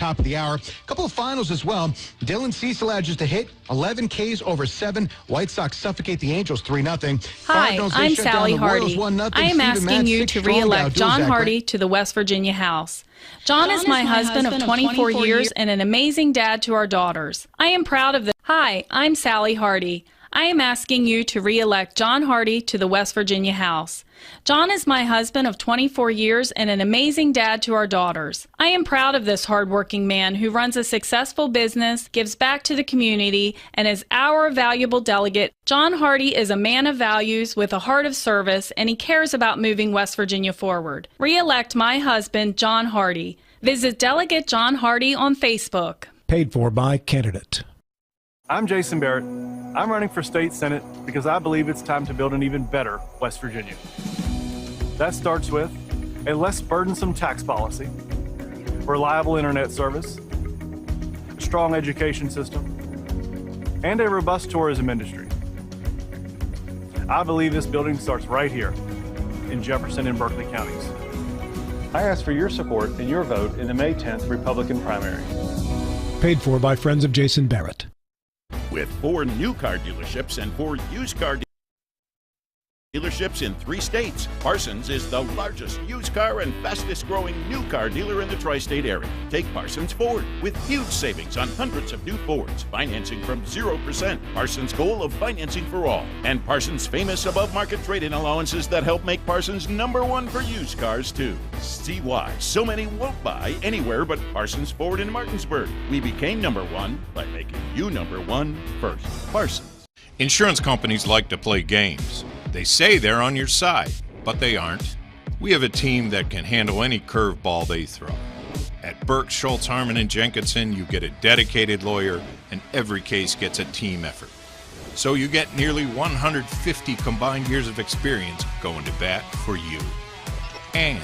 Top of the hour. A couple of finals as well. Dylan Cecil had just a hit, 11 Ks over 7. White Sox suffocate the Angels 3-0. Hi, I'm Sally Hardy. I am asking you to re-elect John Hardy to the West Virginia House. John is my husband of 24 years and an amazing dad to our daughters. I am proud of this. Hi, I'm Sally Hardy. I am asking you to re-elect John Hardy to the West Virginia House. John is my husband of 24 years and an amazing dad to our daughters. I am proud of this hardworking man who runs a successful business, gives back to the community, and is our valuable delegate. John Hardy is a man of values with a heart of service, and he cares about moving West Virginia forward. Re-elect my husband, John Hardy. Visit Delegate John Hardy on Facebook. Paid for by candidate. I'm Jason Barrett. I'm running for state senate because I believe it's time to build an even better West Virginia. That starts with a less burdensome tax policy, reliable internet service, a strong education system, and a robust tourism industry. I believe this building starts right here in Jefferson and Berkeley counties. I ask for your support and your vote in the May 10th Republican primary. Paid for by Friends of Jason Barrett. With 4 new car dealerships and 4 used car dealerships in 3 states, Parsons is the largest used car and fastest growing new car dealer in the tri-state area. Take Parsons Ford with huge savings on hundreds of new Fords, financing from 0%. Parsons' goal of financing for all, and Parsons' famous above-market trade-in allowances that help make Parsons #1 for used cars too. See why so many won't buy anywhere but Parsons Ford in Martinsburg. We became #1 by making you #1 first. Parsons. Insurance companies like to play games. They say they're on your side, but they aren't. We have a team that can handle any curveball they throw. At Burke, Schultz, Harmon, and Jenkinson, you get a dedicated lawyer, and every case gets a team effort. So you get nearly 150 combined years of experience going to bat for you. And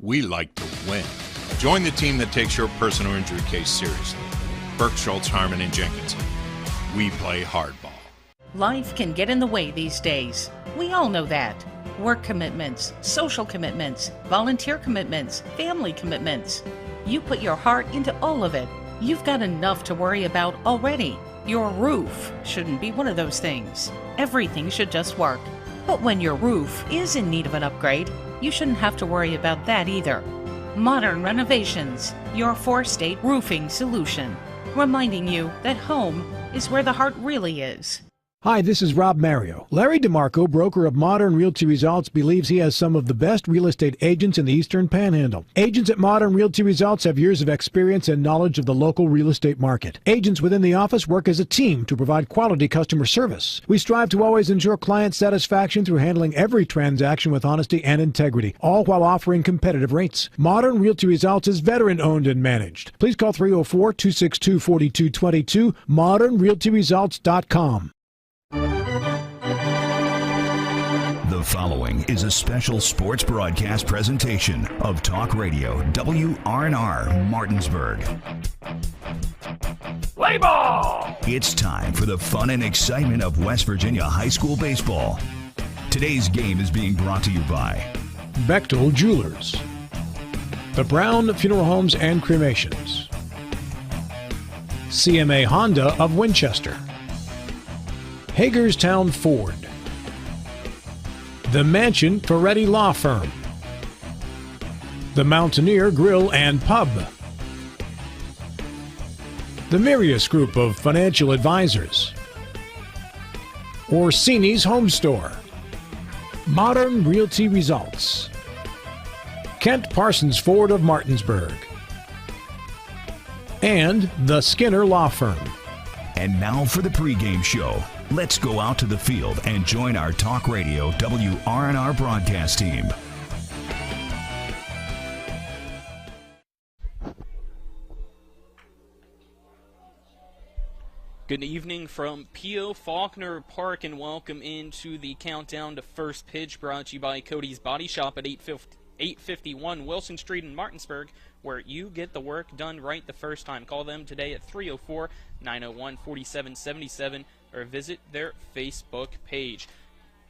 we like to win. Join the team that takes your personal injury case seriously. Burke, Schultz, Harmon, and Jenkinson. We play hardball. Life can get in the way these days. We all know that. Work commitments, social commitments, volunteer commitments, family commitments. You put your heart into all of it. You've got enough to worry about already. Your roof shouldn't be one of those things. Everything should just work. But when your roof is in need of an upgrade, you shouldn't have to worry about that either. Modern Renovations, your 4-state roofing solution. Reminding you that home is where the heart really is. Hi, this is Rob Mario. Larry DeMarco, broker of Modern Realty Results, believes he has some of the best real estate agents in the Eastern Panhandle. Agents at Modern Realty Results have years of experience and knowledge of the local real estate market. Agents within the office work as a team to provide quality customer service. We strive to always ensure client satisfaction through handling every transaction with honesty and integrity, all while offering competitive rates. Modern Realty Results is veteran-owned and managed. Please call 304-262-4222, modernrealtyresults.com. The following is a special sports broadcast presentation of Talk Radio WRNR Martinsburg. Play ball! It's time for the fun and excitement of West Virginia high school baseball. Today's game is being brought to you by Bechtel Jewelers, the Brown Funeral Homes and Cremations, CMA Honda of Winchester, Hagerstown Ford, the Mansion Ferretti Law Firm, the Mountaineer Grill and Pub, the Mirius Group of Financial Advisors, Orsini's Home Store, Modern Realty Results, Kent Parsons Ford of Martinsburg, and the Skinner Law Firm. And now for the pregame show. Let's go out to the field and join our Talk Radio WRNR broadcast team. Good evening from P.O. Faulkner Park, and welcome into the countdown to first pitch, brought to you by Cody's Body Shop at 851 Wilson Street in Martinsburg, where you get the work done right the first time. Call them today at 304-901-4777 or visit their Facebook page.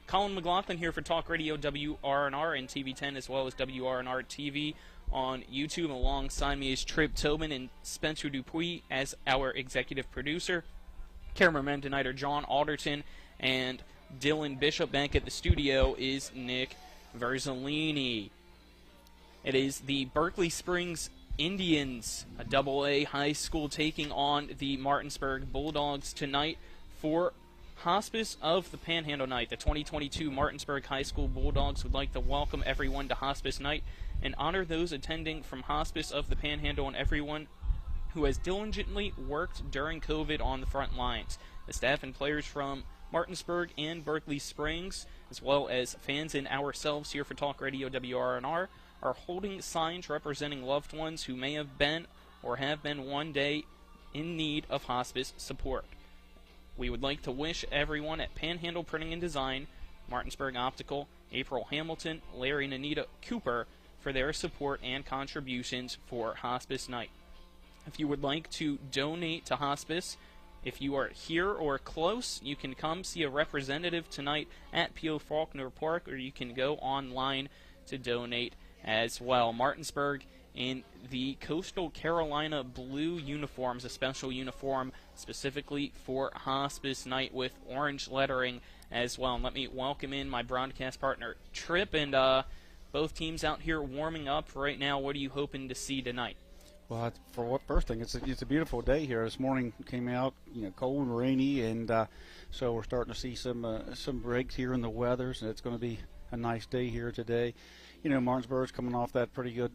Colin McLaughlin here for Talk Radio WRNR and TV10, as well as WRNR TV on YouTube. Alongside me is Trip Tobin and Spencer Dupuis as our executive producer. Cameramen tonight are John Alderton and Dylan Bishop. Back at the studio is Nick Verzolini. It is the Berkeley Springs Indians, a Double-A high school, taking on the Martinsburg Bulldogs tonight for Hospice of the Panhandle Night. The 2022 Martinsburg High School Bulldogs would like to welcome everyone to Hospice Night and honor those attending from Hospice of the Panhandle and everyone who has diligently worked during COVID on the front lines. The staff and players from Martinsburg and Berkeley Springs, as well as fans and ourselves here for Talk Radio WRNR, are holding signs representing loved ones who may have been or have been one day in need of hospice support. We would like to wish everyone at Panhandle Printing and Design, Martinsburg Optical, April Hamilton, Larry and Anita Cooper for their support and contributions for Hospice Night. If you would like to donate to Hospice, if you are here or close, you can come see a representative tonight at P.O. Faulkner Park, or you can go online to donate as well. Martinsburg in the Coastal Carolina blue uniforms, a special uniform specifically for Hospice Night with orange lettering as well. And let me welcome in my broadcast partner, Trip, and both teams out here warming up right now. What are you hoping to see tonight? Well, first thing, it's a beautiful day here. This morning came out, cold and rainy, and so we're starting to see some breaks here in the weather. So it's going to be a nice day here today. Martinsburg's coming off that pretty good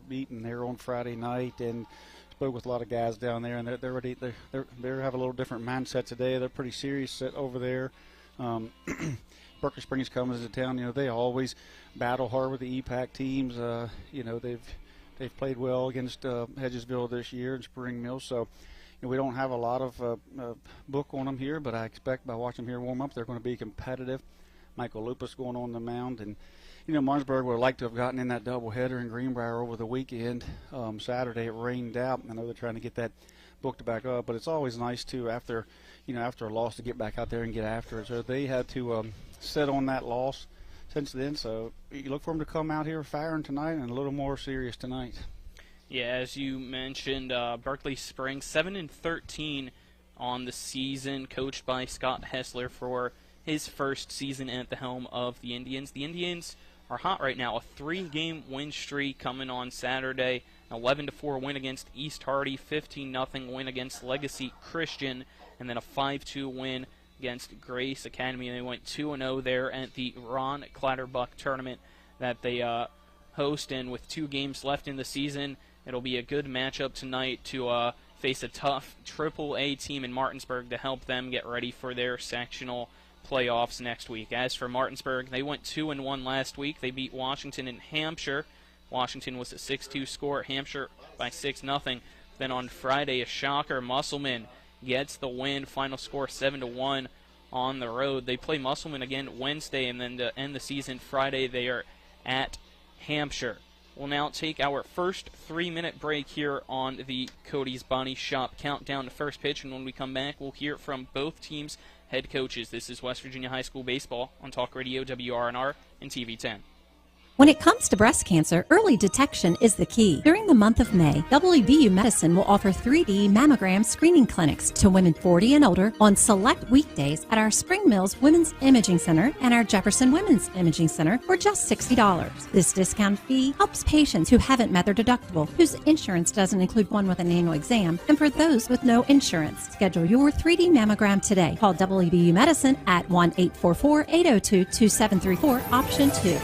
beating there on Friday night, and spoke with a lot of guys down there, and they're ready. They have a little different mindset today. They're pretty serious over there. Berkeley Springs comes into town. They always battle hard with the EPAC teams. They've played well against Hedgesville this year and Spring Mill, so we don't have a lot of book on them here, but I expect by watching them here warm up, they're going to be competitive. Michael Lupus going on the mound, and Martinsburg would like to have gotten in that doubleheader in Greenbrier over the weekend. Saturday it rained out. I know they're trying to get that booked back up, but it's always nice to after a loss to get back out there and get after it. So they had to sit on that loss since then, so you look for them to come out here firing tonight and a little more serious tonight. Yeah, as you mentioned, Berkeley Springs 7-13 on the season, coached by Scott Hessler for his first season at the helm of the Indians. The Indians are hot right now, a 3-game win streak coming on Saturday, 11-4 win against East Hardy, 15-0 win against Legacy Christian, and then a 5-2 win against Grace Academy. They went 2-0 there at the Ron Clatterbuck tournament that they host, and with 2 games left in the season, it'll be a good matchup tonight to face a tough Triple-A team in Martinsburg to help them get ready for their sectional playoffs next week. As for Martinsburg, they went 2-1 last week. They beat Washington in Hampshire. Washington was a 6-2 score, Hampshire by 6-0. Then on Friday, a shocker, Musselman gets the win, final score 7-1 on the road. They play Musselman again Wednesday, and then to end the season Friday, they are at Hampshire. We'll now take our first 3-minute break here on the Cody's Body Shop countdown to first pitch, and when we come back, we'll hear from both teams' head coaches. This is West Virginia High School Baseball on Talk Radio WRNR and TV 10. When it comes to breast cancer, early detection is the key. During the month of May, WVU Medicine will offer 3D mammogram screening clinics to women 40 and older on select weekdays at our Spring Mills Women's Imaging Center and our Jefferson Women's Imaging Center for just $60. This discount fee helps patients who haven't met their deductible, whose insurance doesn't include one with an annual exam, and for those with no insurance. Schedule your 3D mammogram today. Call WVU Medicine at 1-844-802-2734, option 2.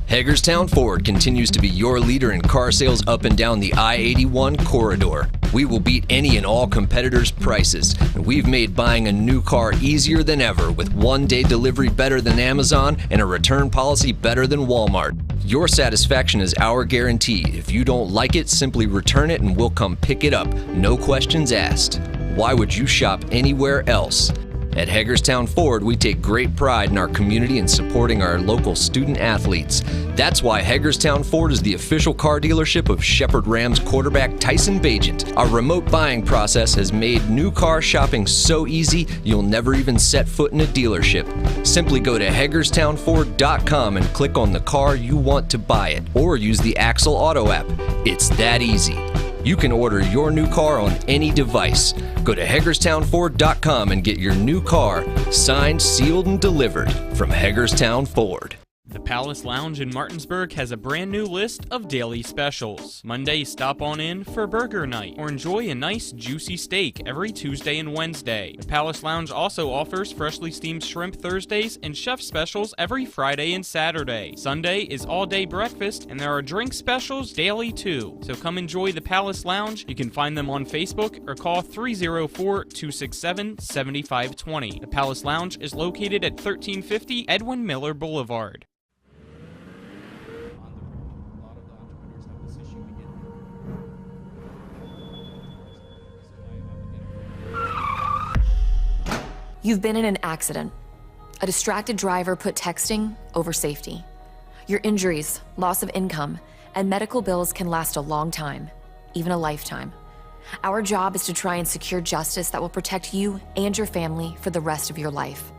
Hagerstown Ford continues to be your leader in car sales up and down the I-81 corridor. We will beat any and all competitors' prices. We've made buying a new car easier than ever with one-day delivery better than Amazon and a return policy better than Walmart. Your satisfaction is our guarantee. If you don't like it, simply return it and we'll come pick it up. No questions asked. Why would you shop anywhere else? At Hagerstown Ford, we take great pride in our community and supporting our local student athletes. That's why Hagerstown Ford is the official car dealership of Shepherd Rams quarterback Tyson Bagent. Our remote buying process has made new car shopping so easy, you'll never even set foot in a dealership. Simply go to HagerstownFord.com and click on the car you want to buy it, or use the Axle Auto app. It's that easy. You can order your new car on any device. Go to HagerstownFord.com and get your new car signed, sealed, and delivered from Hagerstown Ford. The Palace Lounge in Martinsburg has a brand new list of daily specials. Monday, stop on in for burger night or enjoy a nice juicy steak every Tuesday and Wednesday. The Palace Lounge also offers freshly steamed shrimp Thursdays and chef specials every Friday and Saturday. Sunday is all-day breakfast and there are drink specials daily too. So come enjoy the Palace Lounge. You can find them on Facebook or call 304-267-7520. The Palace Lounge is located at 1350 Edwin Miller Boulevard. You've been in an accident. A distracted driver put texting over safety. Your injuries, loss of income, and medical bills can last a long time, even a lifetime. Our job is to try and secure justice that will protect you and your family for the rest of your life.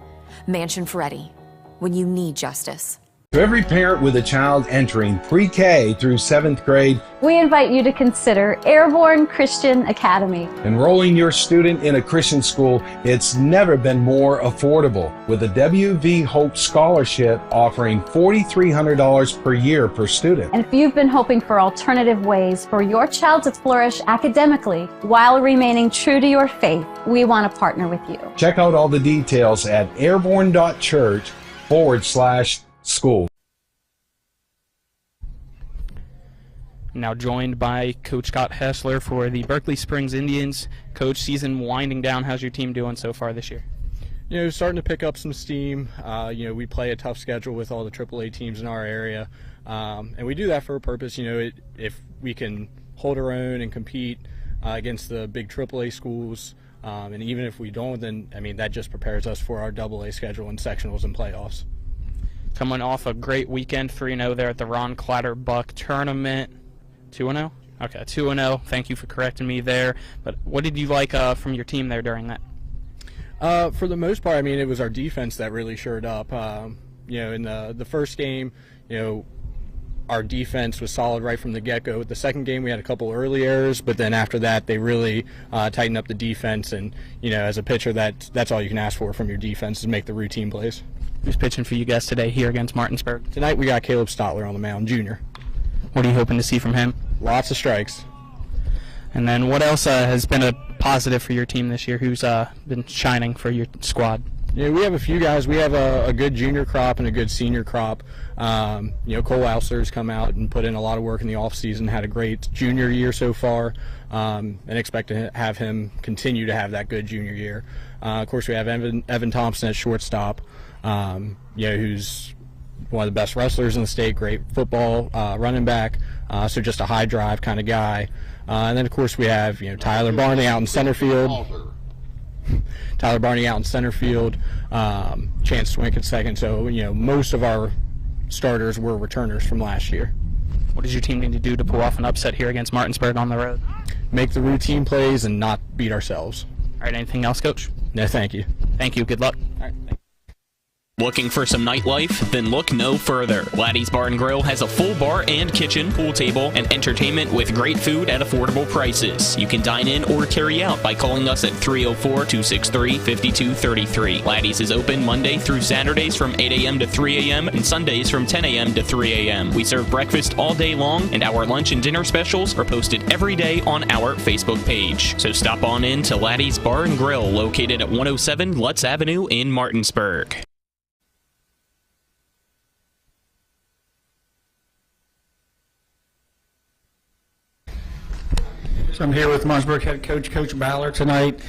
Mansion Ferretti, when you need justice. To every parent with a child entering pre-K through 7th grade, we invite you to consider Airborne Christian Academy. Enrolling your student in a Christian school, it's never been more affordable. With a WV Hope Scholarship offering $4,300 per year per student. And if you've been hoping for alternative ways for your child to flourish academically while remaining true to your faith, we want to partner with you. Check out all the details at airborne.church/school. Now joined by Coach Scott Hessler for the Berkeley Springs Indians. Coach, season winding down. How's your team doing so far this year? Starting to pick up some steam. We play a tough schedule with all the AAA teams in our area, and we do that for a purpose. If we can hold our own and compete against the big AAA schools, and even if we don't, then that just prepares us for our AA schedule and sectionals and playoffs. Coming off a great weekend, 3-0 there at the Ron Clatterbuck tournament. 2-0? Okay, 2-0. Thank you for correcting me there. But what did you like from your team there during that? For the most part, it was our defense that really showed up. In the first game, our defense was solid right from the get-go. The second game, we had a couple early errors, but then after that, they really tightened up the defense. And, as a pitcher, that's all you can ask for from your defense is make the routine plays. Who's pitching for you guys today here against Martinsburg? Tonight we got Caleb Stotler on the mound, junior. What are you hoping to see from him? Lots of strikes. And then what else has been a positive for your team this year? Who's been shining for your squad? Yeah, we have a few guys. We have a good junior crop and a good senior crop. Cole Alser's come out and put in a lot of work in the offseason, had a great junior year so far, and expect to have him continue to have that good junior year. Of course, we have Evan Thompson at shortstop, who's one of the best wrestlers in the state, great football running back, so just a high drive kind of guy. And then, of course, we have Tyler Barney out in center field. Chance Swink at second. So, most of our starters were returners from last year. What does your team need to do to pull off an upset here against Martinsburg on the road? Make the routine plays and not beat ourselves. All right, anything else, Coach? No, thank you. Thank you. Good luck. All right, thanks. Looking for some nightlife? Then look no further. Laddie's Bar and Grill has a full bar and kitchen, pool table, and entertainment with great food at affordable prices. You can dine in or carry out by calling us at 304-263-5233. Laddie's is open Monday through Saturdays from 8 a.m. to 3 a.m. and Sundays from 10 a.m. to 3 a.m. We serve breakfast all day long, and our lunch and dinner specials are posted every day on our Facebook page. So stop on in to Laddie's Bar and Grill, located at 107 Lutz Avenue in Martinsburg. So I'm here with Martinsburg head coach, Coach Ballard, tonight.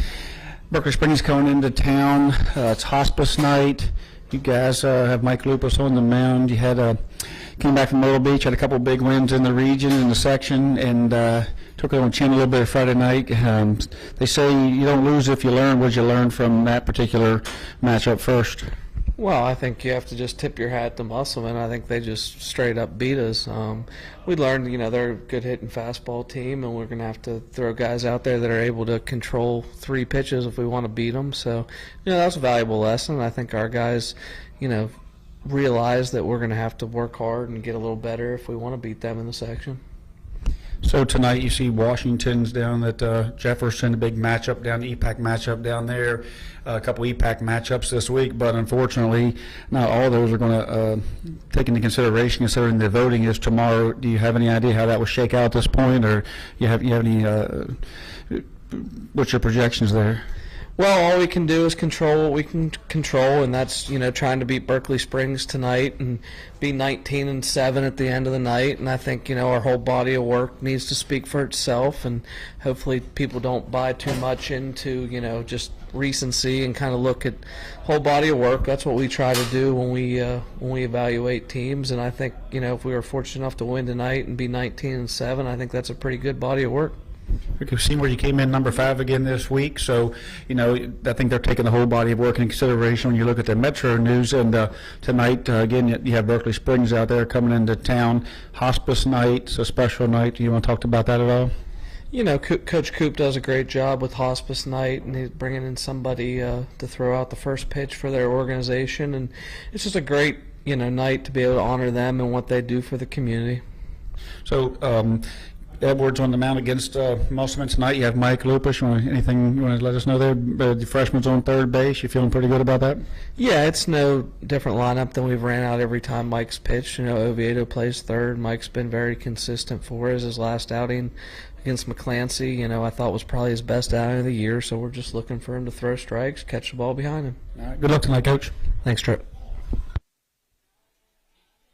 Berkeley Springs coming into town. It's Hospice night. You guys have Mike Lupus on the mound. You had came back from Myrtle Beach, had a couple big wins in the region, in the section, and took it on the chin a little bit Friday night. They say you don't lose if you learn. What did you learn from that particular matchup first? Well, I think you have to just tip your hat to Musselman. I think they just straight up beat us. We learned, they're a good hitting fastball team, and we're going to have to throw guys out there that are able to control 3 pitches if we want to beat them. So, that's a valuable lesson. I think our guys, realize that we're going to have to work hard and get a little better if we want to beat them in the section. So tonight you see Washington's down at Jefferson, a big matchup down, EPAC matchup down there, a couple EPAC matchups this week, but unfortunately not all those are going to take into consideration considering the voting is tomorrow. Do you have any idea how that will shake out at this point, or you have any, what's your projections there? Well, all we can do is control what we can control, and that's, trying to beat Berkeley Springs tonight and be 19-7 at the end of the night. And I think, our whole body of work needs to speak for itself, and hopefully people don't buy too much into, just recency and kind of look at whole body of work. That's what we try to do when we evaluate teams. And I think, if we were fortunate enough to win tonight and be 19-7, I think that's a pretty good body of work. We've seen where you came in number 5 again this week, so I think they're taking the whole body of work into consideration when you look at the Metro News. And tonight, again, you have Berkeley Springs out there coming into town. Hospice night, it's a special night. Do you want to talk about that at all? Coach Coop does a great job with Hospice night, and he's bringing in somebody to throw out the first pitch for their organization, and it's just a great night to be able to honor them and what they do for the community. So. Edwards on the mound against Musselman tonight. You have Mike Lupus. Anything you want to let us know there? The freshman's on third base. You feeling pretty good about that? Yeah, it's no different lineup than we've ran out every time Mike's pitched. Oviedo plays third. Mike's been very consistent for us. His last outing against McClancy, I thought was probably his best outing of the year. So we're just looking for him to throw strikes, catch the ball behind him. All right, good luck tonight, Coach. Thanks, Trip.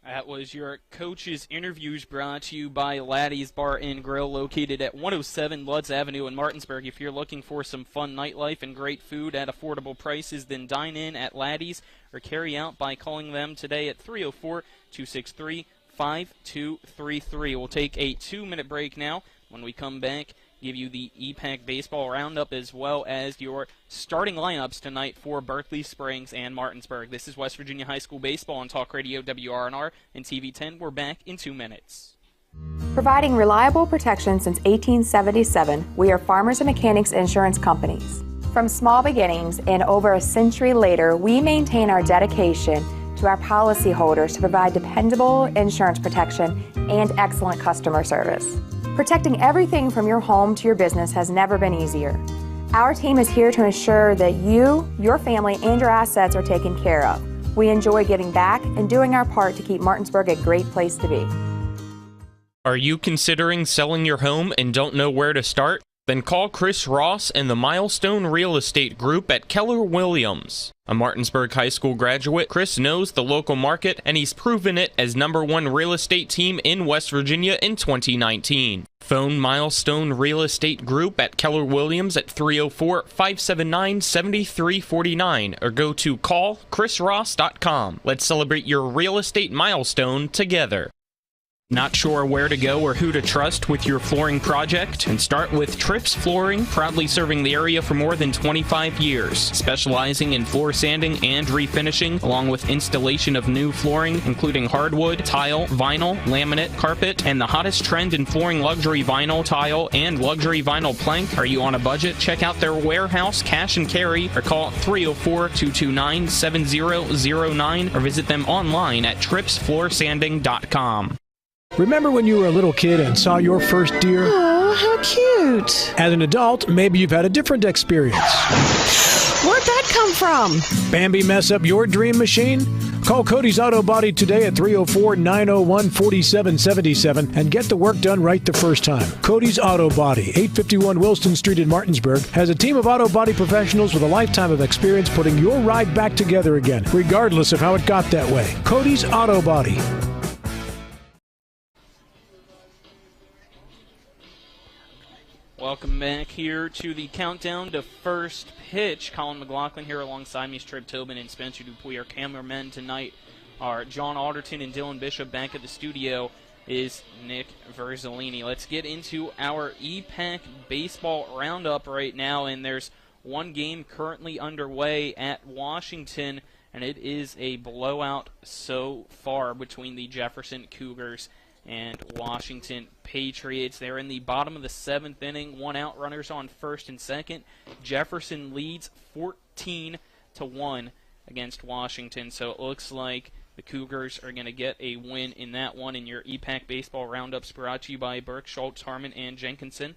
That was your coach's interviews brought to you by Laddie's Bar and Grill, located at 107 Lutz Avenue in Martinsburg. If you're looking for some fun nightlife and great food at affordable prices, then dine in at Laddie's or carry out by calling them today at 304-263-5233. We'll take a 2-minute break now. When we come back, give you the EPAC Baseball Roundup as well as your starting lineups tonight for Berkeley Springs and Martinsburg. This is West Virginia High School Baseball on Talk Radio WRNR and TV 10. We're back in 2 minutes. Providing reliable protection since 1877, we are Farmers and Mechanics Insurance Companies. From small beginnings and over a century later, we maintain our dedication to our policyholders to provide dependable insurance protection and excellent customer service. Protecting everything from your home to your business has never been easier. Our team is here to ensure that you, your family, and your assets are taken care of. We enjoy giving back and doing our part to keep Martinsburg a great place to be. Are you considering selling your home and don't know where to start? Then call Chris Ross and the Milestone Real Estate Group at Keller Williams. A Martinsburg High School graduate, Chris knows the local market, and he's proven it as #1 real estate team in West Virginia in 2019. Phone Milestone Real Estate Group at Keller Williams at 304-579-7349 or go to callchrisross.com. Let's celebrate your real estate milestone together. Not sure where to go or who to trust with your flooring project? And start with Trips Flooring, proudly serving the area for more than 25 years, specializing in floor sanding and refinishing, along with installation of new flooring, including hardwood, tile, vinyl, laminate, carpet, and the hottest trend in flooring, luxury vinyl, tile, and luxury vinyl plank. Are you on a budget? Check out their warehouse, cash and carry, or call 304-229-7009, or visit them online at tripsfloorsanding.com. Remember when you were a little kid and saw your first deer? Oh, how cute. As an adult, maybe you've had a different experience. Where'd that come from? Bambi mess up your dream machine? Call Cody's Auto Body today at 304-901-4777 and get the work done right the first time. Cody's Auto Body, 851 Wilson Street in Martinsburg, has a team of auto body professionals with a lifetime of experience putting your ride back together again, regardless of how it got that way. Cody's Auto Body. Welcome back here to the countdown to first pitch. Colin McLaughlin here alongside me, Trip Tobin and Spencer Dupuy. Our cameramen tonight are John Alderton and Dylan Bishop back at the studio. is Nick Verzolini. Let's get into our EPAC baseball roundup right now, and there's one game currently underway at Washington, and it is a blowout so far between the Jefferson Cougars and Washington Patriots. They're in the bottom of the 7th inning, 1 out, runners on first and second. Jefferson leads 14-1 against Washington, so it looks like the Cougars are going to get a win in that one. In your EPAC baseball roundups brought to you by Burke, Schultz, Harmon, and Jenkinson.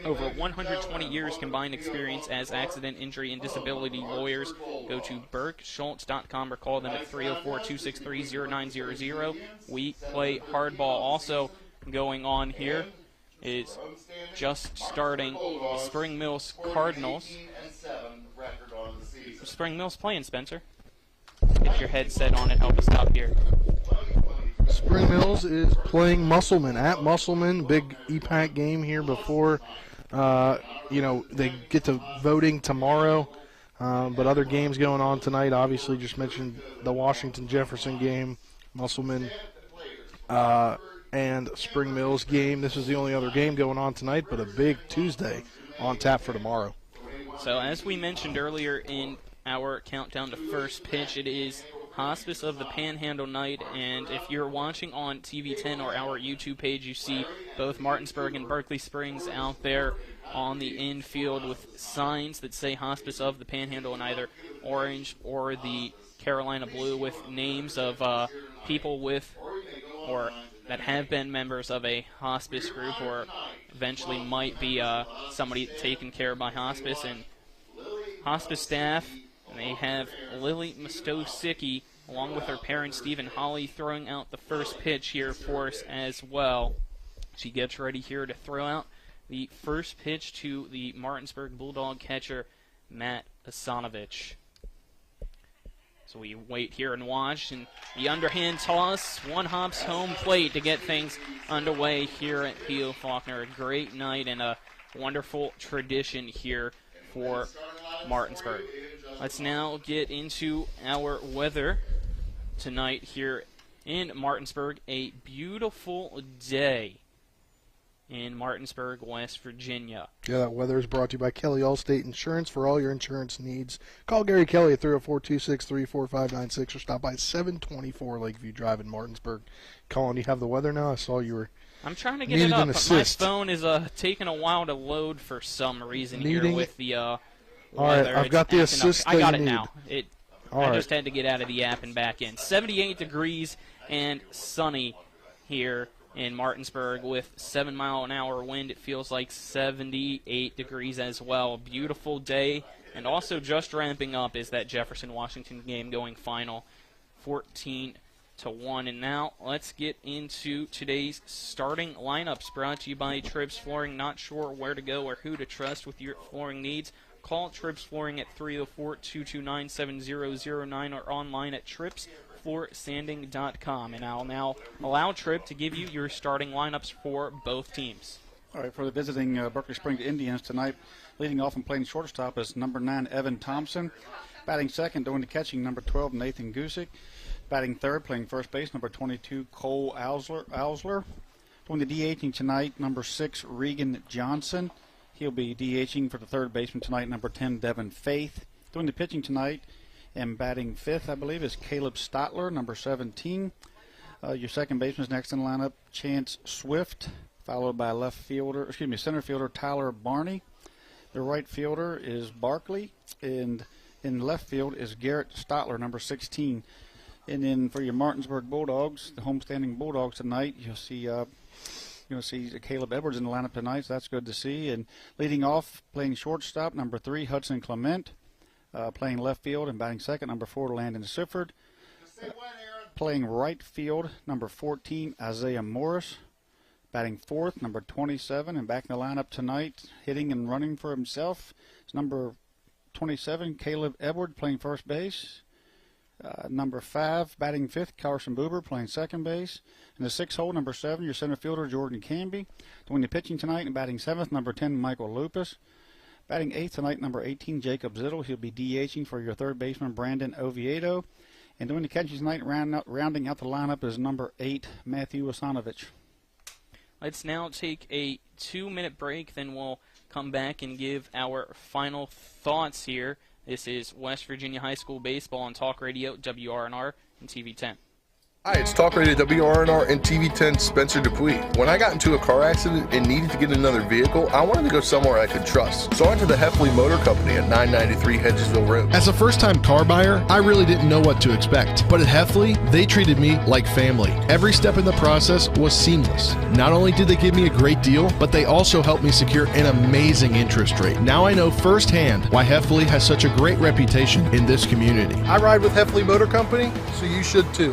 Over 120 years combined experience as accident, injury, and disability lawyers. Go to BurkeSchultz.com or call them at 304-263-0900. We play hardball. Also going on here is just starting Spring Mills Cardinals. Spring Mills playing, Spencer. Get your headset on and help us out here. Spring Mills is playing Musselman at Musselman. Big EPAC game here before, they get to voting tomorrow. But other games going on tonight. Obviously, just mentioned the Washington-Jefferson game, Musselman, and Spring Mills game. This is the only other game going on tonight, but a big Tuesday on tap for tomorrow. So as we mentioned earlier in our countdown to first pitch, it is Hospice of the Panhandle night, and if you're watching on TV10 or our YouTube page, you see both Martinsburg and Berkeley Springs out there on the infield with signs that say Hospice of the Panhandle in either orange or the Carolina blue, with names of people with or that have been members of a hospice group or eventually might be somebody taken care of by hospice. And hospice staff, and they have Lily Mostosicki along with her parents Stephen Holly throwing out the first pitch here for us as well. She gets ready here to throw out the first pitch to the Martinsburg Bulldog catcher Matt Asanovich. So we wait here and watch, and the underhand toss, one hops home plate to get things underway here at P.O. Faulkner. A great night and a wonderful tradition here for Martinsburg. Let's now get into our weather tonight here in Martinsburg. A beautiful day in Martinsburg, West Virginia. Yeah, that weather is brought to you by Kelly Allstate Insurance. For all your insurance needs, call Gary Kelly at 304-263-4596 or stop by 724 Lakeview Drive in Martinsburg. Colin, you have the weather now? I saw you were I'm trying to get it up, but my phone is taking a while to load for some reason here with the weather. All right, I've got the assist I got it need. now. I just had to get out of the app and back in. 78 degrees and sunny here in Martinsburg with 7-mile-an-hour wind. It feels like 78 degrees as well. Beautiful day, and also just ramping up is that Jefferson-Washington game going final 14-1. And now let's get into today's starting lineups brought to you by Trips Flooring. Not sure where to go or who to trust with your flooring needs? Call Trips Flooring at 304-229-7009 or online at tripsfloorsanding.com. And I'll now allow Trip to give you your starting lineups for both teams. All right, for the visiting Berkeley Springs Indians tonight, leading off and playing shortstop is number 9, Evan Thompson. Batting second, doing the catching, number 12, Nathan Gusick. Batting third, playing first base, number 22, Cole Ausler. Doing the DHing tonight, number 6, Regan Johnson. He'll be DHing for the third baseman tonight, number 10, Devin Faith. Doing the pitching tonight and batting fifth, I believe, is Caleb Stotler, number 17. Your second baseman is next in the lineup, Chance Swift, followed by center fielder Tyler Barney. The right fielder is Barkley, and in left field is Garrett Stotler, number 16. And then for your Martinsburg Bulldogs, the homestanding Bulldogs tonight, you'll see Caleb Edwards in the lineup tonight, so that's good to see. And leading off, playing shortstop, number 3, Hudson Clement. Playing left field and batting second, number 4, Landon Sifford. Playing right field, number 14, Isaiah Morris. Batting fourth, number 27, and back in the lineup tonight, hitting and running for himself, is number 27, Caleb Edwards, playing first base. Number 5, batting fifth, Carson Buber, playing second base. In the sixth hole, number 7, your center fielder, Jordan Canby. Doing the pitching tonight and batting seventh, number 10, Michael Lupus. Batting eighth tonight, number 18, Jacob Zittel. He'll be DHing for your third baseman, Brandon Oviedo. And doing the catching tonight, rounding out the lineup is number 8, Matthew Asanovich. Let's now take a 2-minute break, then we'll come back and give our final thoughts here. This is West Virginia High School Baseball on Talk Radio, WRNR, and TV 10. Hi, it's Talk Radio WRNR and TV10 Spencer Dupuis. When I got into a car accident and needed to get another vehicle, I wanted to go somewhere I could trust. So I went to the Heffley Motor Company at 993 Hedgesville Road. As a first-time car buyer, I really didn't know what to expect. But at Heffley, they treated me like family. Every step in the process was seamless. Not only did they give me a great deal, but they also helped me secure an amazing interest rate. Now I know firsthand why Heffley has such a great reputation in this community. I ride with Heffley Motor Company, so you should too.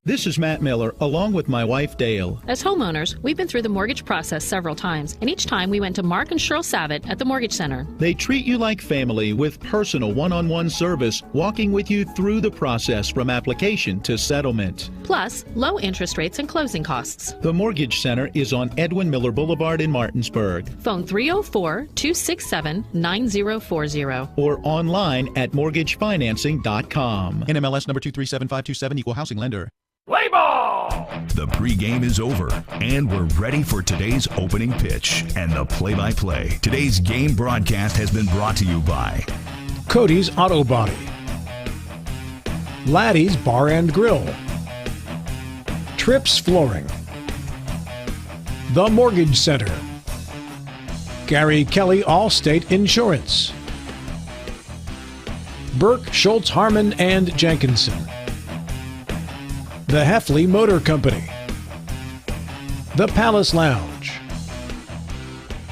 This is Matt Miller, along with my wife, Dale. As homeowners, we've been through the mortgage process several times, and each time we went to Mark and Cheryl Savitt at the Mortgage Center. They treat you like family with personal one-on-one service, walking with you through the process from application to settlement. Plus, low interest rates and closing costs. The Mortgage Center is on Edwin Miller Boulevard in Martinsburg. Phone 304-267-9040. Or online at mortgagefinancing.com. NMLS number 237527, equal housing lender. Play ball! The pregame is over, and we're ready for today's opening pitch and the play-by-play. Today's game broadcast has been brought to you by Cody's Auto Body, Laddie's Bar and Grill, Trips Flooring, The Mortgage Center, Gary Kelly Allstate Insurance, Burke, Schultz, Harmon, and Jenkinson, the Heffley Motor Company, the Palace Lounge,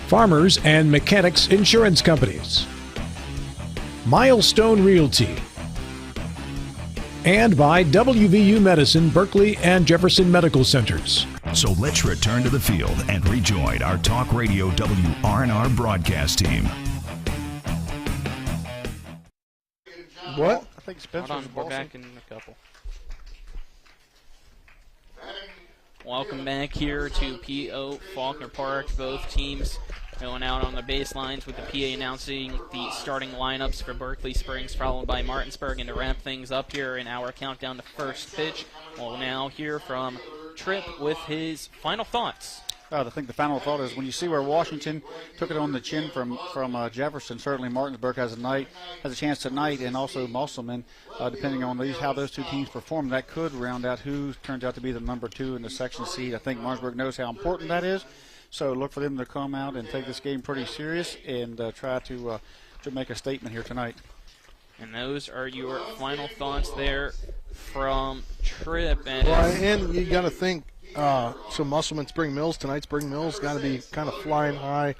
Farmers and Mechanics Insurance Companies, Milestone Realty, and by WVU Medicine, Berkeley, and Jefferson Medical Centers. So let's return to the field and rejoin our Talk Radio WRNR broadcast team. What? I think Spencer's Hold on, we're back in a couple. Welcome back here to P.O. Faulkner Park. Both teams going out on the baselines with the PA announcing the starting lineups for Berkeley Springs, followed by Martinsburg. And to wrap things up here in our countdown to first pitch, we'll now hear from Tripp with his final thoughts. I think the final thought is when you see where Washington took it on the chin from Jefferson, certainly Martinsburg has a chance tonight, and also Musselman, depending on how those two teams perform, that could round out who turns out to be the number 2 in the section seed. I think Martinsburg knows how important that is, so look for them to come out and take this game pretty serious and try to make a statement here tonight. And those are your final thoughts there from Tripp. And you got to think. So Musselman, Spring Mills tonight. Spring Mills got to be kind of flying high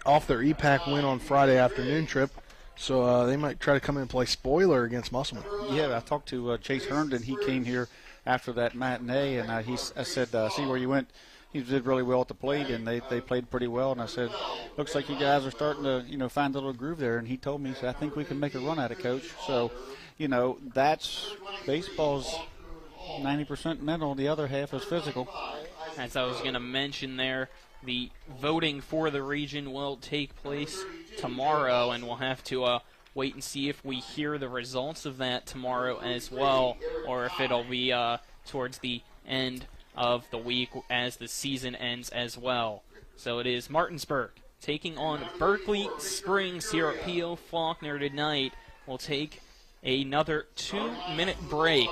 off their EPAC win on Friday afternoon trip. So they might try to come in and play spoiler against Musselman. Yeah, I talked to Chase Herndon. He came here after that matinee, and I said, see where you went. He did really well at the plate, and they played pretty well. And I said, looks like you guys are starting to find a little groove there. And he told me, he said, I think we can make a run at it, Coach. So, that's baseball's 90% mental, the other half is physical. As I was going to mention there, the voting for the region will take place tomorrow, and we'll have to wait and see if we hear the results of that tomorrow as well, or if it'll be towards the end of the week as the season ends as well. So it is Martinsburg taking on Berkeley Springs here at P.O. Faulkner tonight. We'll take another 2-minute break,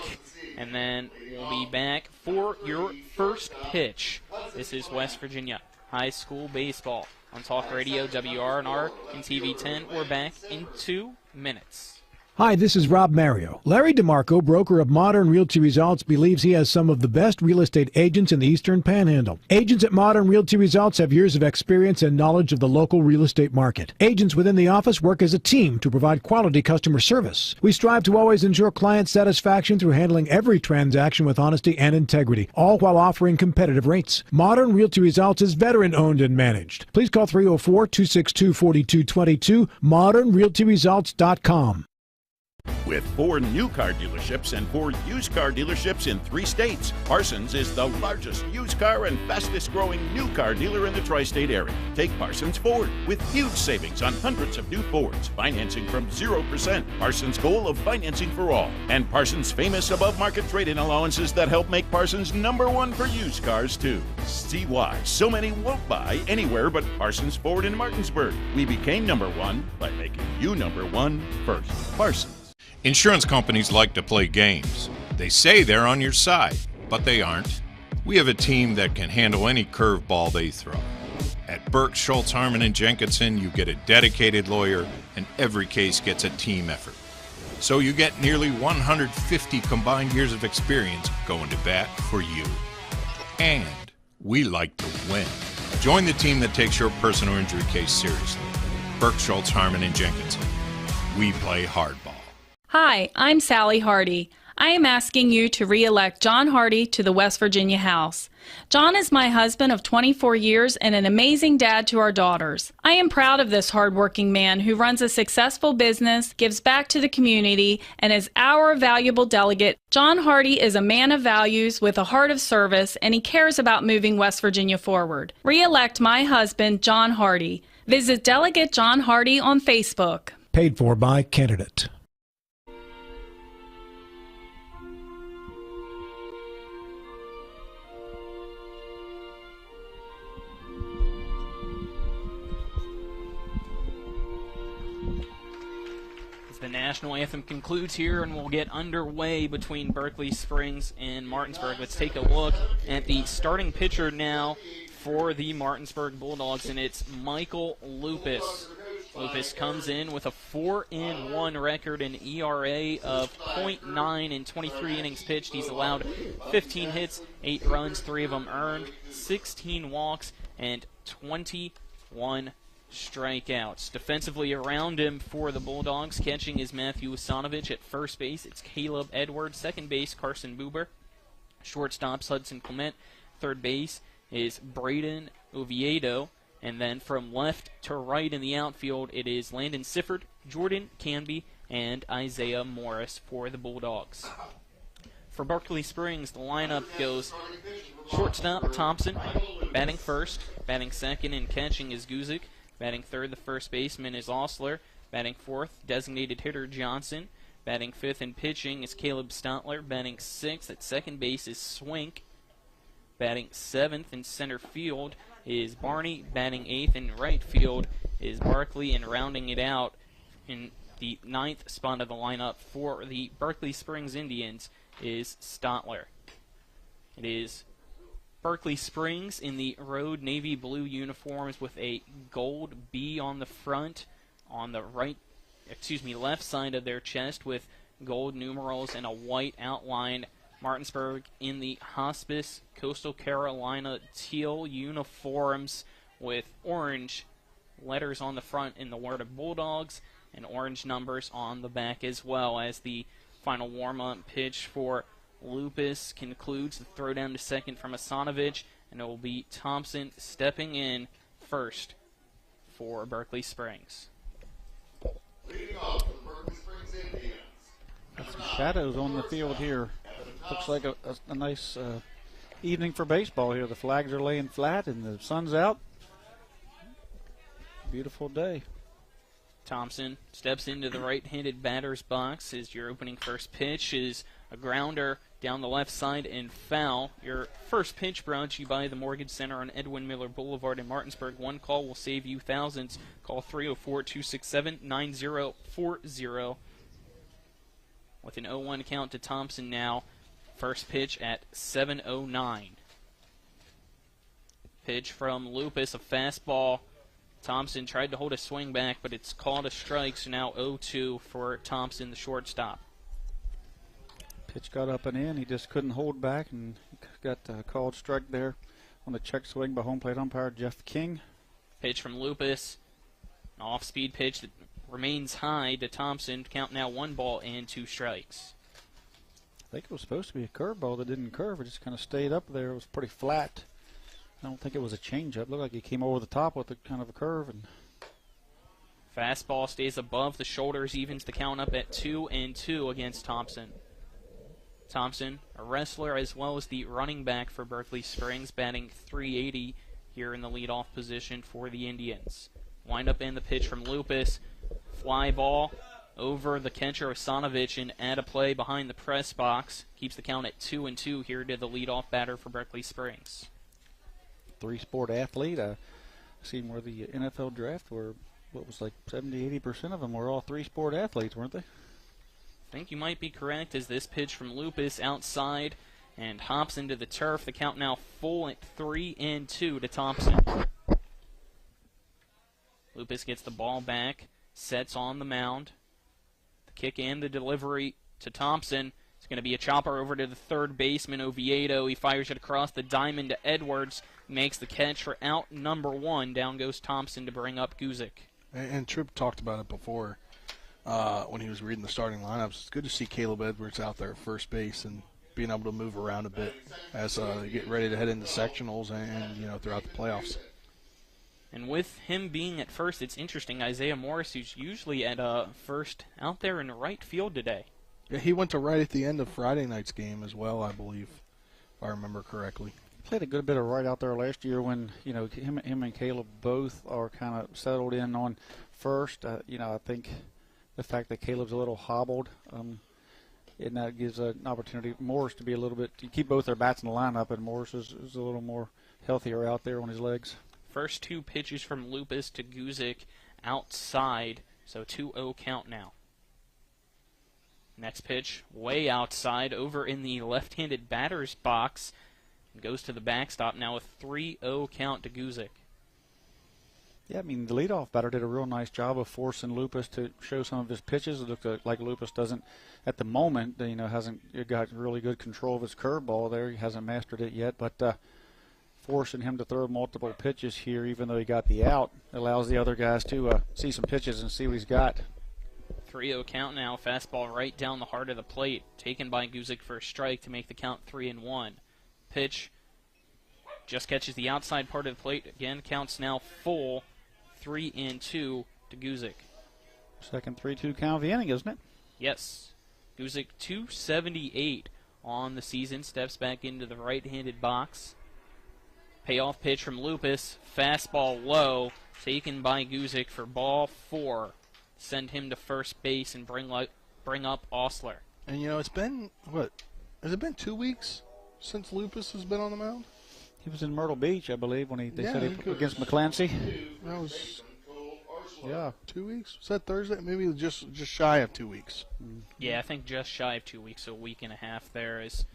and then we'll be back for your first pitch. This is West Virginia High School Baseball on Talk Radio, WRNR, and TV 10. We're back in 2 minutes. Hi, this is Rob Mario. Larry DeMarco, broker of Modern Realty Results, believes he has some of the best real estate agents in the Eastern Panhandle. Agents at Modern Realty Results have years of experience and knowledge of the local real estate market. Agents within the office work as a team to provide quality customer service. We strive to always ensure client satisfaction through handling every transaction with honesty and integrity, all while offering competitive rates. Modern Realty Results is veteran-owned and managed. Please call 304-262-4222, modernrealtyresults.com. With 4 new car dealerships and 4 used car dealerships in 3 states, Parsons is the largest used car and fastest growing new car dealer in the tri-state area. Take Parsons Ford with huge savings on hundreds of new Fords, financing from 0%. Parsons' goal of financing for all. And Parsons' famous above-market trade-in allowances that help make Parsons #1 for used cars, too. See why so many won't buy anywhere but Parsons Ford in Martinsburg. We became #1 by making you #1 first. Parsons. Insurance companies like to play games. They say they're on your side, but they aren't. We have a team that can handle any curveball they throw. At Burke, Schultz, Harmon, and Jenkinson, you get a dedicated lawyer, and every case gets a team effort. So you get nearly 150 combined years of experience going to bat for you. And we like to win. Join the team that takes your personal injury case seriously. Burke, Schultz, Harmon, and Jenkinson. We play hardball. Hi, I'm Sally Hardy. I am asking you to re-elect John Hardy to the West Virginia House. John is my husband of 24 years and an amazing dad to our daughters. I am proud of this hardworking man who runs a successful business, gives back to the community, and is our valuable delegate. John Hardy is a man of values with a heart of service, and he cares about moving West Virginia forward. Re-elect my husband, John Hardy. Visit Delegate John Hardy on Facebook. Paid for by candidate. The national anthem concludes here, and we'll get underway between Berkeley Springs and Martinsburg. Let's take a look at the starting pitcher now for the Martinsburg Bulldogs, and it's Michael Lupus. Lupus comes in with a 4-1 record, an ERA of .9 in 23 innings pitched. He's allowed 15 hits, 8 runs, 3 of them earned, 16 walks, and 21 strikeouts. Defensively around him for the Bulldogs, catching is Matthew Usanovich. At first base, it's Caleb Edwards. Second base, Carson Buber. Shortstops, Hudson Clement. Third base is Braden Oviedo. And then from left to right in the outfield, it is Landon Sifford, Jordan Canby, and Isaiah Morris for the Bulldogs. For Berkeley Springs, the lineup goes shortstop, Thompson. Batting first, batting second, and catching is Guzik. Batting third, the first baseman is Osler. Batting fourth, designated hitter Johnson. Batting fifth and pitching is Caleb Stotler. Batting sixth at second base is Swink. Batting seventh in center field is Barney. Batting eighth in right field is Barkley. And rounding it out in the ninth spot of the lineup for the Berkeley Springs Indians is Stotler. It is Berkeley Springs in the road navy blue uniforms with a gold B on the front, on the left side of their chest with gold numerals and a white outline. Martinsburg in the Hospice, Coastal Carolina teal uniforms with orange letters on the front in the word of Bulldogs and orange numbers on the back, as well as the final warm-up pitch for Lupus concludes. The throw down to second from Asanovich, and it will be Thompson stepping in first for Berkeley Springs. Got some shadows on the field here. Looks like a nice evening for baseball here. The flags are laying flat and the sun's out. Beautiful day. Thompson steps into the right-handed batter's box. As your opening first pitch is a grounder down the left side and foul. Your first pitch brought to you by the Mortgage Center on Edwin Miller Boulevard in Martinsburg. One call will save you thousands. Call 304-267-9040. With an 0-1 count to Thompson now. First pitch at 7:09. Pitch from Lupus, a fastball. Thompson tried to hold a swing back, but it's called a strike, so now 0-2 for Thompson, the shortstop. Pitch got up and in. He just couldn't hold back and got a called strike there on the check swing by home plate umpire Jeff King. Pitch from Lupus. An off-speed pitch that remains high to Thompson. Count now 1 ball and 2 strikes. I think it was supposed to be a curveball that didn't curve. It just kind of stayed up there. It was pretty flat. I don't think it was a changeup. Looked like he came over the top with a kind of a curve. And Fastball stays above the shoulders, evens the count up at 2-2 against Thompson. Thompson, a wrestler as well as the running back for Berkeley Springs, batting .380 here in the leadoff position for the Indians. Wind up in the pitch from Lupus. Fly ball over the catcher Osanovich and add a play behind the press box. Keeps the count at 2-2 here to the leadoff batter for Berkeley Springs. Three-sport athlete. I seen where the NFL draft were, what was like 70-80% of them were all three-sport athletes, weren't they? I think you might be correct as this pitch from Lupus outside and hops into the turf. The count now full at 3-2 to Thompson. Lupus gets the ball back, sets on the mound. The kick and the delivery to Thompson. It's going to be a chopper over to the third baseman, Oviedo. He fires it across the diamond to Edwards, makes the catch for out number 1. Down goes Thompson to bring up Guzik. And Tripp talked about it before when he was reading the starting lineups. It's good to see Caleb Edwards out there at first base and being able to move around a bit as they get ready to head into sectionals and throughout the playoffs. And with him being at first, it's interesting. Isaiah Morris, who's usually at first, out there in right field today. Yeah, he went to right at the end of Friday night's game as well, I believe, if I remember correctly. Played a good bit of right out there last year when him and Caleb both are kind of settled in on first. I think the fact that Caleb's a little hobbled, and that gives an opportunity Morris to be a little bit to keep both their bats in the lineup, and Morris is a little more healthier out there on his legs. First 2 pitches from Lupus to Guzik outside, so 2-0 count now. Next pitch way outside over in the left-handed batter's box. Goes to the backstop now, a 3-0 count to Guzik. Yeah, I mean, the leadoff batter did a real nice job of forcing Lupus to show some of his pitches. It looked like Lupus doesn't, at the moment, hasn't got really good control of his curveball there. He hasn't mastered it yet, but forcing him to throw multiple pitches here, even though he got the out, allows the other guys to see some pitches and see what he's got. 3-0 count now, fastball right down the heart of the plate, taken by Guzik for a strike to make the count 3-1. Pitch just catches the outside part of the plate. Again, counts now full, 3-2 to Guzik. Second 3-2 count of the inning, isn't it? Yes. Guzik 278 on the season, steps back into the right-handed box. Payoff pitch from Lupus, fastball low, taken by Guzik for ball 4. Send him to first base and bring up Osler. And it's been, has it been 2 weeks since Lupus has been on the mound? He was in Myrtle Beach, I believe, when they said he against McClancy. That was 2 weeks. Was that Thursday? Maybe just shy of 2 weeks. Yeah, I think just shy of 2 weeks, a week and a half there as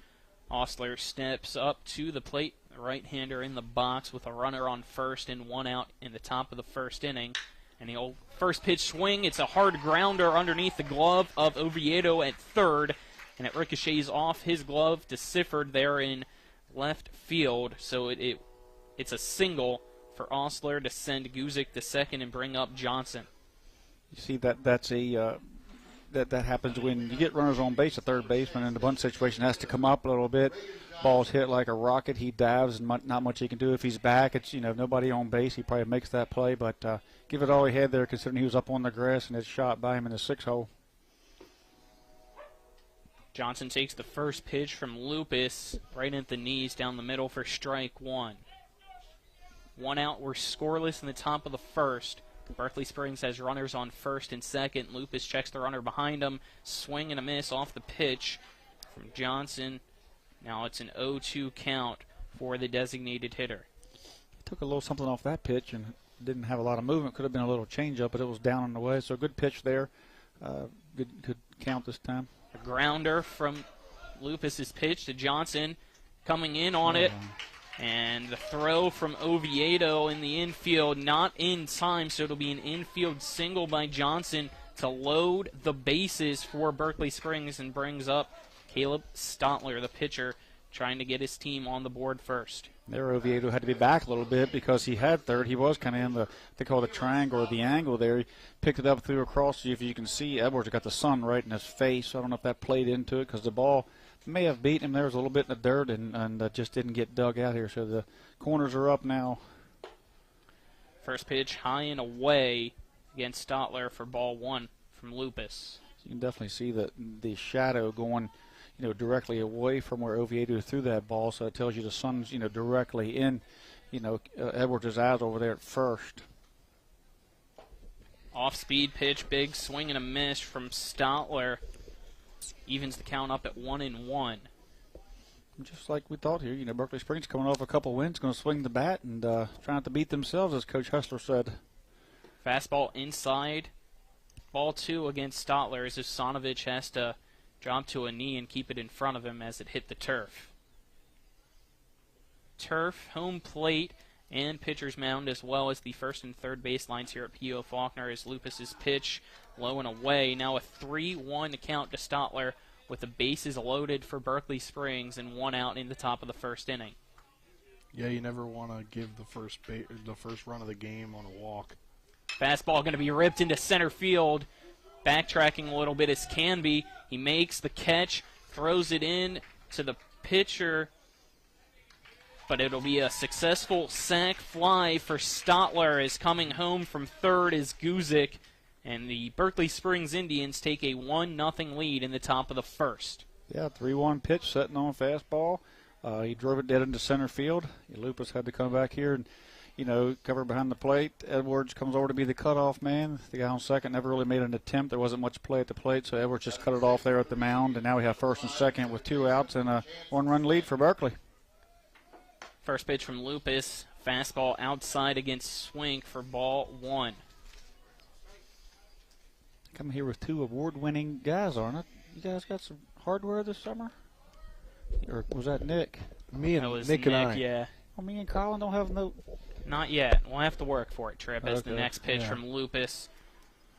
Osler steps up to the plate. The right-hander in the box with a runner on first and 1 out in the top of the first inning. And the old first pitch swing, it's a hard grounder underneath the glove of Oviedo at third, and it ricochets off his glove to Sifford there in left field. So it's a single for Osler to send Guzik to second and bring up Johnson. You see that's that happens when you get runners on base. A third baseman in the bunt situation has to come up a little bit. Ball's hit like a rocket. He dives, and not much he can do. If he's back, it's nobody on base. He probably makes that play, but give it all he had there, considering he was up on the grass and it's shot by him in the 6-hole. Johnson takes the first pitch from Lupus right at the knees down the middle for strike 1. 1 out. We're scoreless in the top of the first. Berkeley Springs has runners on first and second. Lupus checks the runner behind him. Swing and a miss off the pitch from Johnson. Now it's an 0-2 count for the designated hitter. He took a little something off that pitch and didn't have a lot of movement. Could have been a little changeup, but it was down and away. So good pitch there. Good count this time. A grounder from Lupus's pitch to Johnson, coming in on it. And the throw from Oviedo in the infield, not in time, so it'll be an infield single by Johnson to load the bases for Berkeley Springs and brings up Caleb Stotler, the pitcher, trying to get his team on the board first. There, Oviedo had to be back a little bit because he had third. He was kind of in they call it the triangle or the angle there. He picked it up, threw across. If you can see, Edwards got the sun right in his face. I don't know if that played into it because the ball may have beaten him. There was a little bit in the dirt and just didn't get dug out here. So the corners are up now. First pitch high and away. against Stotler for ball 1 from Lupus. You can definitely see the shadow going, directly away from where Oviedo threw that ball, so it tells you the sun's, directly in, Edwards' eyes over there at first. Off-speed pitch, big swing and a miss from Stotler. Evens the count up at 1-1. Just like we thought here, Berkeley Springs coming off a couple wins, going to swing the bat and trying to beat themselves, as Coach Hustler said. Fastball inside. Ball 2 against Stotler as Usanovich has to drop to a knee and keep it in front of him as it hit the turf. Turf, home plate, and pitcher's mound, as well as the first and third baselines here at P.O. Faulkner, as Lupus's pitch low and away. Now a 3-1 count to Stotler with the bases loaded for Berkeley Springs and 1 out in the top of the first inning. Yeah, you never want to give the first run of the game on a walk. Fastball going to be ripped into center field. Backtracking a little bit as Canby. He makes the catch, throws it in to the pitcher, but it'll be a successful sac fly for Stotler, as coming home from third is Guzik, and the Berkeley Springs Indians take a 1-0 lead in the top of the first. Yeah, 3-1 pitch, setting on fastball. He drove it dead into center field. Lupus had to come back here and, cover behind the plate. Edwards comes over to be the cutoff man. The guy on second never really made an attempt. There wasn't much play at the plate, so Edwards just cut it off there at the mound, and now we have first and second with 2 outs and a 1-run lead for Berkeley. First pitch from Lupus, fastball outside against Swink for ball 1. Coming here with 2 award-winning guys, aren't it? You guys got some hardware this summer? Or was that Nick? Me and Nick and I. Yeah. Well, me and Colin don't have no... Not yet. We'll have to work for it, Tripp, as the Okay. next pitch from Lupus,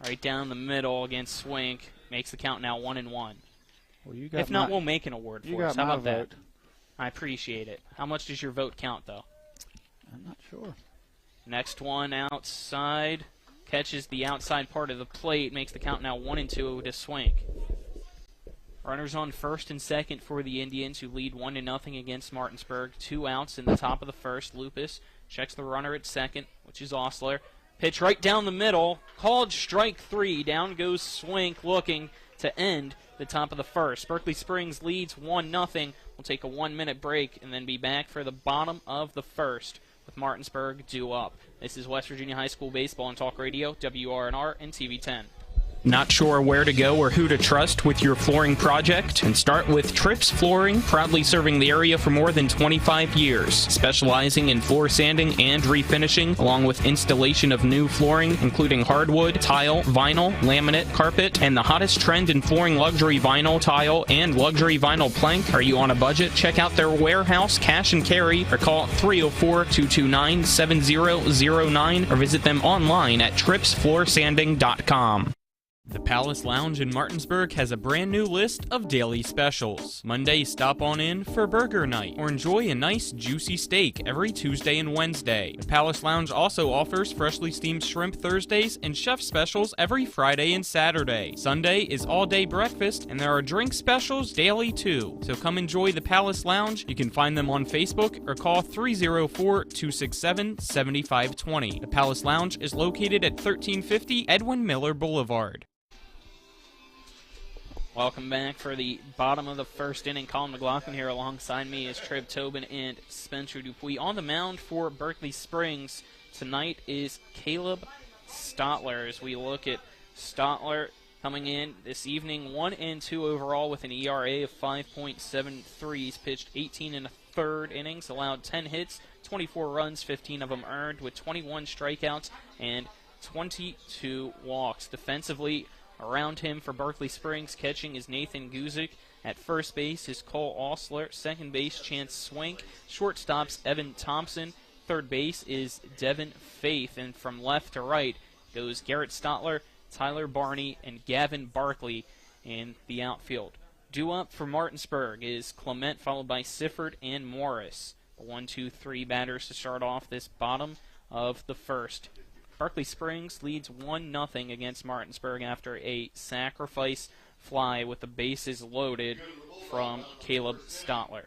right down the middle against Swink, makes the count now 1-1. Well, you got if not, we'll make an award for you us. got How my about that? vote. I appreciate it. How much does your vote count, though? I'm not sure. Next one outside. Catches the outside part of the plate. Makes the count now 1-2 to Swink. Runners on first and second for the Indians, who lead 1-0 against Martinsburg. 2 outs in the top of the first. Lupus checks the runner at second, which is Osler. Pitch right down the middle. Called strike 3. Down goes Swink, looking to end the top of the first. Berkeley Springs leads 1-0. We'll take a 1-minute break and then be back for the bottom of the first with Martinsburg due up. This is West Virginia High School Baseball and Talk Radio, WRNR and TV 10. Not sure where to go or who to trust with your flooring project? And start with Trips Flooring, proudly serving the area for more than 25 years, specializing in floor sanding and refinishing, along with installation of new flooring, including hardwood, tile, vinyl, laminate, carpet, and the hottest trend in flooring, luxury vinyl, tile, and luxury vinyl plank. Are you on a budget? Check out their warehouse, cash and carry, or call 304-229-7009, or visit them online at tripsfloorsanding.com. The Palace Lounge in Martinsburg has a brand new list of daily specials. Monday, stop on in for burger night, or enjoy a nice juicy steak every Tuesday and Wednesday. The Palace Lounge also offers freshly steamed shrimp Thursdays and chef specials every Friday and Saturday. Sunday is all-day breakfast, and there are drink specials daily too. So come enjoy the Palace Lounge. You can find them on Facebook or call 304-267-7520. The Palace Lounge is located at 1350 Edwin Miller Boulevard. Welcome back for the bottom of the first inning. Colin McLaughlin here alongside me is Trev Tobin and Spencer Dupuis. On the mound for Berkeley Springs tonight is Caleb Stotler. As we look at Stotler coming in this evening, 1-2 overall with an ERA of 5.73. He's pitched 18 1/3 innings, allowed 10 hits, 24 runs, 15 of them earned, with 21 strikeouts and 22 walks. Defensively, around him for Berkeley Springs, catching is Nathan Guzik. At first base is Cole Osler. Second base, Chance Swink. Shortstops, Evan Thompson. Third base is Devin Faith. And from left to right goes Garrett Stotler, Tyler Barney, and Gavin Barkley in the outfield. Due up for Martinsburg is Clement, followed by Sifford and Morris. The 1-2-3 batters to start off this bottom of the first. Berkeley Springs leads 1-0 against Martinsburg after a sacrifice fly with the bases loaded from Caleb Stotler.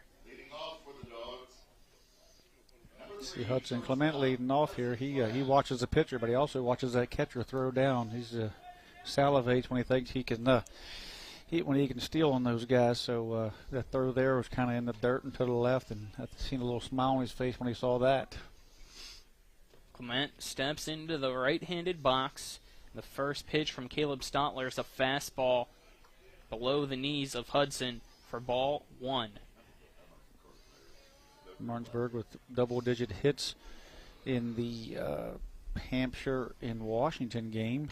See Hudson Clement leading off here. He watches the pitcher, but he also watches that catcher throw down. He's salivates when he thinks he can when he can steal on those guys. So that throw there was kind of in the dirt and to the left, and I seen a little smile on his face when he saw that. Clement steps into the right-handed box. The first pitch from Caleb Stotler is a fastball below the knees of Hudson for ball 1. Martinsburg with double-digit hits in the Hampshire and Washington game.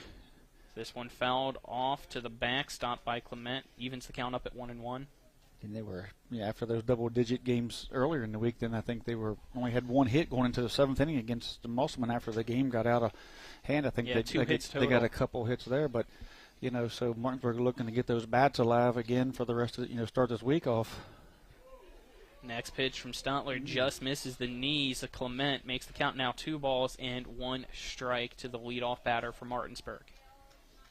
This one fouled off to the backstop by Clement. Evens the count up at 1-1. And they were, after those double-digit games earlier in the week, then I think they only had one hit going into the 7th inning against the Musselman after the game got out of hand. I think they got a couple hits there, but so Martinsburg looking to get those bats alive again for the rest of start this week off. Next pitch from Stotler just misses the knees of Clement, makes the count now 2-1 strike to the leadoff batter for Martinsburg.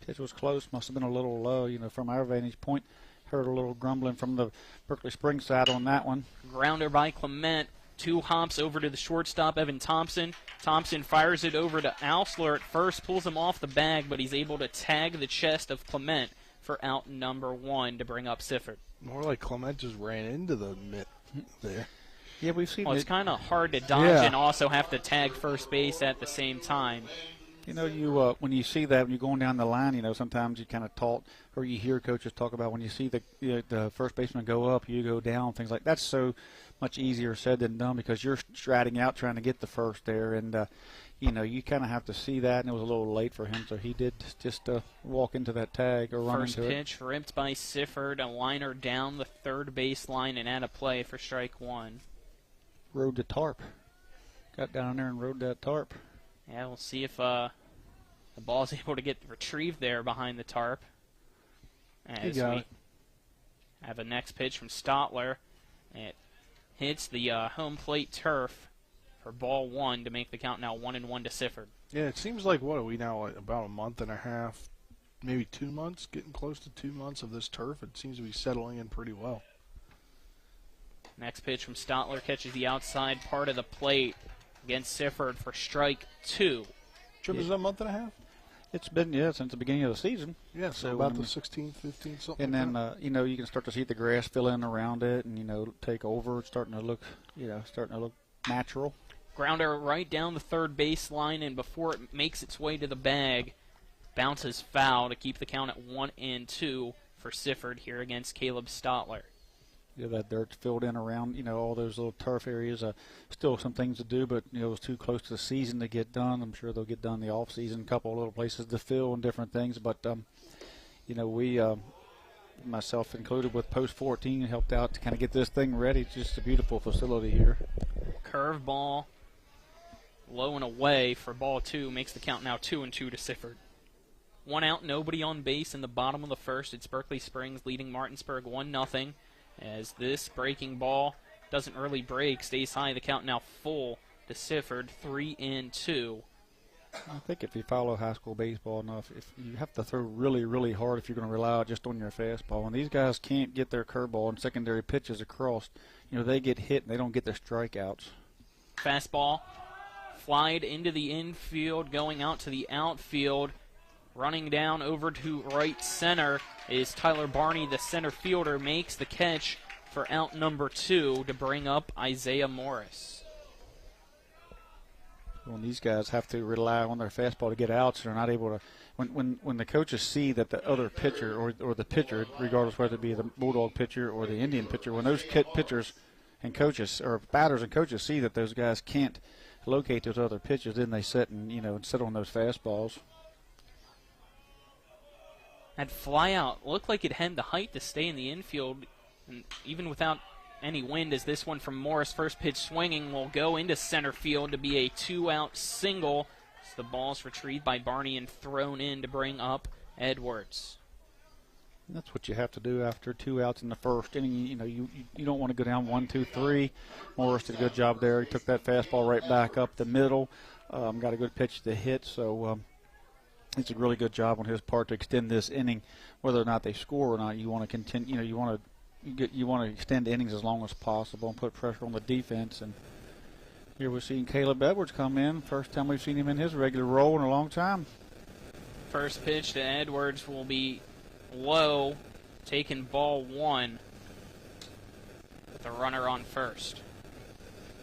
Pitch was close, must have been a little low, from our vantage point. Heard a little grumbling from the Berkeley Springs side on that one. Grounder by Clement. 2 hops over to the shortstop, Evan Thompson. Thompson fires it over to Alsler at first, pulls him off the bag, but he's able to tag the chest of Clement for out number 1 to bring up Sifford. More like Clement just ran into the mitt there. Yeah, we've seen it's kind of hard to dodge and also have to tag first base at the same time. When you see that, when you're going down the line, sometimes you kind of talk, or you hear coaches talk about when you see the first baseman go up, you go down, things like that. That's so much easier said than done because you're striding out trying to get the first there, and you kind of have to see that, and it was a little late for him, so he did just walk into that tag or run into it. First pitch ripped by Sifford, a liner down the third base line and out of play for strike 1. Rode the tarp. Got down there and rode that tarp. Yeah, we'll see if the ball's able to get retrieved there behind the tarp. As we have a next pitch from Stotler. It hits the home plate turf for ball 1 to make the count now 1-1 to Sifford. Yeah, it seems like, what are we now, about a month and a half, maybe 2 months, getting close to 2 months of this turf. It seems to be settling in pretty well. Next pitch from Stotler catches the outside part of the plate against Sifford for strike 2. Trip, is that a month and a half? It's been, since the beginning of the season. Yeah, so about the 16th, 15th, something. And then, you can start to see the grass fill in around it and, take over. It's starting to look, natural. Grounder right down the third base line, and before it makes its way to the bag, bounces foul to keep the count at 1-2 for Sifford here against Caleb Stotler. That dirt's filled in around, all those little turf areas. Still some things to do, but, it was too close to the season to get done. I'm sure they'll get done in the off-season, a couple of little places to fill and different things. But, we, myself included with Post 14, helped out to kind of get this thing ready. It's just a beautiful facility here. Curve ball low and away for ball 2 makes the count now 2-2 to Sifford. 1 out, nobody on base in the bottom of the first. It's Berkeley Springs leading Martinsburg 1-0. As this breaking ball doesn't really break, stays high. The count now full to Sifford, 3-2. I think if you follow high school baseball enough, if you have to throw really, really hard if you're going to rely just on your fastball. And these guys can't get their curveball and secondary pitches across. They get hit and they don't get their strikeouts. Fastball flied into the infield, going out to the outfield. Running down over to right center is Tyler Barney, the center fielder, makes the catch for out number 2 to bring up Isaiah Morris. Well, these guys have to rely on their fastball to get outs. They're not able to. When the coaches see that the other pitcher or the pitcher, regardless whether it be the Bulldog pitcher or the Indian pitcher, when those pitchers and coaches or batters and coaches see that those guys can't locate those other pitchers, then they sit and sit on those fastballs. That fly out looked like it had the height to stay in the infield, and even without any wind, as this one from Morris, first pitch swinging, will go into center field to be a 2-out single. As the ball's retrieved by Barney and thrown in to bring up Edwards. That's what you have to do after 2 outs in the first inning. You don't want to go down 1-2-3. Morris did a good job there. He took that fastball right back up the middle. Got a good pitch to hit, so it's a really good job on his part to extend this inning. Whether or not they score or not, you want to continue. You want to extend innings as long as possible and put pressure on the defense. And Here we're seeing Caleb Edwards come in. First time we've seen him in his regular role in a long time. First pitch to Edwards will be low, taking ball 1 with the runner on first.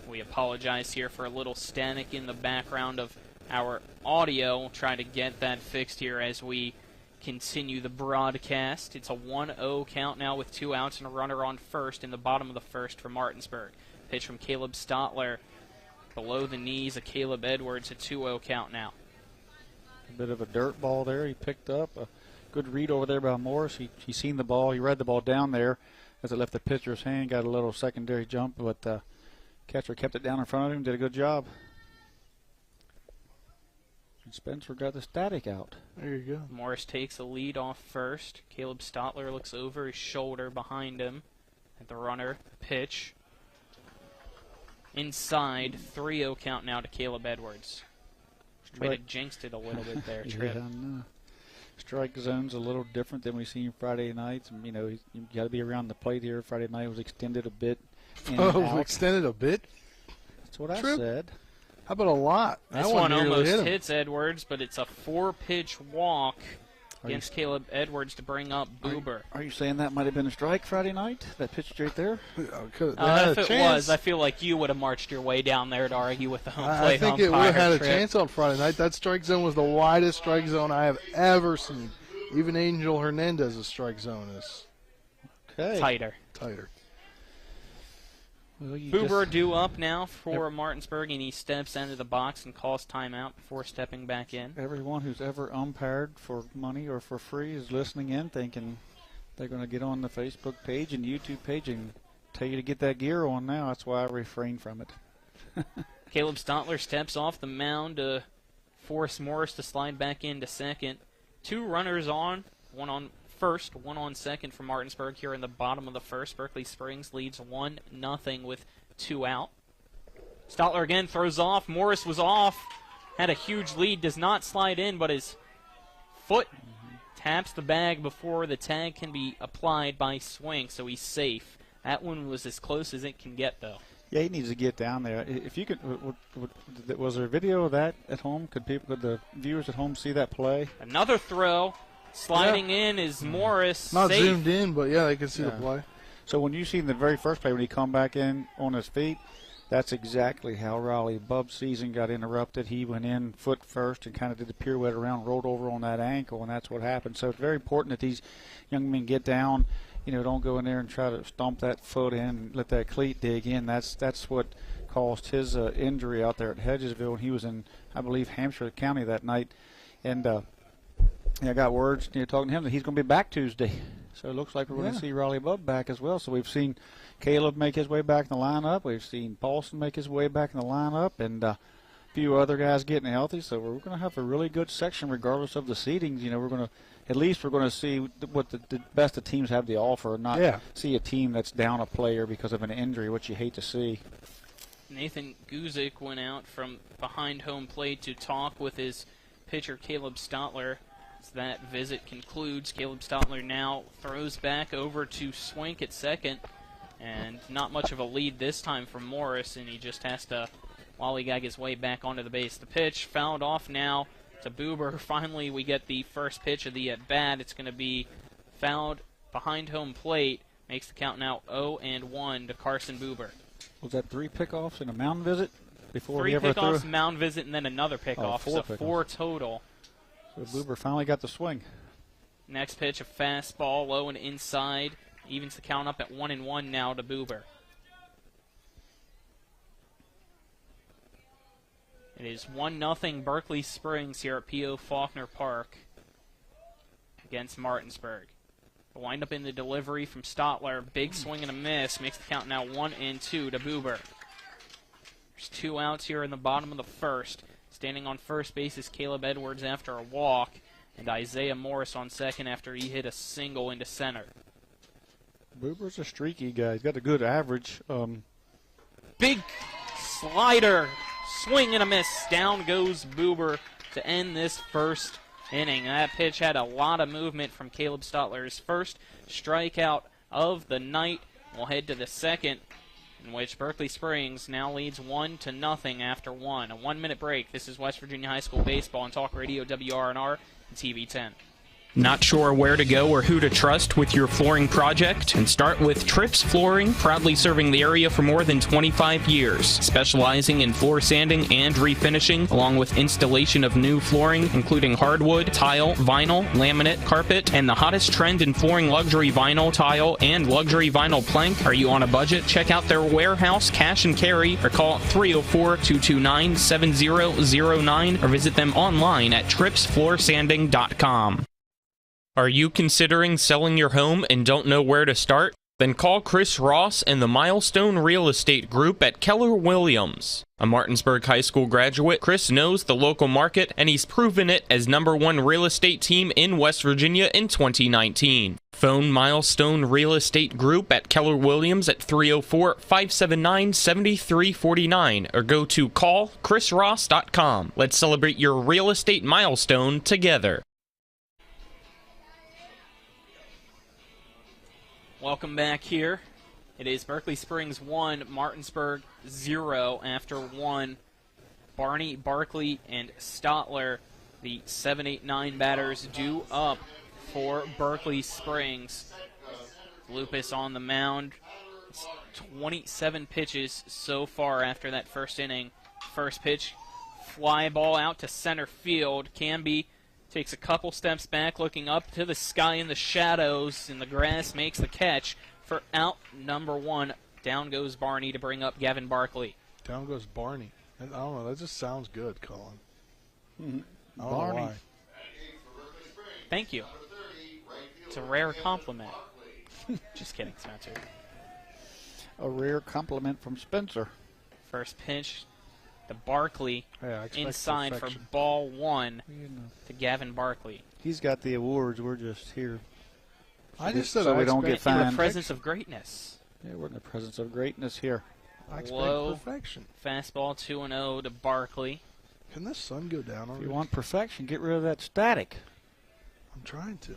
We apologize here for a little static in the background of our audio. We'll try to get that fixed here as we continue the broadcast. It's a 1-0 count now with 2 outs and a runner on first in the bottom of the first for Martinsburg. Pitch from Caleb Stotler below the knees of Caleb Edwards, a 2-0 count now. A bit of a dirt ball there he picked up. A good read over there by Morris. He seen the ball. He read the ball down there as it left the pitcher's hand. Got a little secondary jump, but the catcher kept it down in front of him. Did a good job. And Spencer got the static out. There you go. Morris takes a lead off first. Caleb Stotler looks over his shoulder behind him at the runner. Pitch. Inside, 3-0 count now to Caleb Edwards. Might have jinxed it a little bit there, Tripp. Yeah, strike zone's a little different than we've seen Friday nights. You know, you got to be around the plate here. Friday night was extended a bit. Extended a bit? That's what Tripp? I said. How about a lot? This one almost hits Edwards, but it's a 4-pitch walk against Caleb Edwards to bring up Buber. Are you saying that might have been a strike Friday night? That pitch straight there? If it was, I feel like you would have marched your way down there to argue with the home plate I think umpire. it would have had a Tripp. chance on Friday night. That strike zone was the widest strike zone I have ever seen. Even Angel Hernandez's strike zone is tighter. Well, Buber due up now for Martinsburg, and he steps into the box and calls timeout before stepping back in. Everyone who's ever umpired for money or for free is listening in thinking they're going to get on the Facebook page and YouTube page and tell you to get that gear on now. That's why I refrain from it. Caleb Stotler steps off the mound to force Morris to slide back into second. 2 runners on, 1 on first, 1 on second for Martinsburg here in the bottom of the first. Berkeley Springs leads 1-0 with 2 out. Stotler again throws off. Morris was off. Had a huge lead. Does not slide in, but his foot taps the bag before the tag can be applied by swing, so he's safe. That one was as close as it can get, though. Yeah, he needs to get down there. If you could, was there a video of that at home? Could the viewers at home see that play? Another throw. Sliding in is Morris. Not safe. zoomed in, but yeah, they can see the play. So when you see the very first play when he come back in on his feet, that's exactly how Raleigh Bub's season got interrupted. He went in foot first and kind of did the pirouette around, rolled over on that ankle, and that's what happened. So it's very important that these young men get down. You know, don't go in there and try to stomp that foot in and let that cleat dig in. That's what caused his injury out there at Hedgesville when he was in, I believe, Hampshire County that night. And I got words talking to him that he's going to be back Tuesday. So it looks like we're going to see Raleigh Bub back as well. So we've seen Caleb make his way back in the lineup. We've seen Paulson make his way back in the lineup, and a few other guys getting healthy. So we're going to have a really good section regardless of the seedings. You know, we're going to see what the best of teams have to offer, not see a team that's down a player because of an injury, which you hate to see. Nathan Guzik went out from behind home plate to talk with his pitcher Caleb Stotler. As that visit concludes, Caleb Stotler now throws back over to Swink at second, and not much of a lead this time from Morris, and he just has to lollygag his way back onto the base. The pitch fouled off now to Buber. Finally, we get the first pitch of the at-bat. It's going to be fouled behind home plate. Makes the count now 0-1 to Carson Buber. Was that 3 pickoffs and a mound visit before 3 he ever pickoffs, threw? mound visit, and then another pickoff. 4 so pickoffs. 4 total. So Buber finally got the swing. Next pitch, a fastball low and inside. Evens the count up at 1-1 now to Buber. It is 1-0 Berkeley Springs here at P.O. Faulkner Park against Martinsburg. The windup in the delivery from Stotler. Big swing and a miss. Makes the count now 1-2 to Buber. There's 2 outs here in the bottom of the first. Standing on first base is Caleb Edwards after a walk, and Isaiah Morris on second after he hit a single into center. Buber's a streaky guy. He's got a good average. Big slider, swing and a miss. Down goes Buber to end this first inning. That pitch had a lot of movement from Caleb Stotler. His first strikeout of the night. We'll head to the second. in which Berkeley Springs now leads 1-0 after one. A 1-minute break. This is West Virginia High School Baseball on Talk Radio WRNR and TV 10. Not sure where to go or who to trust with your flooring project? And start with Trips Flooring, proudly serving the area for more than 25 years, specializing in floor sanding and refinishing, along with installation of new flooring, including hardwood, tile, vinyl, laminate, carpet, and the hottest trend in flooring, luxury vinyl, tile, and luxury vinyl plank. Are you on a budget? Check out their warehouse, cash and carry, or call 304-229-7009, or visit them online at tripsfloorsanding.com. Are you considering selling your home and don't know where to start? Then call Chris Ross and the Milestone Real Estate Group at Keller Williams. A Martinsburg High School graduate, Chris knows the local market, and he's proven it as #1 real estate team in West Virginia in 2019. Phone Milestone Real Estate Group at Keller Williams at 304-579-7349 or go to callchrisross.com. Let's celebrate your real estate milestone together. Welcome back here. It is Berkeley Springs 1, Martinsburg 0 after 1. Barney, Barkley, and Stotler, the 7, 8, 9 batters, due up for Berkeley Springs. Lupus on the mound. It's 27 pitches so far after that first inning. First pitch, fly ball out to center field. Canby takes a couple steps back, looking up to the sky in the shadows, and the grass makes the catch for out #1. Down goes Barney to bring up Gavin Barkley. Down goes Barney. I don't know. That just sounds good, Colin. I don't Barney. know why. Thank you. It's a rare compliment. Just kidding, Spencer. A rare compliment from Spencer. First pitch to Barkley, inside perfection. for ball 1 to Gavin Barkley. He's got the awards. We're just here. I just said so we don't get In fined. the presence of greatness. Yeah, we're in the presence of greatness here. I expect Low perfection. fastball 2-0 to Barkley. Can the sun go down If already? you want perfection, get rid of that static. I'm trying to.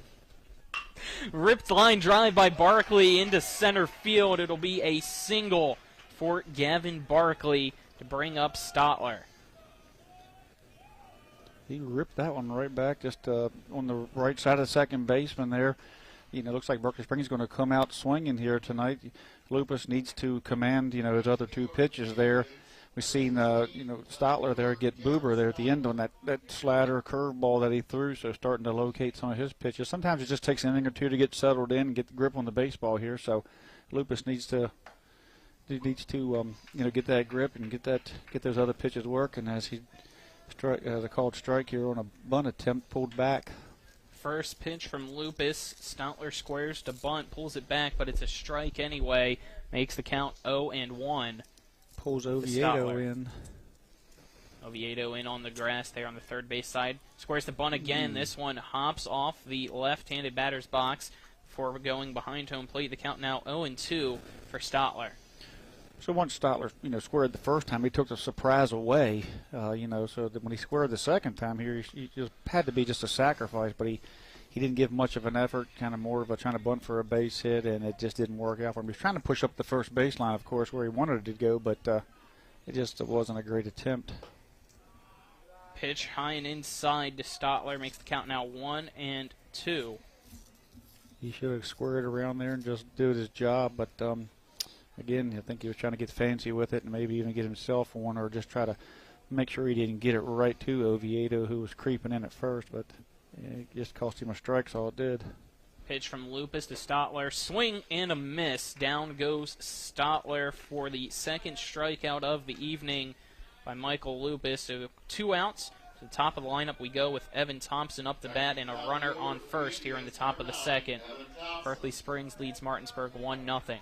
Ripped line drive by Barkley into center field. It'll be a single for Gavin Barkley to bring up Stotler. He ripped that one right back just on the right side of the second baseman there. You know, looks like Berkeley Springs is going to come out swinging here tonight. Lupus needs to command, his other two pitches there. We've seen, Stotler there get Boober there at the end on that slider curveball that he threw, so starting to locate some of his pitches. Sometimes it just takes an inning or two to get settled in and get the grip on the baseball here, so Lupus needs to get that grip and get those other pitches working as he the called strike here on a bunt attempt pulled back. First pitch from Lupus. Stotler squares to bunt, pulls it back, but it's a strike anyway. Makes the count 0-1. Pulls Oviedo in. Oviedo in on the grass there on the third base side. Squares the bunt again. This one hops off the left-handed batter's box before going behind home plate. The count now 0-2 for Stotler. So once Stotler, squared the first time, he took the surprise away, so that when he squared the second time here, he just had to be just a sacrifice, but he didn't give much of an effort, kind of more of a trying to bunt for a base hit, and it just didn't work out for him. He was trying to push up the first baseline, of course, where he wanted it to go, but it just wasn't a great attempt. Pitch high and inside to Stotler, makes the count now 1-2. He should have squared around there and just did his job, but again, I think he was trying to get fancy with it and maybe even get himself one or just try to make sure he didn't get it right to Oviedo, who was creeping in at first, but it just cost him a strike, so it did. Pitch from Lupus to Stotler. Swing and a miss. Down goes Stotler for the second strikeout of the evening by Michael Lupus. So 2 outs. To the top of the lineup we go with Evan Thompson up the bat and a runner on first here in the top of the second. Berkeley Springs leads Martinsburg 1-0.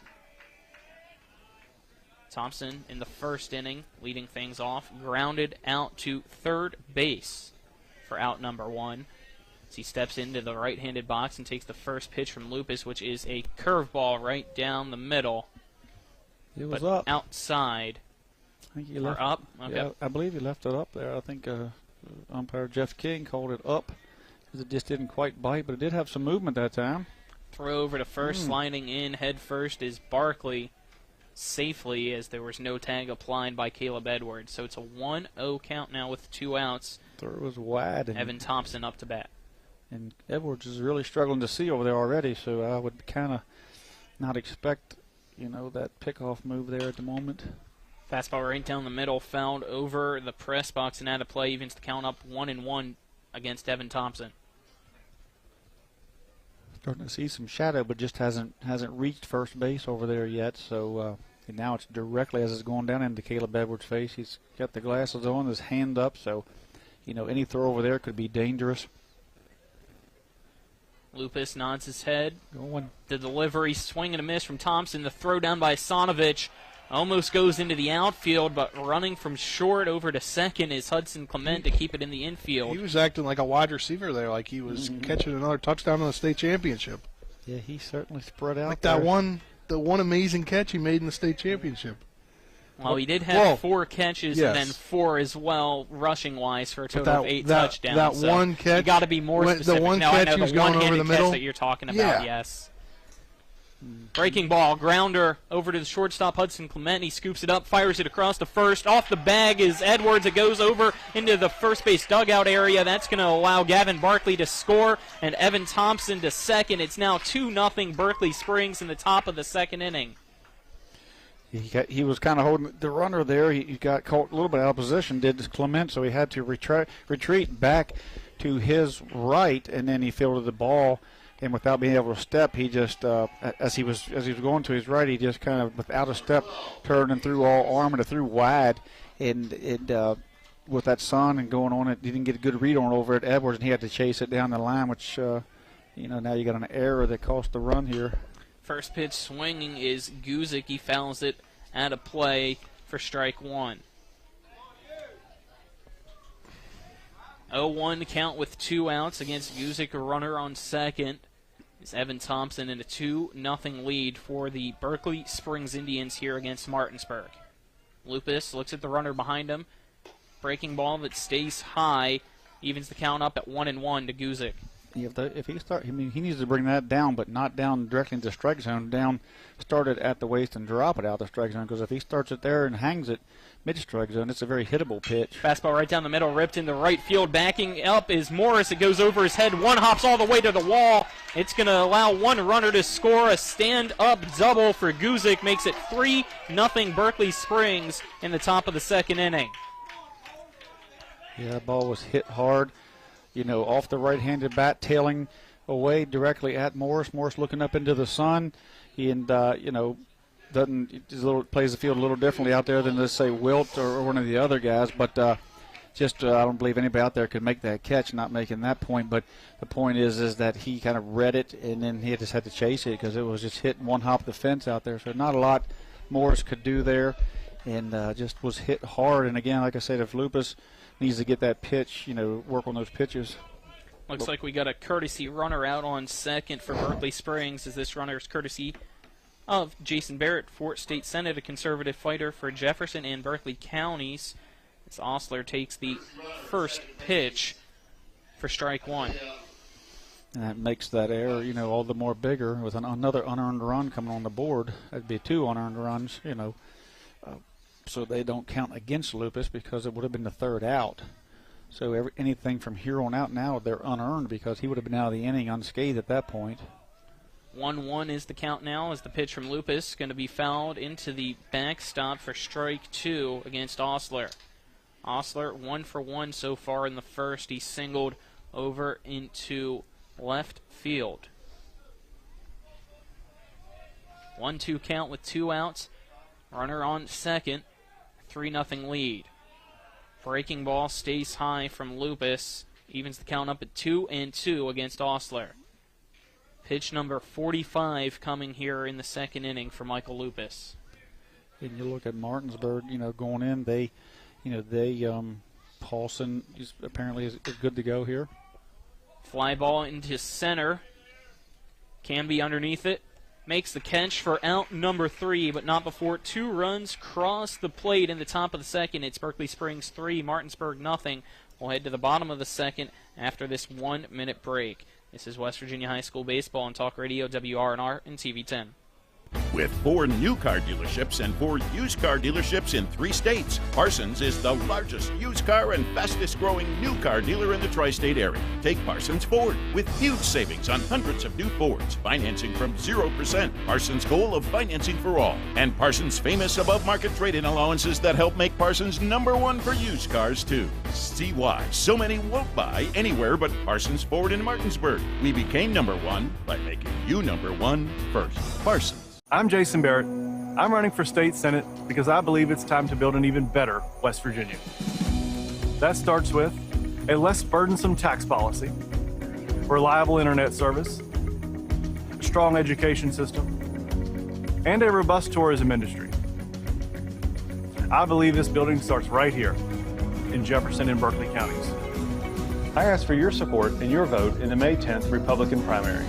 Thompson in the first inning, leading things off, grounded out to third base for out #1. As he steps into the right-handed box and takes the first pitch from Lupus, which is a curveball right down the middle. It was but up. Outside. I think he or left, up? Okay. Yeah, I believe he left it up there. I think umpire Jeff King called it up because it just didn't quite bite, but it did have some movement that time. Throw over to first, sliding in head first is Barkley. safely as there was no tag applied by Caleb Edwards. So it's a 1-0 count now with 2 outs. Throw was wide. And Evan Thompson up to bat. And Edwards is really struggling to see over there already, so I would kind of not expect, that pickoff move there at the moment. Fastball right down the middle, fouled over the press box and out of play, evens the count up 1-1 against Evan Thompson. Starting to see some shadow, but just hasn't reached first base over there yet. So and now it's directly as it's going down into Caleb Edwards' face. He's got the glasses on, his hand up, so any throw over there could be dangerous. Lupus nods his head. Going. The delivery, swing and a miss from Thompson. The throw down by Sonovich almost goes into the outfield, but running from short over to second is Hudson Clement to keep it in the infield. He was acting like a wide receiver there, like he was catching another touchdown in the state championship. Yeah, he certainly spread out. Like there. the one amazing catch he made in the state championship. Well, he did have 4 catches and then 4 as well, rushing-wise, for a total of 8 touchdowns. That one catch. You got to be more specific. The one now, catch I know he was the going over one-handed the middle. catch that you're talking about, yes. Breaking ball, grounder over to the shortstop, Hudson Clement. He scoops it up, fires it across the first. Off the bag is Edwards. It goes over into the first base dugout area. That's going to allow Gavin Barkley to score and Evan Thompson to second. It's now 2-0 Berkeley Springs in the top of the second inning. He was kind of holding the runner there. He got caught a little bit out of position, did Clement, so he had to retreat back to his right, and then he fielded the ball. And without being able to step, he just, as he was going to his right, he just kind of, without a step, turned and threw all arm and threw wide. And with that sun and going on it, he didn't get a good read on it over at Edwards, and he had to chase it down the line, which, now you got an error that cost the run here. First pitch swinging is Guzik. He fouls it out of play for strike 1. 0-1 count with 2 outs against Guzik, a runner on second. It's Evan Thompson in a 2-0 lead for the Berkeley Springs Indians here against Martinsburg. Lupus looks at the runner behind him. Breaking ball that stays high, evens the count up at 1-1 to Guzik. If he needs to bring that down, but not down directly into the strike zone. Down, start it at the waist and drop it out the strike zone. Because if he starts it there and hangs it mid-strike zone, it's a very hittable pitch. Fastball right down the middle, ripped into right field. Backing up is Morris. It goes over his head. One hops all the way to the wall. It's going to allow one runner to score. A stand-up double for Guzik makes it 3-0 Berkeley Springs in the top of the second inning. Yeah, that ball was hit hard. Off the right-handed bat, tailing away directly at Morris. Morris looking up into the sun, and plays the field a little differently out there than, let's say, Wilt or one of the other guys. But I don't believe anybody out there could make that catch, not making that point. But the point is that he kind of read it, and then he just had to chase it because it was just hitting one hop the fence out there. So not a lot Morris could do there, and just was hit hard. And again, like I said, if Lupus needs to get that pitch, work on those pitches. Looks like we got a courtesy runner out on second for Berkeley Springs, as this runner is courtesy of Jason Barrett, Fort State Senate, a conservative fighter for Jefferson and Berkeley counties. As Osler takes the first pitch for strike 1. And that makes that error, all the more bigger with another unearned run coming on the board. That'd be 2 unearned runs, so they don't count against Lupus because it would have been the third out. So anything from here on out now, they're unearned because he would have been out of the inning unscathed at that point. 1-1 is the count now as the pitch from Lupus going to be fouled into the backstop for strike 2 against Osler. Osler 1 for 1 so far in the first. He singled over into left field. 1-2 count with 2 outs. Runner on second. 3-0 lead. Breaking ball stays high from Lupus. Evens the count up at 2-2 against Osler. Pitch number 45 coming here in the second inning for Michael Lupus. And you look at Martinsburg, going in, Paulson apparently is good to go here. Fly ball into center. Canby underneath it. Makes the catch for out number 3, but not before 2 runs cross the plate in the top of the second. It's Berkeley Springs 3, Martinsburg nothing. We'll head to the bottom of the second after this 1-minute break. This is West Virginia High School Baseball on Talk Radio, WRNR, and TV 10. With 4 new car dealerships and 4 used car dealerships in 3 states, Parsons is the largest used car and fastest growing new car dealer in the tri-state area. Take Parsons Ford with huge savings on hundreds of new Fords, financing from 0%. Parsons' goal of financing for all. And Parsons' famous above-market trade-in allowances that help make Parsons #1 for used cars, too. See why so many won't buy anywhere but Parsons Ford in Martinsburg. We became #1 by making you #1 first. Parsons. I'm Jason Barrett. I'm running for state senate because I believe it's time to build an even better West Virginia. That starts with a less burdensome tax policy, reliable internet service, a strong education system, and a robust tourism industry. I believe this building starts right here in Jefferson and Berkeley counties. I ask for your support and your vote in the May 10th Republican primary.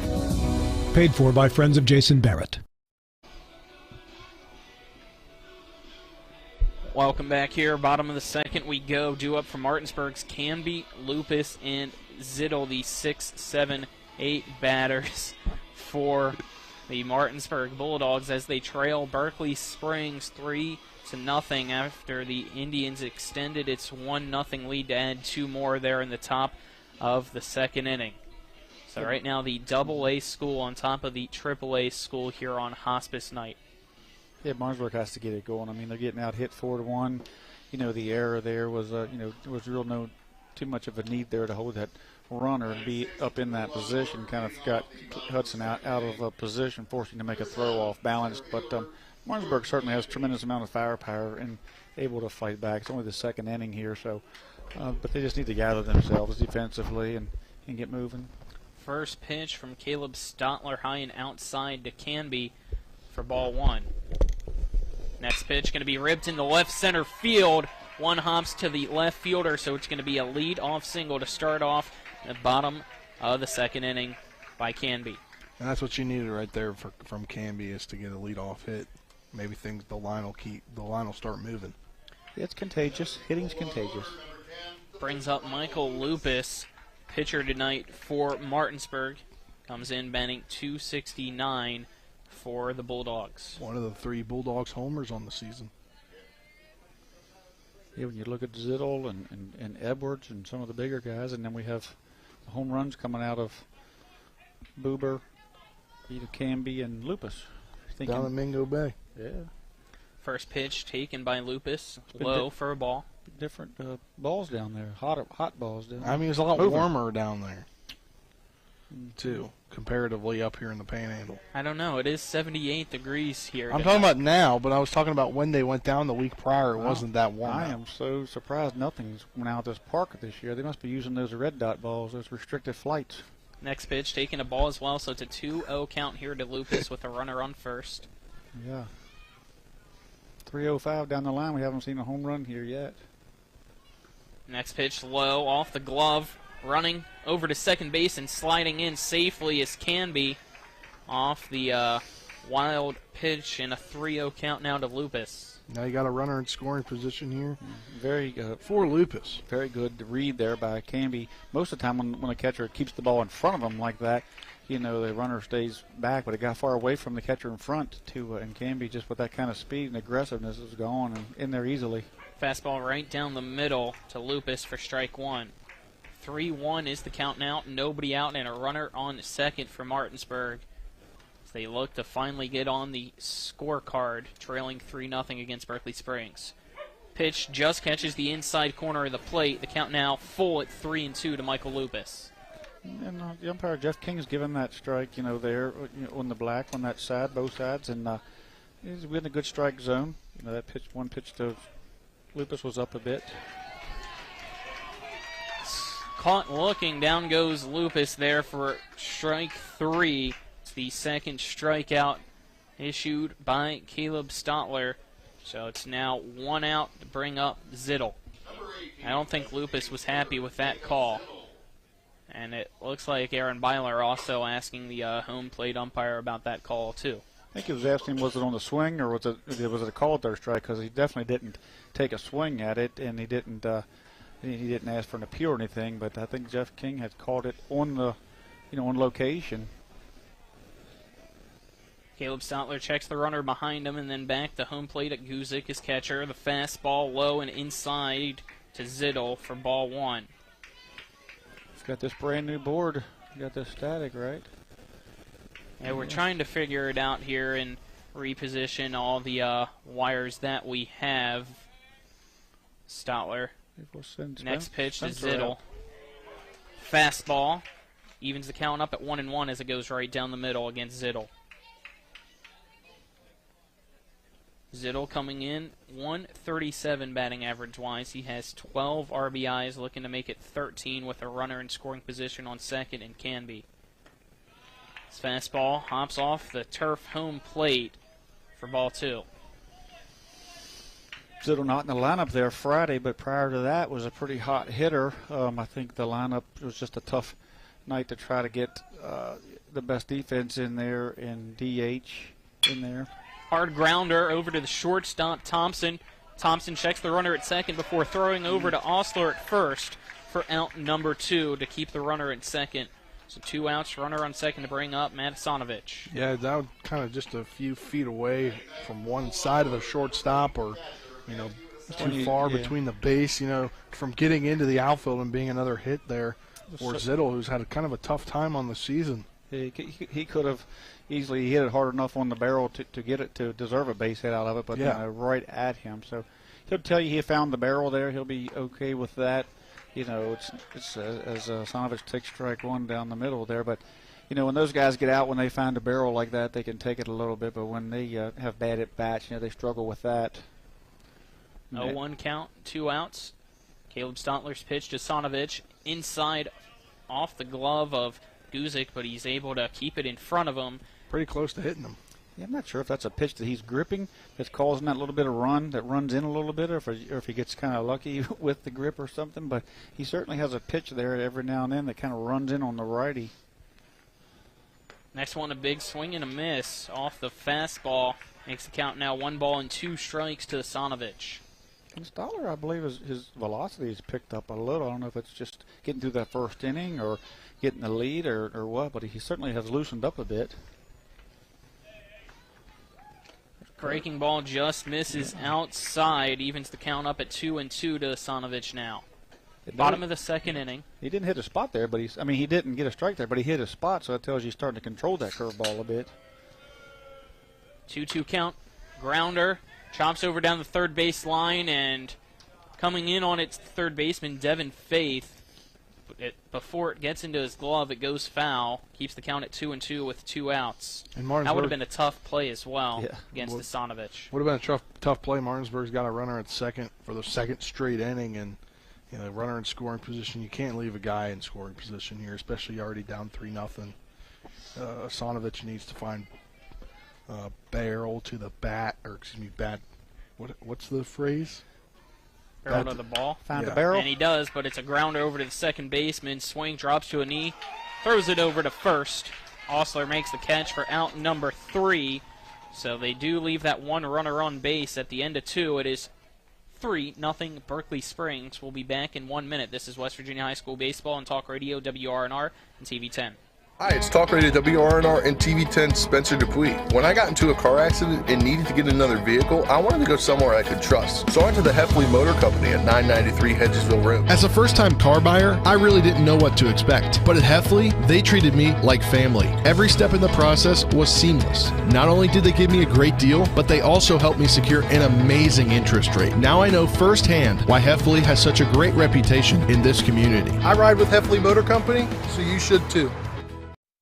Paid for by Friends of Jason Barrett. Welcome back here. Bottom of the second we go. Due up from Martinsburg's Canby, Lupus, and Zittel, the 6, 7, 8 batters for the Martinsburg Bulldogs as they trail Berkeley Springs 3-0 after the Indians extended its 1-0 lead to add 2 more there in the top of the second inning. So right now the AA school on top of the AAA school here on Hospice night. Yeah, Martinsburg has to get it going. I mean, they're getting out hit 4-1. You know, the error there was, there was no too much of a need there to hold that runner and be up in that position. Kind of got Hudson out of a position, forcing to make a throw off balance. But Martinsburg certainly has a tremendous amount of firepower and able to fight back. It's only the second inning here, so but they just need to gather themselves defensively and get moving. First pitch from Caleb Stotler, high and outside to Canby for ball 1. Next pitch going to be ripped into left center field. One hops to the left fielder, so it's going to be a lead-off single to start off the bottom of the second inning by Canby. And that's what you needed right there from Canby, is to get a lead-off hit. Maybe the line will start moving. It's contagious. Hitting's contagious. Brings up Michael Lupus, pitcher tonight for Martinsburg. Comes in batting .269 for the Bulldogs. One of the 3 Bulldogs homers on the season. Yeah, when you look at Zittel and Edwards and some of the bigger guys, and then we have the home runs coming out of Buber, Canby, and Lupus. Down in Mingo Bay. Yeah. First pitch taken by Lupus, low for a ball. Different balls down there, hot balls down there. I mean, it's a lot warmer down there, too, comparatively up here in the Panhandle. I don't know. It is 78 degrees here. I'm talking about now, but I was talking about when they went down the week prior. It wasn't that warm. I am so surprised nothing's went out this park this year. They must be using those red dot balls, those restricted flights. Next pitch, taking a ball as well, so it's a 2-0 count here to Lupus with a runner on first. Yeah. 3:05 down the line. We haven't seen a home run here yet. Next pitch, low, off the glove, running over to second base and sliding in safely as Canby off the wild pitch, and a 3-0 count now to Lupus. Now you got a runner in scoring position here. Very for Lupus. Very good read there by Canby. Most of the time when a catcher keeps the ball in front of him like that, the runner stays back, but it got far away from the catcher in front too, and Canby, just with that kind of speed and aggressiveness, is gone and in there easily. Fastball right down the middle to Lupus for strike 1. 3-1 is the count now. Nobody out and a runner on second for Martinsburg as they look to finally get on the scorecard, trailing 3-0 against Berkeley Springs. Pitch just catches the inside corner of the plate. The count now full at 3-2 to Michael Lupus. And the umpire, Jeff King, has given that strike, there on the black, on that side, both sides, and he's within a good strike zone. That one pitch to Lupus was up a bit. Caught looking, down goes Lupus there for strike 3. It's the second strikeout issued by Caleb Stotler. So it's now 1 out to bring up Zittel. I don't think Lupus was happy with that call. And it looks like Aaron Byler also asking the home plate umpire about that call too. I think he was asking, was it on the swing or was it a call third strike? Because he definitely didn't take a swing at it, and he didn't ask for an appeal or anything. But I think Jeff King had called it on the, on location. Caleb Stoutler checks the runner behind him and then back to home plate at Guzik, his catcher. The fastball low and inside to Zittel for ball one. He's got this brand new board. You got this static, right? Yeah, we're trying to figure it out here and reposition all the wires that we have. Stoutler. Next pitch to Zittel. Fastball. Evens the count up at 1-1 as it goes right down the middle against Zittel. Zittel coming in 137 batting average-wise. He has 12 RBIs, looking to make it 13 with a runner in scoring position on second and Canby. His fastball hops off the turf home plate for ball two. Zittel not in the lineup there Friday, but prior to that was a pretty hot hitter. I think the lineup was just a tough night to try to get the best defense in there and DH in there. Hard grounder over to the shortstop, Thompson. Thompson checks the runner at second before throwing over to Osler at first for out number 2 to keep the runner at second. So 2 outs, runner on second to bring up Matt Sonovich. Yeah, that was kind of just a few feet away from one side of the shortstop, or, too far between the base, from getting into the outfield and being another hit there for Zittel, who's had kind of a tough time on the season. He could have easily hit it hard enough on the barrel to get it to deserve a base hit out of it, but right at him. So he'll tell you he found the barrel there. He'll be okay with that. It's as Sonovich takes strike one down the middle there. But, when those guys get out, when they find a barrel like that, they can take it a little bit. But when they have bad at-bats, they struggle with that. 0-1 count, 2 outs. Caleb Stoutler's pitch to Sonovich inside off the glove of Guzik, but he's able to keep it in front of him. Pretty close to hitting him. Yeah, I'm not sure if that's a pitch that he's gripping that's causing that little bit of run that runs in a little bit, or if he gets kind of lucky with the grip or something. But he certainly has a pitch there every now and then that kind of runs in on the righty. Next one, a big swing and a miss off the fastball. Makes the count now 1-2 to Sonovich. And Stoutler, I believe, his velocity has picked up a little. I don't know if it's just getting through that first inning or getting the lead or what, but he certainly has loosened up a bit. Breaking ball just misses outside, evens the count up at 2-2 to Sonovich now. Bottom of the second inning. He didn't hit a spot there, but he didn't get a strike there, but he hit a spot, so that tells you he's starting to control that curveball a bit. 2-2 count, grounder, chops over down the third base line, and coming in on its third baseman, Devin Faith. Before it gets into his glove, it goes foul. Keeps the count at 2-2 with 2 outs. And that would have been a tough play as well against Sonovich. Would have been a tough play. Martinsburg's got a runner at second for the second straight inning, and runner in scoring position. You can't leave a guy in scoring position here, especially already down 3-0. Sonovich needs to find barrel to the bat, bat. What's the phrase? Barrel to the ball. Found a barrel. And he does, but it's a grounder over to the second baseman. Swing, drops to a knee, throws it over to first. Osler makes the catch for out number 3. So they do leave that one runner on base at the end of 2. It is 3-0 Berkeley Springs. We'll be back in 1 minute. This is West Virginia High School Baseball on Talk Radio, WRNR, and TV 10. Hi, it's Talk Radio WRNR and TV10 Spencer Dupuis. When I got into a car accident and needed to get another vehicle, I wanted to go somewhere I could trust. So I went to the Heffley Motor Company at 993 Hedgesville Road. As a first-time car buyer, I really didn't know what to expect. But at Heffley, they treated me like family. Every step in the process was seamless. Not only did they give me a great deal, but they also helped me secure an amazing interest rate. Now I know firsthand why Heffley has such a great reputation in this community. I ride with Heffley Motor Company, so you should too.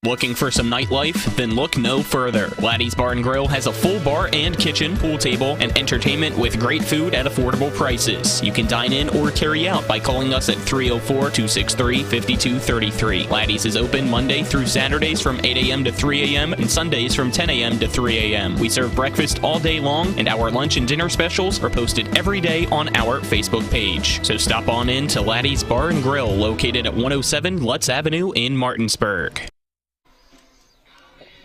Looking for some nightlife? Then look no further. Laddie's Bar and Grill has a full bar and kitchen, pool table, and entertainment with great food at affordable prices. You can dine in or carry out by calling us at 304-263-5233. Laddie's is open Monday through Saturdays from 8 a.m. to 3 a.m. and Sundays from 10 a.m. to 3 a.m. We serve breakfast all day long, and our lunch and dinner specials are posted every day on our Facebook page. So stop on in to Laddie's Bar and Grill, located at 107 Lutz Avenue in Martinsburg.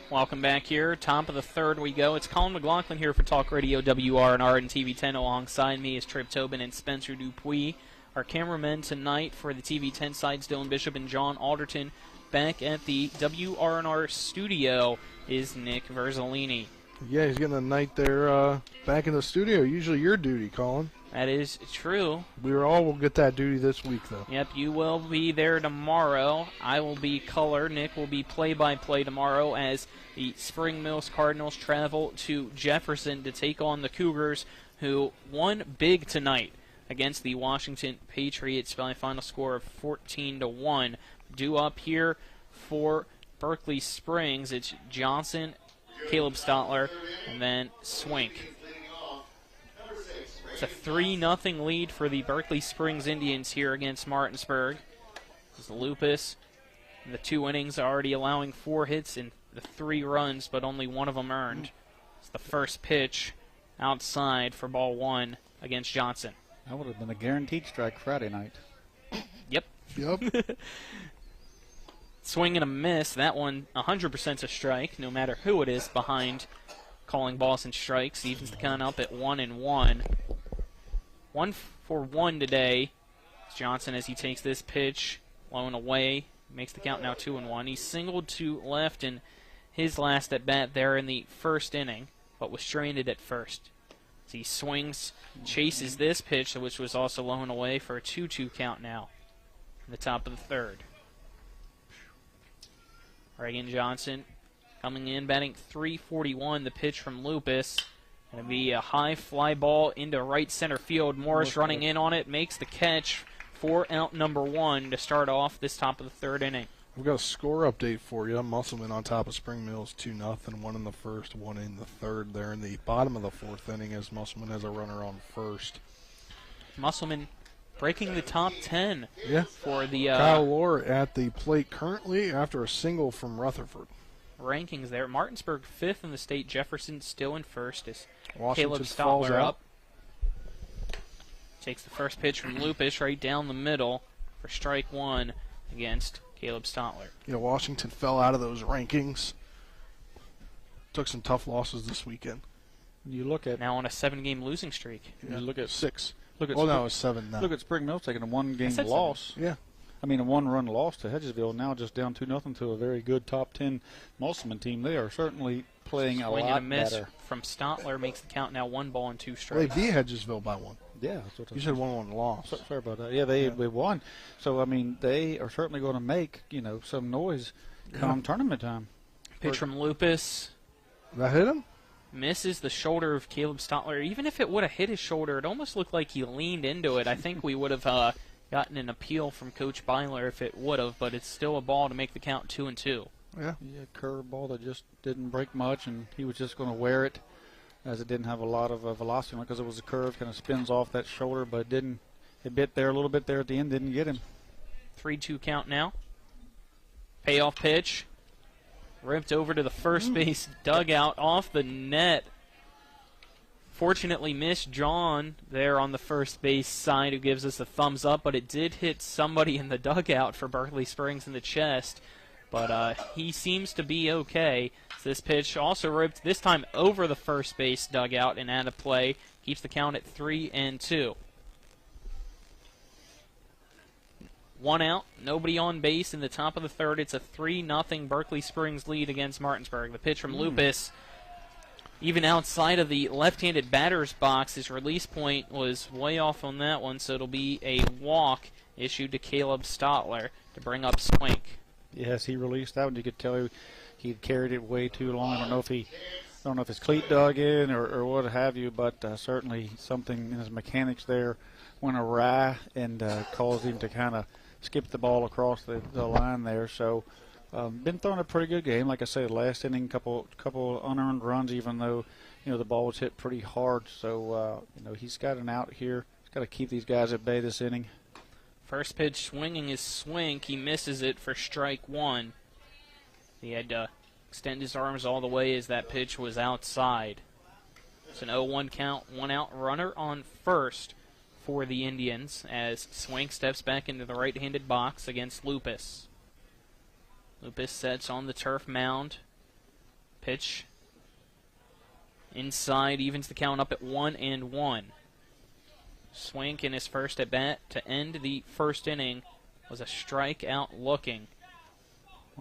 Welcome back here. Top of the third we go. It's Colin McLaughlin here for Talk Radio WRNR and TV10. Alongside me is Trip Tobin and Spencer Dupuis. Our cameramen tonight for the TV10 sides, Dylan Bishop and John Alderton. back at the WRNR studio is Nick Verzolini. Yeah, he's getting a night there back in the studio. Usually your duty, Colin. That is true. We'll get that duty this week, though. Yep, you will be there tomorrow. I will be color. Nick will be play-by-play tomorrow as the Spring Mills Cardinals travel to Jefferson to take on the Cougars, who won big tonight against the Washington Patriots by a final score of 14-1. Due up here for Berkeley Springs, it's Johnson, Caleb Stotler, and then Swink. It's a 3-0 lead for the Berkeley Springs Indians here against Martinsburg. It's Lupus. The 2 innings are already allowing 4 hits and the 3 runs, but only one of them earned. It's the first pitch outside for ball 1 against Johnson. That would have been a guaranteed strike Friday night. Yep. Swing and a miss. That one 100% a strike, no matter who it is behind calling balls and strikes. Evens the count up at 1-1. 1 for 1 today. Johnson, as he takes this pitch, low and away, makes the count now 2-1. He singled to left in his last at bat there in the first inning, but was stranded at first. As he swings, chases this pitch, which was also low and away, for a 2-2 count now in the top of the third. Reagan Johnson coming in, batting .341. The pitch from Lupus. Going to be a high fly ball into right center field. Morris running in on it, makes the catch for out number 1 to start off this top of the third inning. We've got a score update for you. Musselman on top of Spring Mills 2-0. 1 in the first, 1 in the third. There in the bottom of the 4th inning as Musselman has a runner on first. Musselman breaking the top 10 for the Kyle Lohr at the plate currently after a single from Rutherford. Rankings there. Martinsburg 5th in the state. Jefferson still in first as Washington Caleb falls Stotler out. up. Takes the first pitch from Lupus right down the middle for strike 1 against Caleb Stotler. Yeah, Washington fell out of those rankings. Took some tough losses this weekend. You look at now on a 7-game losing streak. You look at 6. Look at no, it's 7 now. Look at Spring Mills taking a 1-game loss. Yeah. I mean, a 1-run loss to Hedgesville, now just down 2-0 to a very good top 10 Musselman team. They are certainly playing a lot better. From Stotler makes the count now 1 ball and 2 Well, strikes. they beat Hedgesville by 1. Yeah. That's what you said 1-1 loss. Sorry about that. Yeah, they won. So, I mean, they are certainly going to make, some noise come tournament time. Pitch from Lupus. That hit him? Misses the shoulder of Caleb Stotler. Even if it would have hit his shoulder, it almost looked like he leaned into it. I think we would have gotten an appeal from Coach Byler if it would have, but it's still a ball to make the count 2-2. Yeah. Curveball that just didn't break much, and he was just going to wear it as it didn't have a lot of velocity on it because it was a curve, kind of spins off that shoulder, but it didn't. It bit there a little bit there at the end, didn't get him. 3-2 count now. Payoff pitch. Ripped over to the first base dugout off the net. Fortunately missed John there on the first base side, who gives us a thumbs up, but it did hit somebody in the dugout for Berkeley Springs in the chest. But he seems to be okay. So this pitch also ripped, this time over the first base dugout and out of play. Keeps the count at 3-2. 1 out, nobody on base in the top of the third. It's a 3-0 Berkeley Springs lead against Martinsburg. The pitch from Lupus, even outside of the left-handed batter's box, his release point was way off on that one, so it'll be a walk issued to Caleb Stotler to bring up Swink. Yes, he released that one. You could tell he'd carried it way too long. I don't know if his cleat dug in or what have you, but certainly something in his mechanics there went awry and caused him to kind of skip the ball across the line there. So been throwing a pretty good game. Like I said, last inning, couple unearned runs, even though the ball was hit pretty hard. So he's got an out here. He's got to keep these guys at bay this inning. First pitch swinging his Swink. He misses it for strike 1. He had to extend his arms all the way as that pitch was outside. It's an 0-1 count, 1 out, runner on first for the Indians as Swink steps back into the right-handed box against Lupus. Lupus sets on the turf mound. Pitch inside, evens the count up at 1-1. Swink in his first at bat to end the first inning was a strikeout looking.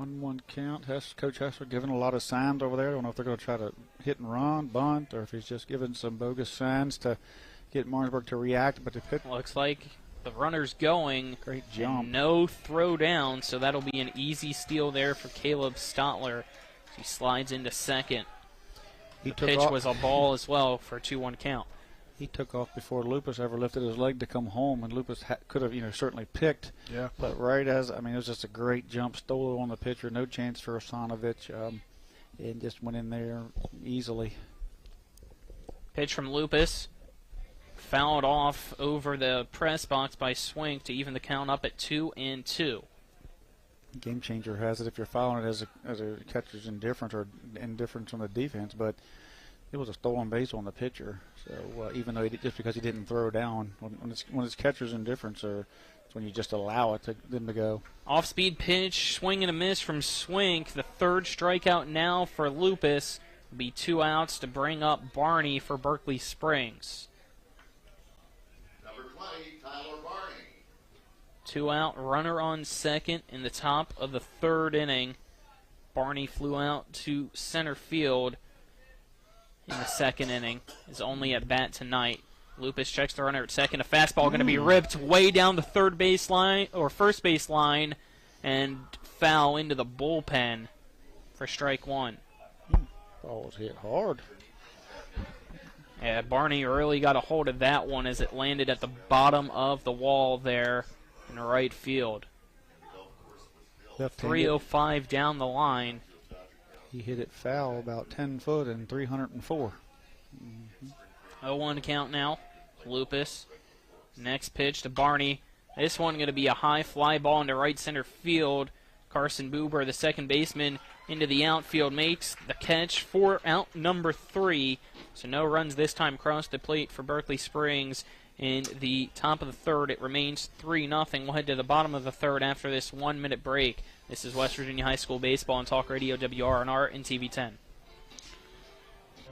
1-1 count. Coach Hessler giving a lot of signs over there. I don't know if they're going to try to hit and run, bunt, or if he's just giving some bogus signs to get Martinsburg to react. But the pitch looks like the runner's going. Great jump. No throw down, so that'll be an easy steal there for Caleb Stotler. He slides into second. The pitch was a ball as well for a 2-1 count. He took off before Lupus ever lifted his leg to come home, and Lupus could have, certainly picked. Yeah. But it was just a great jump, stole it on the pitcher, no chance for Osanovich, and just went in there easily. Pitch from Lupus, fouled off over the press box by Swink to even the count up at 2-2. Game changer has it if you're fouling it as a catcher's indifference or indifference on the defense, but it was a stolen base on the pitcher. So even though just because he didn't throw down, when it's catcher's indifference, it's when you just allow them to go. Off-speed pitch, swing and a miss from Swink. The third strikeout now for Lupus. Will be 2 outs to bring up Barney for Berkeley Springs. Number 20, Tyler Barney. 2 out, runner on second in the top of the third inning. Barney flew out to center field in the second inning. Is only at bat tonight. Lupus checks the runner at second. A fastball going to be ripped way down the third base line or first base line and foul into the bullpen for strike one. Ball was hit hard. Yeah, Barney really got a hold of that one as it landed at the bottom of the wall there in right field. 305 down the line. He hit it foul about 10 foot and 304. 0-1 count now. Lupus. Next pitch to Barney. This one going to be a high fly ball into right center field. Carson Buber, the second baseman, into the outfield, makes the catch for out number 3. So no runs this time across the plate for Berkeley Springs. In the top of the third, it remains 3-0. We'll head to the bottom of the third after this 1-minute break. This is West Virginia High School Baseball on Talk Radio WRNR and TV 10.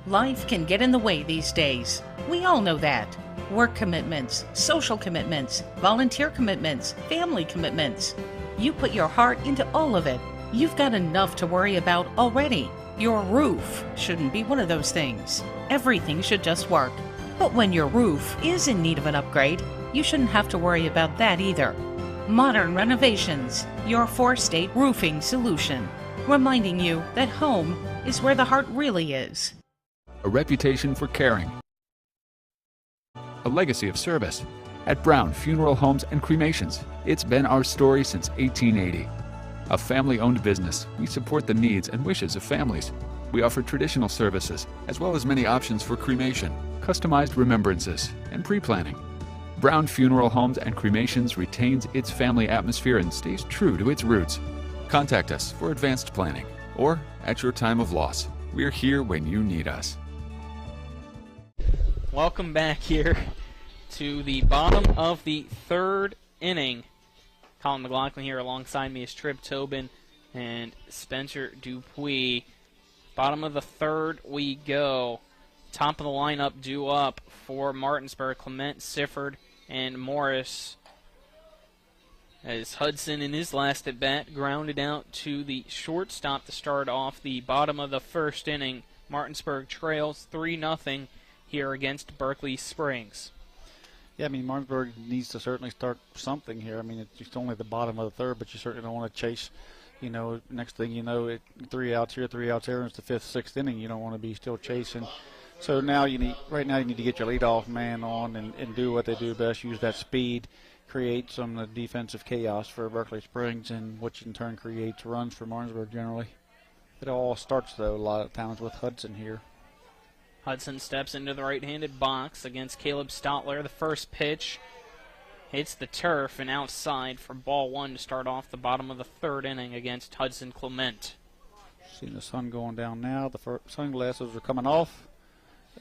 Life can get in the way these days. We all know that. Work commitments, social commitments, volunteer commitments, family commitments. You put your heart into all of it. You've got enough to worry about already. Your roof shouldn't be one of those things. Everything should just work. But when your roof is in need of an upgrade, you shouldn't have to worry about that either. Modern Renovations, your 4-state roofing solution. Reminding you that home is where the heart really is. A reputation for caring. A legacy of service. At Brown Funeral Homes and Cremations, it's been our story since 1880. A family-owned business, we support the needs and wishes of families. We offer traditional services, as well as many options for cremation, customized remembrances, and pre-planning. Brown Funeral Homes and Cremations retains its family atmosphere and stays true to its roots. Contact us for advanced planning, or at your time of loss. We're here when you need us. Welcome back here to the bottom of the third inning. Colin McLaughlin here alongside me is Trip Tobin and Spencer Dupuis. Bottom of the third we go. Top of the lineup due up for Martinsburg, Clement, Sifford, and Morris. As Hudson in his last at-bat grounded out to the shortstop to start off the bottom of the first inning. Martinsburg trails 3-0 here against Berkeley Springs. Yeah, I mean, Martinsburg needs to certainly start something here. I mean, it's just only the bottom of the third, but you certainly don't want to chase, next thing you know, 3 outs here, 3 outs there, and it's the 5th, 6th inning. You don't want to be still chasing. So now right now you need to get your leadoff man on and do what they do best, use that speed, create some defensive chaos for Berkeley Springs, and which in turn creates runs for Martinsburg generally. It all starts, though, a lot of times with Hudson here. Hudson steps into the right-handed box against Caleb Stotler. The first pitch hits the turf and outside for ball 1 to start off the bottom of the third inning against Hudson Clement. Seeing the sun going down now. The sunglasses are coming off,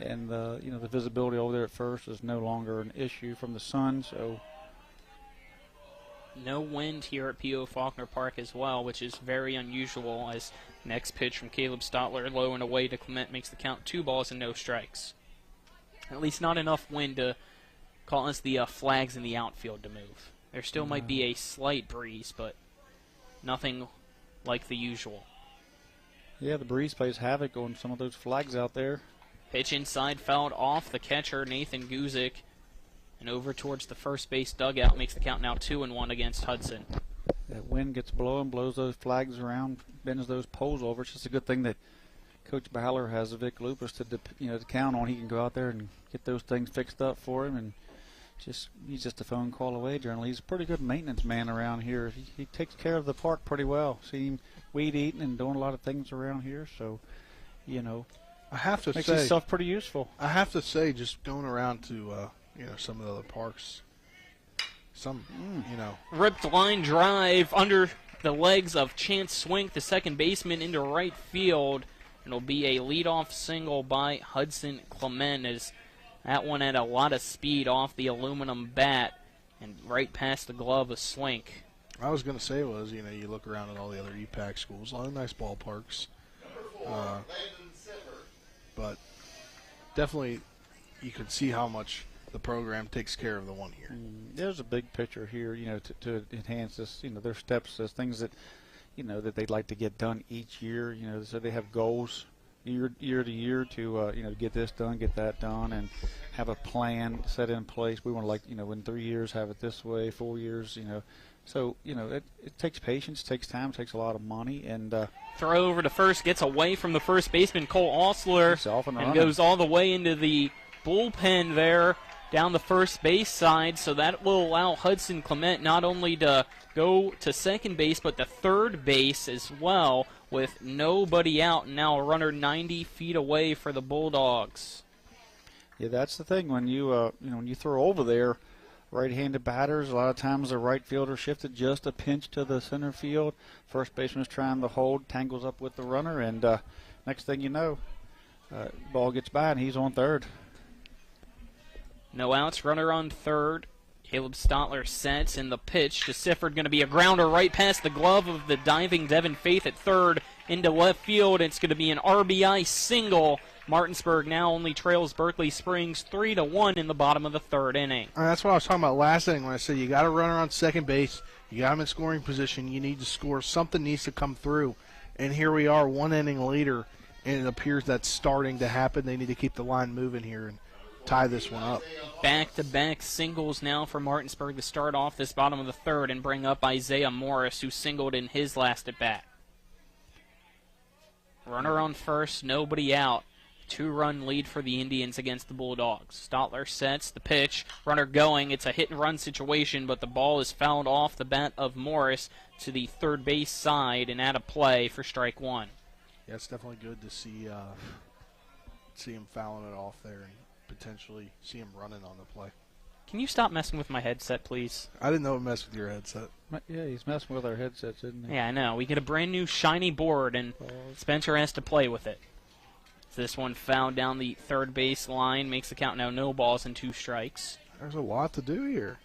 and the visibility over there at first is no longer an issue from the sun. So no wind here at P.O. Faulkner Park as well, which is very unusual, as next pitch from Caleb Stotler, low and away to Clement, makes the count 2 balls and no strikes. At least not enough wind to cause the flags in the outfield to move. There still might be a slight breeze, but nothing like the usual. Yeah, the breeze plays havoc on some of those flags out there. Pitch inside, fouled off the catcher, Nathan Guzik. And over towards the first base dugout, makes the count now 2-1 against Hudson. That wind gets blowing, blows those flags around, bends those poles over. It's just a good thing that Coach Baller has Vic Lupus to count on. He can go out there and get those things fixed up for him, and he's just a phone call away generally. He's a pretty good maintenance man around here. He takes care of the park pretty well. See him weed eating and doing a lot of things around here, so I have to makes say, himself pretty useful. I have to say, just going around to some of the other parks, Ripped line drive under the legs of Chance Swink, the second baseman, into right field. It'll be a leadoff single by Hudson Clement, as that one had a lot of speed off the aluminum bat and right past the glove of Swink. I was going to say was, you look around at all the other EPAC schools, a lot of nice ballparks. But definitely you could see how much the program takes care of the one here. There's a big picture here, to enhance this, their steps, as things that, that they'd like to get done each year, so they have goals year to year to, get this done, get that done, and have a plan set in place. We want to, in 3 years have it this way, 4 years, So, it takes patience, takes time, takes a lot of money, and throw over to first, gets away from the first baseman, Cole Osler, and goes all the way into the bullpen there down the first base side. So that will allow Hudson Clement not only to go to second base, but to third base as well, with nobody out, and now a runner 90 feet away for the Bulldogs. Yeah, that's the thing. When you when you throw over there, right-handed batters, a lot of times the right fielder shifted just a pinch to the center field. First baseman's trying to hold, tangles up with the runner, and next thing you know, ball gets by and he's on third. No outs, runner on third. Caleb Stotler sets, and the pitch to Sifford going to be a grounder right past the glove of the diving Devin Faith at third into left field. It's going to be an RBI single. Martinsburg now only trails Berkeley Springs 3-1 in the bottom of the third inning. That's what I was talking about last inning when I said you got a runner on second base, you got him in scoring position, you need to score. Something needs to come through. And here we are 1 inning later, and it appears that's starting to happen. They need to keep the line moving here and tie this one up. Back-to-back singles now for Martinsburg to start off this bottom of the third and bring up Isaiah Morris, who singled in his last at-bat. Runner on first, nobody out. 2-run lead for the Indians against the Bulldogs. Stotler sets the pitch, runner going. It's a hit-and-run situation, but the ball is fouled off the bat of Morris to the third base side and out of play for strike one. Yeah, it's definitely good to see him fouling it off there and potentially see him running on the play. Can you stop messing with my headset, please? I didn't know it messed with your headset. Yeah, he's messing with our headsets, isn't he? Yeah, I know. We get a brand new shiny board, and Spencer has to play with it. This one fouled down the third base line, makes the count now 0 balls and 2 strikes. There's a lot to do here.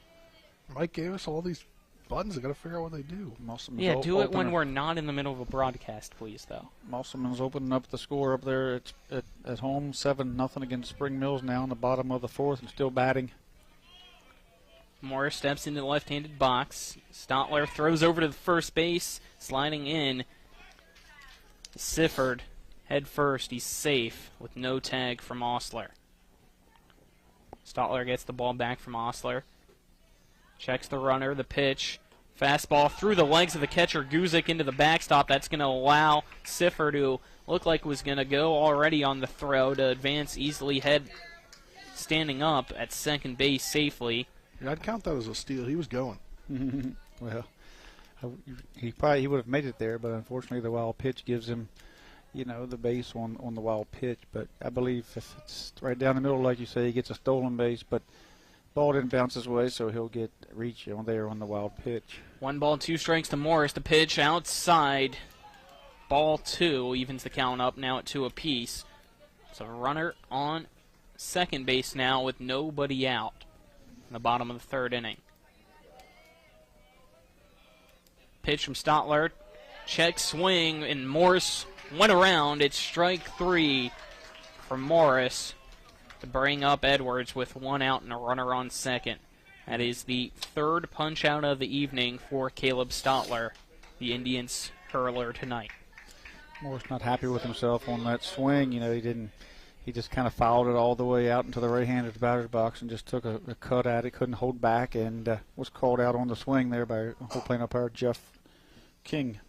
Mike gave us all these buttons. I got to figure out what they do. Yeah, do it when we're not in the middle of a broadcast, please, though. Musselman's opening up the score up there at home, 7-0 against Spring Mills now in the bottom of the fourth and still batting. Morris steps into the left-handed box. Stotler throws over to the first base, sliding in. Sifford head first. He's safe with no tag from Osler. Stotler gets the ball back from Osler. Checks the runner, the pitch. Fastball through the legs of the catcher, Guzik, into the backstop. That's going to allow Sifford, who looked like was going to go already on the throw, to advance easily, head standing up at second base safely. Yeah, I'd count that as a steal. He was going. Well, he would have made it there, but unfortunately the wild pitch gives him, the base on the wild pitch. But I believe if it's right down the middle, like you say, he gets a stolen base, but ball didn't bounce his way, so he'll get reach on there on the wild pitch. 1 ball, 2 strikes to Morris. The pitch outside. Ball 2 evens the count up now at 2 apiece. So runner on second base now with nobody out in the bottom of the third inning. Pitch from Stotler. Check swing, and Morris went around. It's strike 3 for Morris to bring up Edwards with 1 out and a runner on second. That is the third punch out of the evening for Caleb Stotler. The Indians hurler tonight. Morris not happy with himself on that swing. You know, he just kind of fouled it all the way out into the right-handed batter's box and just took a cut at it, couldn't hold back, and was called out on the swing there by hole plate umpire Jeff King.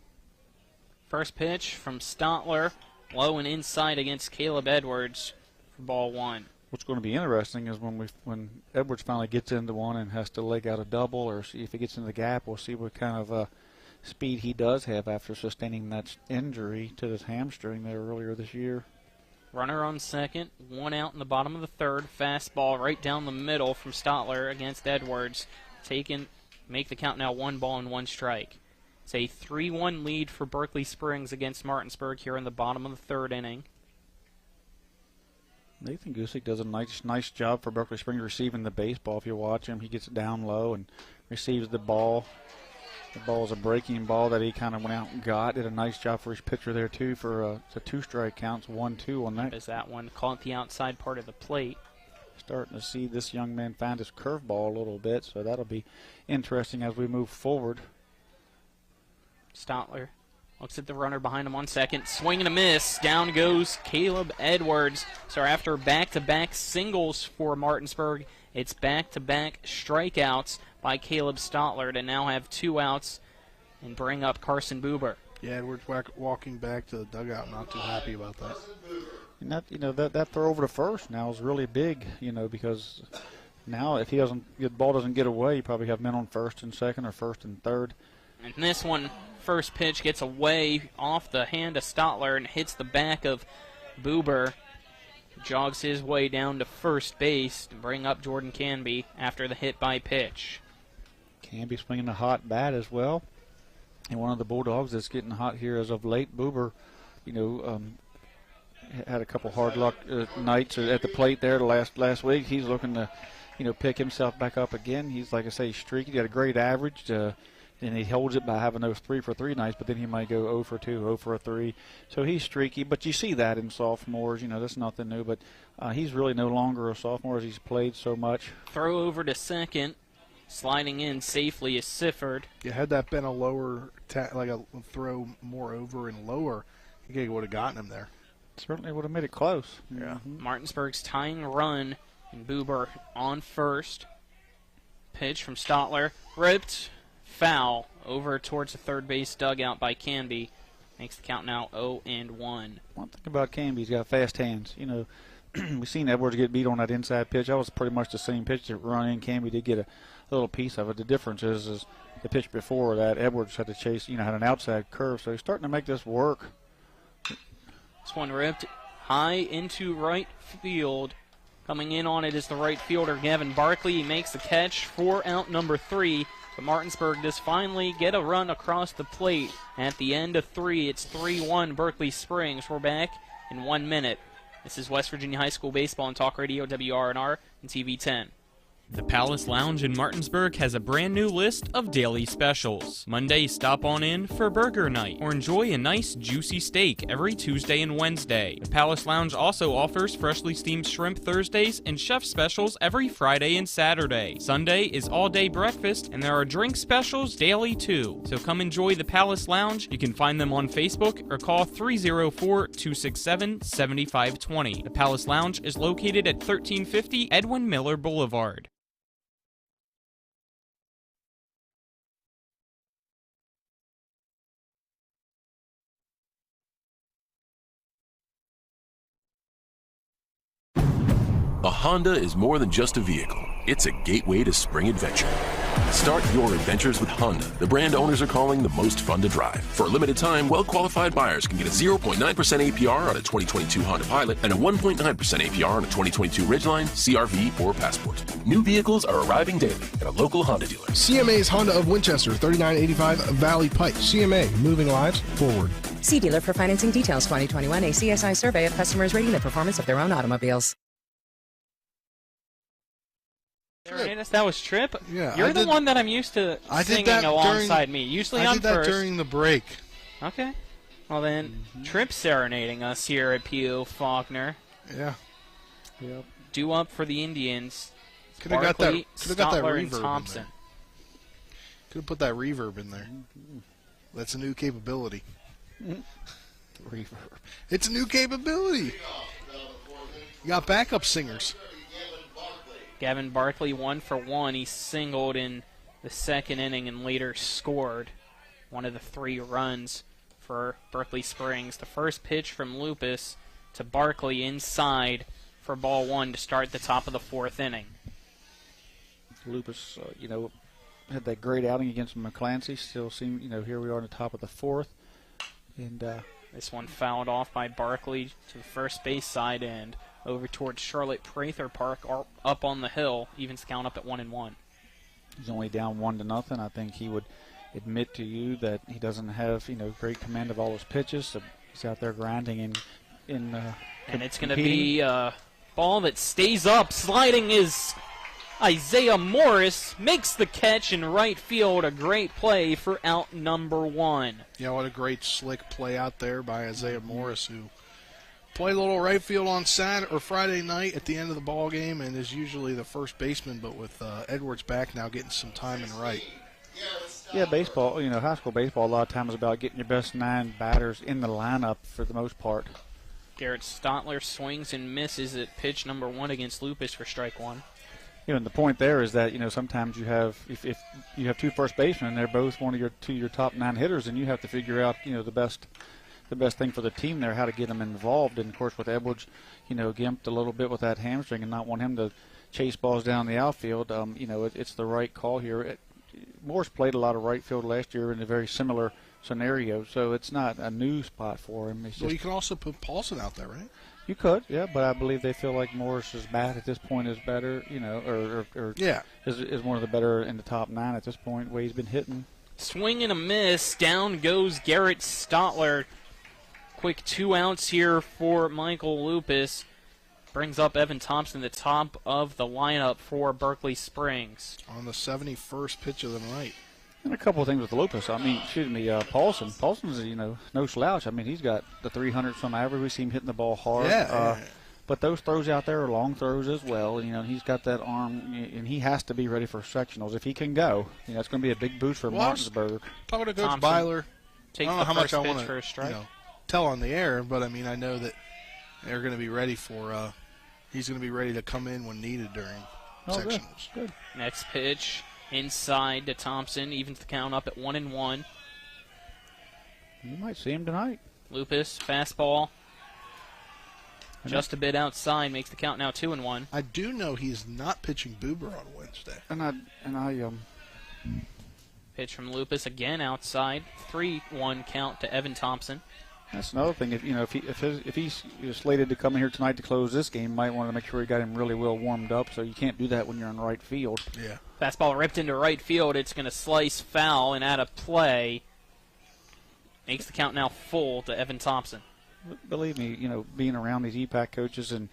First pitch from Stotler, low and inside against Caleb Edwards for ball 1. What's going to be interesting is when Edwards finally gets into one and has to leg out a double, or see if he gets into the gap, we'll see what kind of speed he does have after sustaining that injury to his hamstring there earlier this year. Runner on second, 1 out in the bottom of the third. Fastball right down the middle from Stotler against Edwards. Make the count now 1 ball and 1 strike. It's a 3-1 lead for Berkeley Springs against Martinsburg here in the bottom of the third inning. Nathan Gusick does a nice job for Berkeley Springs receiving the baseball. If you watch him, he gets it down low and receives the ball. The ball is a breaking ball that he kind of went out and got. Did a nice job for his pitcher there, too, for a 2-strike counts, 1-2 on that. There's that one caught the outside part of the plate. Starting to see this young man find his curveball a little bit, so that'll be interesting as we move forward. Stotler looks at the runner behind him on second. Swing and a miss. Down goes Caleb Edwards. So after back-to-back singles for Martinsburg, it's back-to-back strikeouts by Caleb Stotler to now have 2 outs and bring up Carson Buber. Yeah, Edwards walking back to the dugout, not too happy about that. And that throw over to first now is really big, because now if the ball doesn't get away, you probably have men on first and second or first and third. And this one, first pitch gets away off the hand of Stotler and hits the back of Buber. Jogs his way down to first base to bring up Jordan Canby after the hit by pitch. Canby swinging a hot bat as well. And one of the Bulldogs that's getting hot here as of late, Buber, had a couple hard luck nights at the plate there last week. He's looking to, pick himself back up again. He's, like I say, streaky. He got a great average. And he holds it by having those 3-for-3 nights, but then he might go 0 for 2, 0 for 3. So he's streaky, but you see that in sophomores. That's nothing new, but he's really no longer a sophomore as he's played so much. Throw over to second. Sliding in safely is Sifford. Had that been a lower, like a throw more over and lower, he would have gotten him there. Certainly would have made it close. Yeah. Martinsburg's tying run, and Buber on first. Pitch from Stotler. Ripped. Foul over towards the third base dugout by Canby. Makes the count now 0-1. One thing about Canby, he's got fast hands. We've seen Edwards get beat on that inside pitch. That was pretty much the same pitch that run in. Canby did get a little piece of it. The difference is the pitch before that, Edwards had to chase, had an outside curve. So he's starting to make this work. This one ripped high into right field. Coming in on it is the right fielder, Gavin Barkley. He makes the catch for out number 3. But Martinsburg does finally get a run across the plate. At the end of 3, it's 3-1 Berkeley Springs. We're back in 1 minute. This is West Virginia High School Baseball on Talk Radio, WRNR, and TV 10. The Palace Lounge in Martinsburg has a brand new list of daily specials. Monday, stop on in for burger night or enjoy a nice juicy steak every Tuesday and Wednesday. The Palace Lounge also offers freshly steamed shrimp Thursdays and chef specials every Friday and Saturday. Sunday is all-day breakfast and there are drink specials daily too. So come enjoy the Palace Lounge. You can find them on Facebook or call 304-267-7520. The Palace Lounge is located at 1350 Edwin Miller Boulevard. A Honda is more than just a vehicle. It's a gateway to spring adventure. Start your adventures with Honda, the brand owners are calling the most fun to drive. For a limited time, well-qualified buyers can get a 0.9% APR on a 2022 Honda Pilot and a 1.9% APR on a 2022 Ridgeline, CR-V, or Passport. New vehicles are arriving daily at a local Honda dealer. CMA's Honda of Winchester, 3985 Valley Pike. CMA, moving lives forward. See dealer for financing details. 2021 ACSI survey of customers rating the performance of their own automobiles. That was Tripp? Yeah, You're the one that I'm used to singing alongside me. Usually I'm first. I did that during the break. Okay. Well then, Tripp serenading us here at P.O. Faulkner. Yeah. Yep. Due up for the Indians. Could have got that reverb and Thompson. In there. Could have put that reverb in there. That's a new capability. It's a new capability. You got backup singers. Gavin Barkley 1 for 1. He singled in the second inning and later scored one of the 3 runs for Berkeley Springs. The first pitch from Lupus to Barkley inside for ball 1 to start the top of the 4th inning. Lupus, had that great outing against McClancy. Still seem, here we are in the top of the 4th. And this one fouled off by Barkley to the first base side and over towards Charlotte Prather Park up on the hill. Evens count up at 1-1. He's only down 1-0. I think he would admit to you that he doesn't have, great command of all his pitches. So he's out there grinding and it's going to be a ball that stays up. Sliding is Isaiah Morris, makes the catch in right field. A great play for out number 1. Yeah, what a great slick play out there by Isaiah Morris, who played a little right field on Saturday or Friday night at the end of the ball game and is usually the first baseman, but with Edwards back now getting some time in right. Yeah, baseball, high school baseball a lot of times is about getting your best 9 batters in the lineup for the most part. Garrett Stotler swings and misses at pitch number 1 against Lupus for strike 1. And the point there is that, sometimes you have, if you have 2 first basemen and they're both one of your top 9 hitters, and you have to figure out, the best thing for the team there, how to get them involved. And, of course, with Edwards, gimped a little bit with that hamstring and not want him to chase balls down the outfield, it's the right call here. Morris played a lot of right field last year in a very similar scenario, so it's not a new spot for him. Well, you can also put Paulson out there, right? You could, yeah, but I believe they feel like Morris's bat at this point is better, is one of the better in the top 9 at this point, the way he's been hitting. Swing and a miss. Down goes Garrett Stotler. Quick 2 outs here for Michael Lupus. Brings up Evan Thompson, the top of the lineup for Berkeley Springs. On the 71st pitch of the night. And a couple of things with Lupus. Paulson. Paulson's, no slouch. He's got the 300-some average. We see him hitting the ball hard. Yeah. But those throws out there are long throws as well. He's got that arm, and he has to be ready for sectionals. If he can go, it's going to be a big boost for Martinsburg. Talking to Coach Byler, I don't know how much I want to tell on the air, but I know that they're going to be ready for. He's going to be ready to come in when needed during sectionals. Good. Next pitch. Inside to Thompson, evens the count up at 1-1. You might see him tonight. Lupus, fastball, just a bit outside, makes the count now 2-1. I do know he's not pitching Buber on Wednesday. Pitch from Lupus again outside, 3-1 count to Evan Thompson. That's another thing. If he's slated to come in here tonight to close this game, you might want to make sure you got him really well warmed up. So you can't do that when you're in right field. Yeah. Fastball ripped into right field. It's going to slice foul and out of play. Makes the count now full to Evan Thompson. Believe me, being around these EPAC coaches and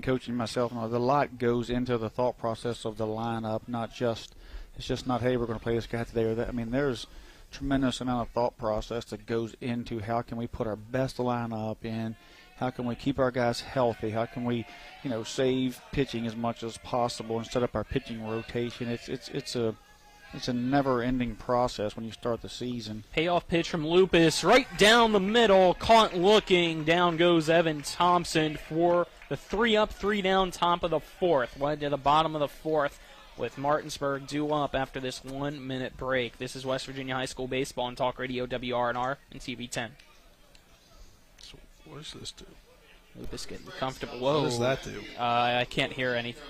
coaching myself, a lot goes into the thought process of the lineup. It's just not, hey, we're going to play this guy today or that. There's tremendous amount of thought process that goes into how can we put our best lineup in, how can we keep our guys healthy, how can we save pitching as much as possible and set up our pitching rotation. It's a never-ending process when you start the season. Payoff pitch from Lupus right down the middle, caught looking. Down goes Evan Thompson for the 3-up 3-down top of the 4th. Led to the bottom of the 4th with Martinsburg due up after this 1-minute break. This is West Virginia High School Baseball on Talk Radio WRNR and TV 10. So what does this do? Lupus getting comfortable. Whoa. What does that do? I can't hear anything.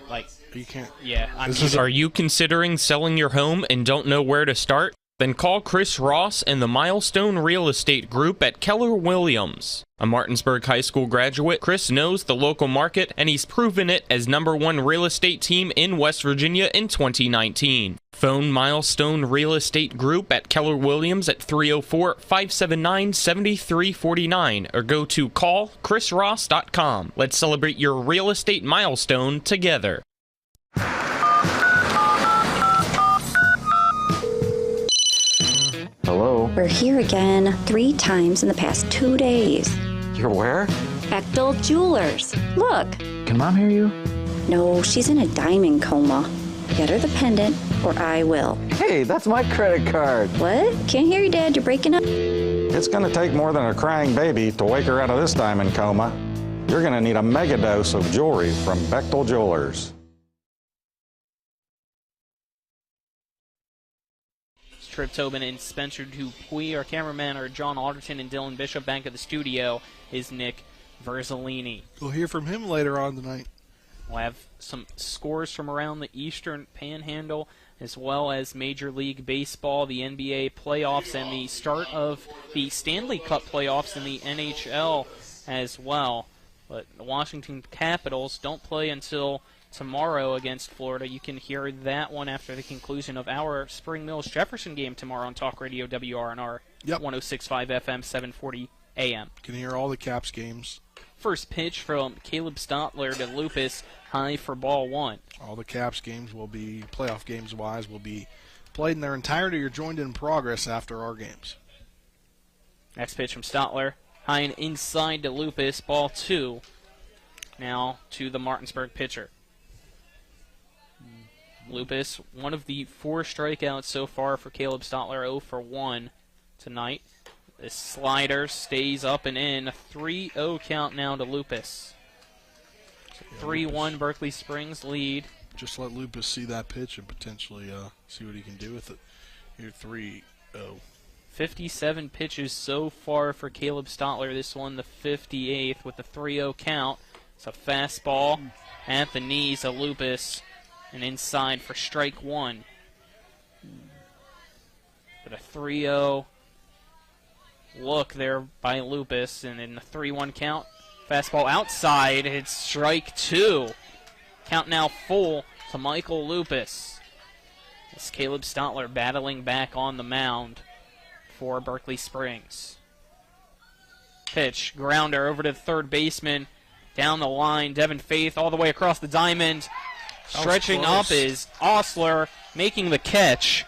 You can't? Yeah. Are you considering selling your home and don't know where to start? Then call Chris Ross and the Milestone Real Estate Group at Keller Williams. A Martinsburg High School graduate, Chris knows the local market, and he's proven it as #1 real estate team in West Virginia in 2019. Phone Milestone Real Estate Group at Keller Williams at 304-579-7349 or go to callchrisross.com. Let's celebrate your real estate milestone together. Hello? We're here again 3 times in the past 2 days. You're where? Bechtel Jewelers. Look. Can Mom hear you? No, she's in a diamond coma. Get her the pendant or I will. Hey, that's my credit card. What? Can't hear you, Dad. You're breaking up. It's going to take more than a crying baby to wake her out of this diamond coma. You're going to need a mega dose of jewelry from Bechtel Jewelers. Trip Tobin and Spencer Dupuis. Our cameramen are John Alderton and Dylan Bishop. Back at the studio is Nick Verzolini. We'll hear from him later on tonight. We'll have some scores from around the Eastern Panhandle, as well as Major League Baseball, the NBA playoffs, and the start of the Stanley Cup playoffs in the NHL as well. But the Washington Capitals don't play until tomorrow against Florida. You can hear that one after the conclusion of our Spring Mills Jefferson game tomorrow on Talk Radio WRNR. Yep. 106.5 FM, 740 AM. You can hear all the Caps games. First pitch from Caleb Stotler to Lupus, high for ball one. All the Caps games will be, playoff games-wise, will be played in their entirety or joined in progress after our games. Next pitch from Stotler, high and inside to Lupus, ball two. Now to the Martinsburg pitcher. Lupus, one of the 4 strikeouts so far for Caleb Stotler, 0 for 1 tonight. The slider stays up and in. A 3-0 count now to Lupus. 3-1 Berkeley Springs lead. Just let Lupus see that pitch and potentially see what he can do with it. Here 3-0. 57 pitches so far for Caleb Stotler. This one the 58th with the 3-0 count. It's a fastball at the knees of Lupus. And inside for strike one. But a 3-0 look there by Lupus. And in the 3-1 count, fastball outside. It's strike two. Count now full to Michael Lupus. It's Caleb Stotler battling back on the mound for Berkeley Springs. Pitch, grounder over to the third baseman. Down the line, Devin Faith all the way across the diamond. Stretching up is Osler, making the catch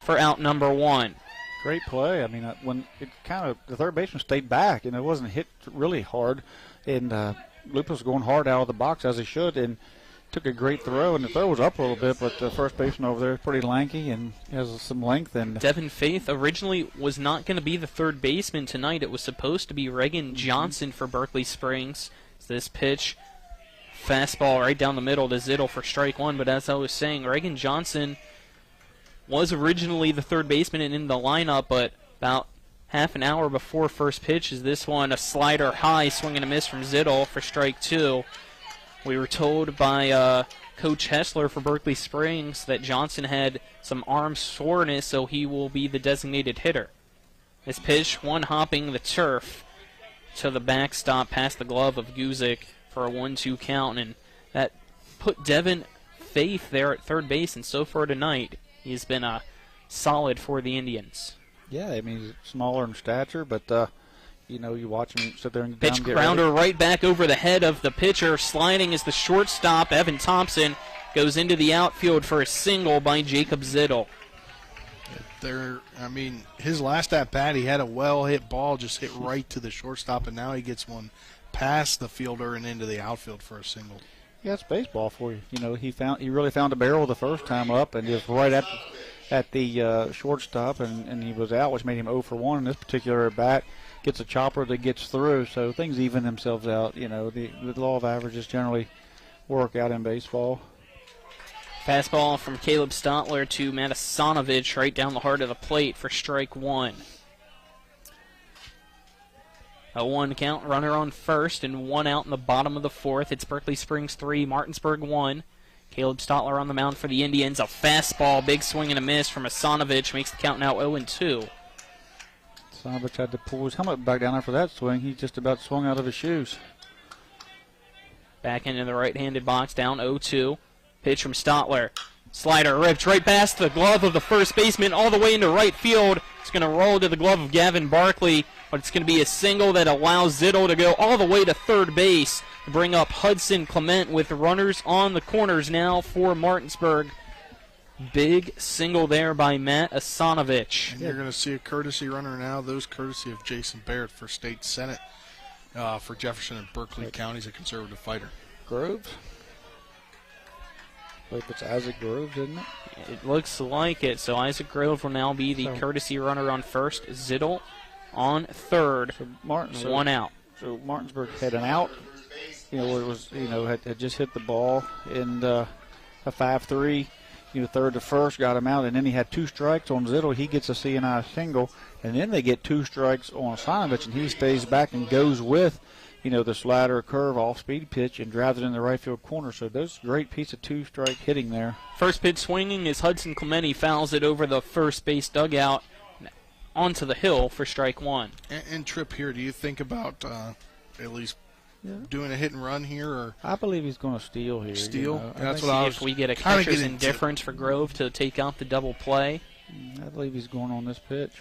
for out number one. Great play. I mean, when it kind of, the third baseman stayed back, and it wasn't hit really hard, and Lupus was going hard out of the box as he should, and took a great throw, and the throw was up a little bit, but the first baseman over there is pretty lanky and has some length. And Devin Faith originally was not going to be the third baseman tonight. It was supposed to be Reagan Johnson for Berkeley Springs. So this pitch, fastball right down the middle to Zittel for strike one, but as I was saying, Reagan Johnson was originally the third baseman and in the lineup, but about half an hour before first pitch is this one, a slider high, swing and a miss from Zittel for strike two. We were told by Coach Hessler for Berkeley Springs that Johnson had some arm soreness, so he will be the designated hitter. This pitch, one hopping the turf to the backstop past the glove of Guzik for a 1-2 count, and that put Devin Faith there at third base, and so far tonight he's been solid for the Indians. Yeah, I mean, he's smaller in stature, but you know, you watch him sit there and pitch grounder right back over the head of the pitcher. Sliding is the shortstop. Evan Thompson goes into the outfield for a single by Jacob Zittel. I mean, his last at bat, he had a well-hit ball just hit right to the shortstop, and now he gets one past the fielder and into the outfield for a single. Yeah, it's baseball for you. You know, he really found a barrel the first time up, and just right at the shortstop, and he was out, which made him 0 for 1 in this particular at bat. Gets a chopper that gets through, so things even themselves out. You know, the law of averages generally work out in baseball. Fastball from Caleb Stotler to Matasanovich right down the heart of the plate for strike one. A 1 count, runner on first, and 1 out in the bottom of the fourth. It's Berkeley Springs 3, Martinsburg 1. Caleb Stotler on the mound for the Indians. A fastball, big swing and a miss from Asanovich makes the count now 0-2. Asanovich had to pull his helmet back down after that swing. He just about swung out of his shoes. Back into the right-handed box, down 0-2. Pitch from Stotler. Slider ripped right past the glove of the first baseman all the way into right field. It's going to roll to the glove of Gavin Barkley, but it's going to be a single that allows Zittel to go all the way to third base to bring up Hudson Clement with runners on the corners now for Martinsburg. Big single there by Matt Asanovich. And you're going to see a courtesy runner now, those courtesy of Jason Barrett for State Senate for Jefferson and Berkeley counties, a conservative fighter. Grove. I believe it's Isaac Grove, isn't it? It looks like it. So Isaac Grove will now be the courtesy runner on first. Zittel on third. So one out. So Martinsburg had an out. It was had just hit the ball in a 5-3. Third to first, got him out, and then he had 2 strikes on Zittel. He gets a CNI single, and then they get 2 strikes on Sonovich, and he stays back and goes with, the slider curve off-speed pitch and drives it in the right field corner. So those great piece of 2-strike hitting there. First pitch swinging as Hudson Clemente fouls it over the first base dugout onto the hill for strike 1. And Tripp here, do you think about at least doing a hit and run here? Or I believe he's going to steal here. Steal? That's what I was. If we get a catcher's indifference for Grove to take out the double play. I believe he's going on this pitch.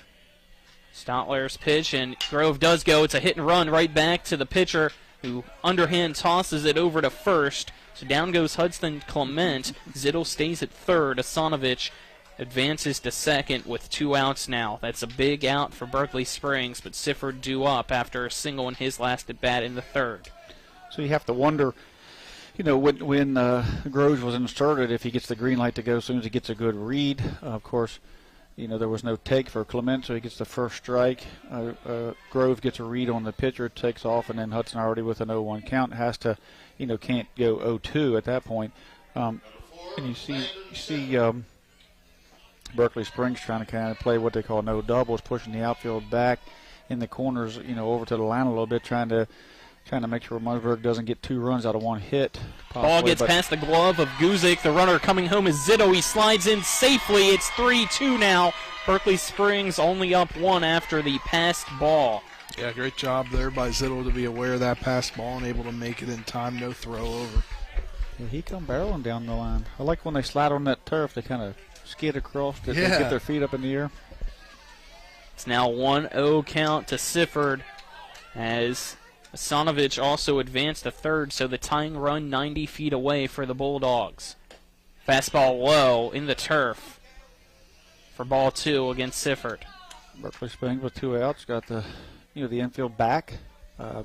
Stotler's pitch, and Grove does go. It's a hit and run right back to the pitcher, who underhand tosses it over to first. So down goes Hudson Clement. Zittel stays at third. Asanovich advances to second with 2 outs now. That's a big out for Berkeley Springs, but Sifford due up after a single in his last at bat in the third. So you have to wonder, when Groves was inserted, if he gets the green light to go as soon as he gets a good read. Of course, there was no take for Clement, so he gets the first strike. Grove gets a read on the pitcher, takes off, and then Hudson already with an 0-1 count has to, can't go 0-2 at that point. And you see Berkeley Springs trying to kind of play what they call no doubles, pushing the outfield back in the corners, over to the line a little bit, trying to make sure Martinsburg doesn't get 2 runs out of 1 hit. Ball gets past the glove of Guzik. The runner coming home is Zitto. He slides in safely. It's 3-2 now. Berkeley Springs only up 1 after the passed ball. Yeah, great job there by Zitto to be aware of that passed ball and able to make it in time. No throw over. Yeah, he come barreling down the line. I like when they slide on that turf, they kind of skid across it, get their feet up in the air. It's now 1-0 count to Sifford as Asanovich also advanced to third, so the tying run 90 feet away for the Bulldogs. Fastball low in the turf for ball 2 against Sifford. Berkeley Springs with 2 outs, got the the infield back. We're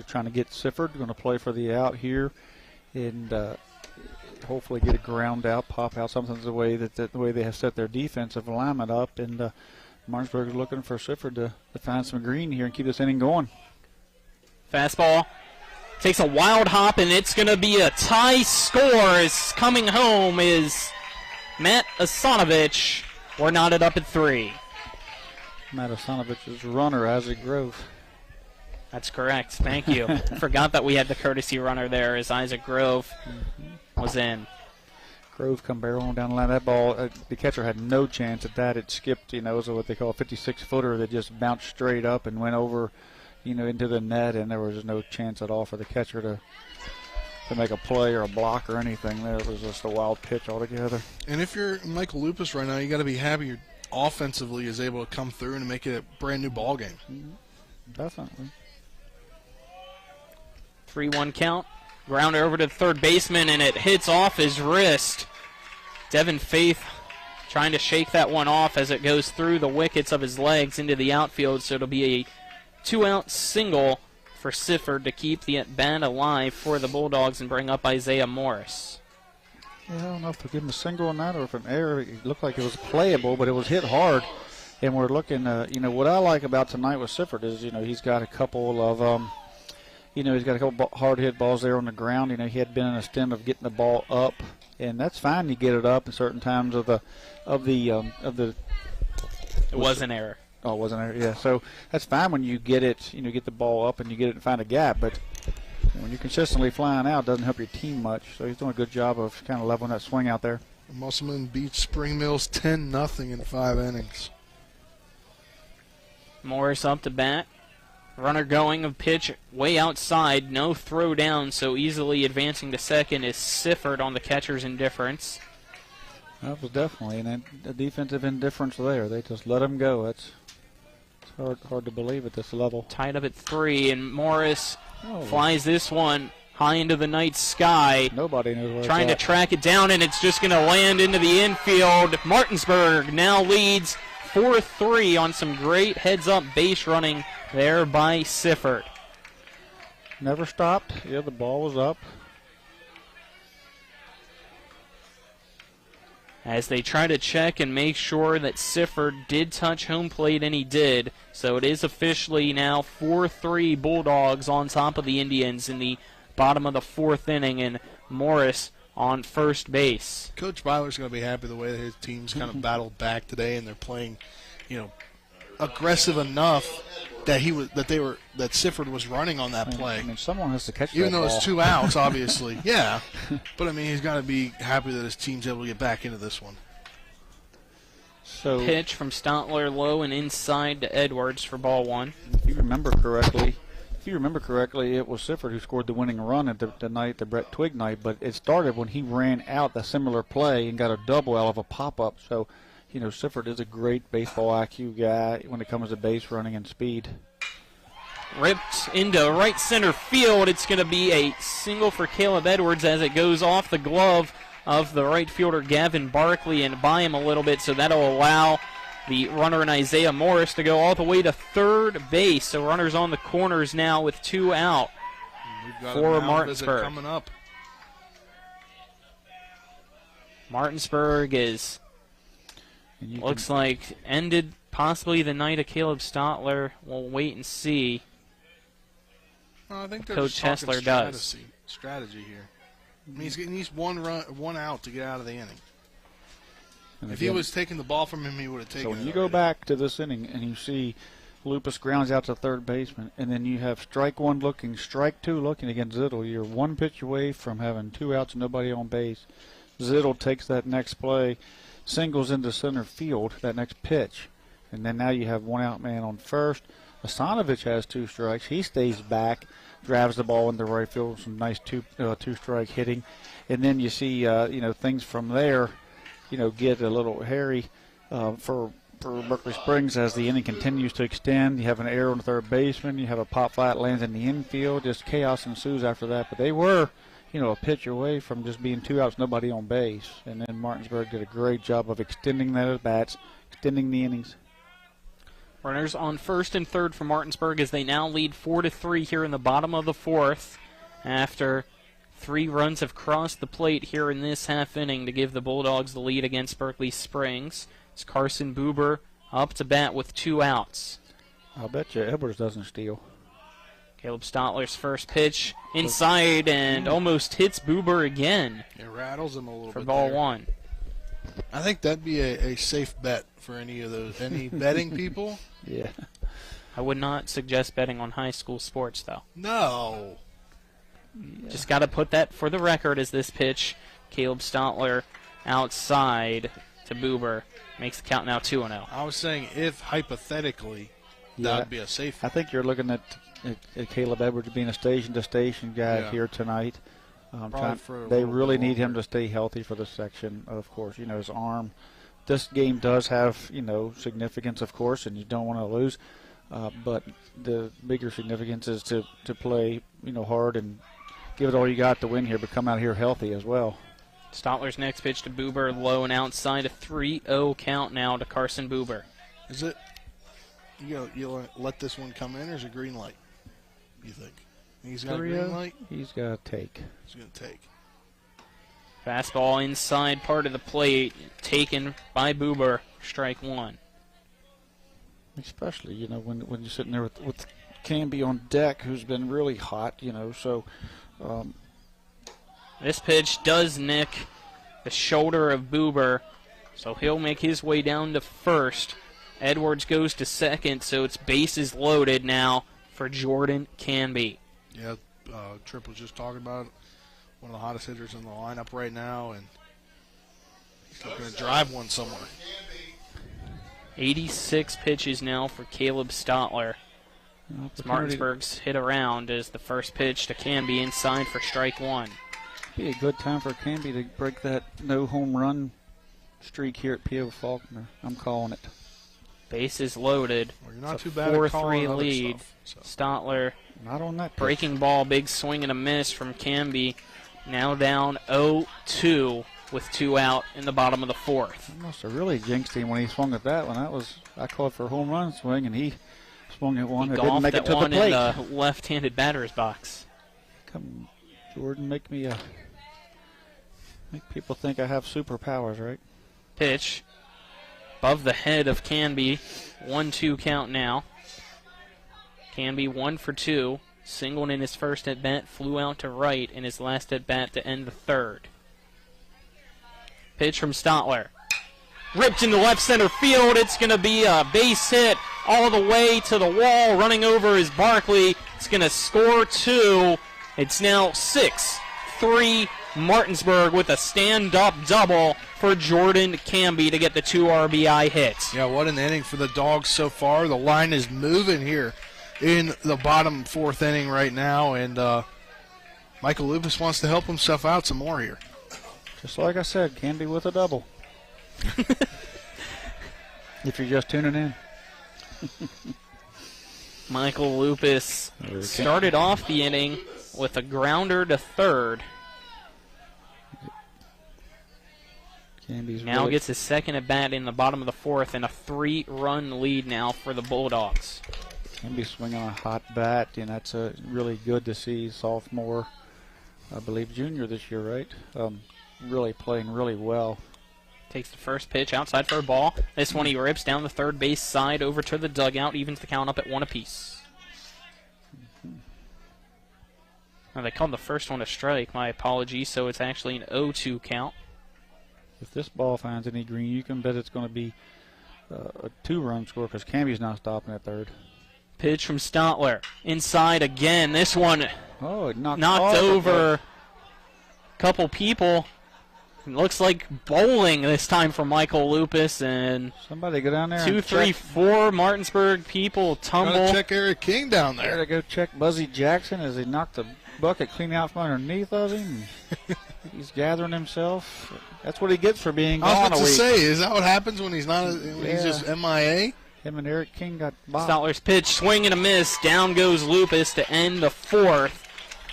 trying to get Sifford, going to play for the out here, and hopefully get a ground out, pop out, something the way the way they have set their defensive alignment up, and Martinsburg is looking for Sifford to find some green here and keep this inning going. Fastball takes a wild hop, and it's going to be a tie score. As coming home is Matt Asanovich. We're knotted up at 3. Matt Asanovich's runner, Isaac Grove. That's correct. Thank you. Forgot that we had the courtesy runner there as Isaac Grove was in. Grove come barreling down the line. That ball, the catcher had no chance at that. It skipped, it was what they call a 56-footer that just bounced straight up and went over, into the net, and there was no chance at all for the catcher to make a play or a block or anything there. It was just a wild pitch altogether. And if you're Michael Lupus right now, you got to be happy you're offensively is able to come through and make it a brand new ball game. Definitely. 3-1 count. Grounder over to the third baseman, and it hits off his wrist. Devin Faith trying to shake that one off as it goes through the wickets of his legs into the outfield, so it'll be a 2-out single for Sifford to keep the at-bat alive for the Bulldogs and bring up Isaiah Morris. Yeah, I don't know if they'll give him a single on that or if an error. It looked like it was playable, but it was hit hard. And we're looking, what I like about tonight with Sifford is, he's got a couple of, he's got a couple hard hit balls there on the ground. He had been in a stem of getting the ball up, and that's fine. You get it up at certain times of the. It was an error. Oh, it was an error. Yeah. So that's fine when you get it. Get the ball up and you get it and find a gap, but when you're consistently flying out, it doesn't help your team much. So he's doing a good job of kind of leveling that swing out there. Musselman beats Spring Mills 10-0 in 5 innings. Morris up to bat. Runner going, a pitch way outside. No throw down, so easily advancing to second is Sifford on the catcher's indifference. That was definitely a defensive indifference there. They just let him go. It's hard to believe at this level. Tied up at 3, and Morris flies this one high into the night sky. Nobody knows where trying to track it down, and it's just going to land into the infield. Martinsburg now leads 4-3 on some great heads-up base running there by Sifford. Never stopped. Yeah, the ball was up. as they try to check and make sure that Sifford did touch home plate, and he did. So it is officially now 4-3 Bulldogs on top of the Indians in the bottom of the 4th inning, and Morris on first base. Coach Byler's going to be happy the way that his team's kind of battled back today, and they're playing, aggressive enough that that Sifford was running on that play. I mean, someone has to catch that Even though ball. it's 2 outs, obviously. Yeah. But, I mean, he's got to be happy that his team's able to get back into this one. So pitch from Stotler low and inside to Edwards for ball 1. If you remember correctly, it was Sifford who scored the winning run at the night, the Brett Twigg night, but it started when he ran out a similar play and got a double out of a pop-up. So, Sifford is a great baseball IQ guy when it comes to base running and speed. Ripped into right center field. It's going to be a single for Caleb Edwards as it goes off the glove of the right fielder Gavin Berkeley and by him a little bit, so that'll allow the runner in Isaiah Morris to go all the way to third base. So runners on the corners now with 2 out for Martinsburg. Coming up. Martinsburg is looks like ended possibly the night of Caleb Stotler. We'll wait and see. I think they're Coach just talking Hessler does. strategy here. I mean, he needs one out to get out of the inning. And if he was taking the ball from him, he would have taken it. So when you go back to this inning and you see Lupus grounds out to third baseman, and then you have strike 1 looking, strike 2 looking against Zittel, you're 1 pitch away from having 2 outs and nobody on base. Zittel takes that next play, singles into center field, that next pitch, and then now you have 1 out man on first. Asanovich has 2 strikes. He stays back, drives the ball into right field, some nice two-strike hitting, and then you see things from there, get a little hairy for Berkeley Springs as the inning continues to extend. You have an error on the third baseman. You have a pop fly that lands in the infield. Just chaos ensues after that. But they were, a pitch away from just being 2 outs, nobody on base. And then Martinsburg did a great job of extending those bats, extending the innings. Runners on first and third for Martinsburg as they now lead 4-3 here in the bottom of the 4th after 3 runs have crossed the plate here in this half inning to give the Bulldogs the lead against Berkeley Springs. It's Carson Buber up to bat with 2 outs. I'll bet you Edwards doesn't steal. Caleb Stotler's first pitch inside and almost hits Buber again. It rattles him a little bit for ball there. 1. I think that'd be a safe bet for any betting people. Yeah. I would not suggest betting on high school sports, though. No. Yeah. Just got to put that for the record as this pitch. Caleb Stotler outside to Buber. Makes the count now 2-0. I was saying if hypothetically that would be a safe bet. I think you're looking at Caleb Edwards being a station-to-station guy here tonight. They really need him to stay healthy for this section, of course. His arm. This game does have, significance, of course, and you don't want to lose. But the bigger significance is to play, hard and give it all you got to win here, but come out here healthy as well. Stotler's next pitch to Buber, low and outside, a 3-0 count now to Carson Buber. Is it? You'll let this one come in, or is it green light? You think? He's got a green light? He's got to take. He's going to take. Fastball inside part of the plate, taken by Buber, strike 1. Especially, when you're sitting there with Canby on deck, who's been really hot, so... This pitch does nick the shoulder of Buber, so he'll make his way down to first. Edwards goes to second, so it's bases loaded now for Jordan Canby. Yeah, Tripp was just talking about it. One of the hottest hitters in the lineup right now, and he's going to drive one somewhere. 86 pitches now for Caleb Stotler. Martinsburg's hit around as the first pitch to Canby inside for strike 1. Be a good time for Canby to break that no home run streak here at P.O. Faulkner. I'm calling it. Bases loaded. Well, you're not it's too a bad at calling 4-3 other lead. stuff, Stotler not on that pitch. Breaking ball, big swing and a miss from Canby. Now down 0-2 with 2 out in the bottom of the 4th. I must have really jinxed him when he swung at that one. I called for a home run swing, and he swung at one that didn't make it to the plate. In the left-handed batter's box. Come, Jordan, make people think I have superpowers, right? Pitch above the head of Canby. 1-2 count now. Canby 1 for 2. Singled in his first at bat, flew out to right in his last at bat to end the third. Pitch from Stotler. Ripped into left center field. It's going to be a base hit all the way to the wall. Running over is Berkeley. It's going to score 2. It's now 6-3 Martinsburg with a stand-up double for Jordan Canby to get the 2 RBI hits. Yeah, what an inning for the Dogs so far. The line is moving here in the bottom 4th inning right now, and Michael Lupus wants to help himself out some more here. Just like I said, Canby with a double. If you're just tuning in. Michael Lupus started off the inning with a grounder to third. Canby's now really gets his second at bat in the bottom of the 4th, and a 3-run lead now for the Bulldogs. Canby swinging on a hot bat, and that's really good to see. Sophomore, I believe junior this year, right? Really playing really well. Takes the first pitch outside for a ball. This one he rips down the third base side over to the dugout, evens the count up at 1 apiece. Now they called the first one a strike, my apologies, so it's actually an 0-2 count. If this ball finds any green, you can bet it's going to be a 2-run score because Canby's not stopping at third. Pitch from Stotler. Inside again. This one knocked over a couple people. It looks like bowling this time for Michael Lupus. And somebody go down there 2, 3, 4 Martinsburg people tumble. Gotta check Eric King down there. Gotta go check Buzzy Jackson as he knocked the bucket clean out from underneath of him. He's gathering himself. That's what he gets for being gone a week. I was about to say, is that what happens when he's not? When he's just MIA? Him and Eric King got bopped. Stotler's pitch, swing and a miss. Down goes Lupus to end the 4th,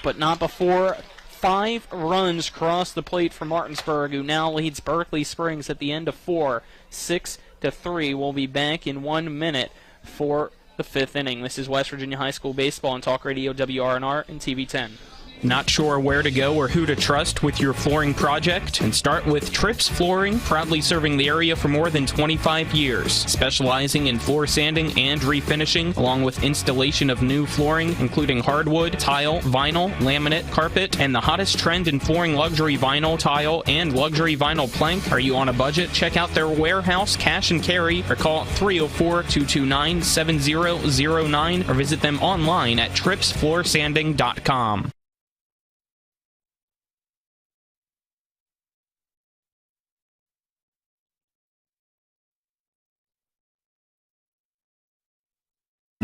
but not before 5 runs cross the plate for Martinsburg, who now leads Berkeley Springs at the end of 4, 6-3. We'll be back in 1 minute for the 5th inning. This is West Virginia High School Baseball on Talk Radio WRNR and TV 10. Not sure where to go or who to trust with your flooring project? And start with Trips Flooring, proudly serving the area for more than 25 years, specializing in floor sanding and refinishing, along with installation of new flooring, including hardwood, tile, vinyl, laminate, carpet, and the hottest trend in flooring, luxury vinyl, tile, and luxury vinyl plank. Are you on a budget? Check out their warehouse, cash and carry, or call 304-229-7009, or visit them online at tripsfloorsanding.com.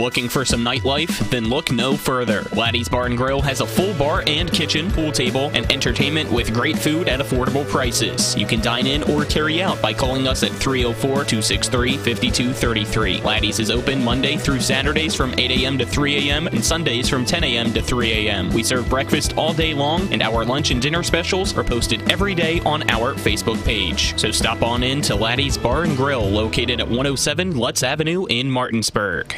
Looking for some nightlife? Then look no further. Laddie's Bar & Grill has a full bar and kitchen, pool table, and entertainment with great food at affordable prices. You can dine in or carry out by calling us at 304-263-5233. Laddie's is open Monday through Saturdays from 8 a.m. to 3 a.m. and Sundays from 10 a.m. to 3 a.m. We serve breakfast all day long, and our lunch and dinner specials are posted every day on our Facebook page. So stop on in to Laddie's Bar & Grill, located at 107 Lutz Avenue in Martinsburg.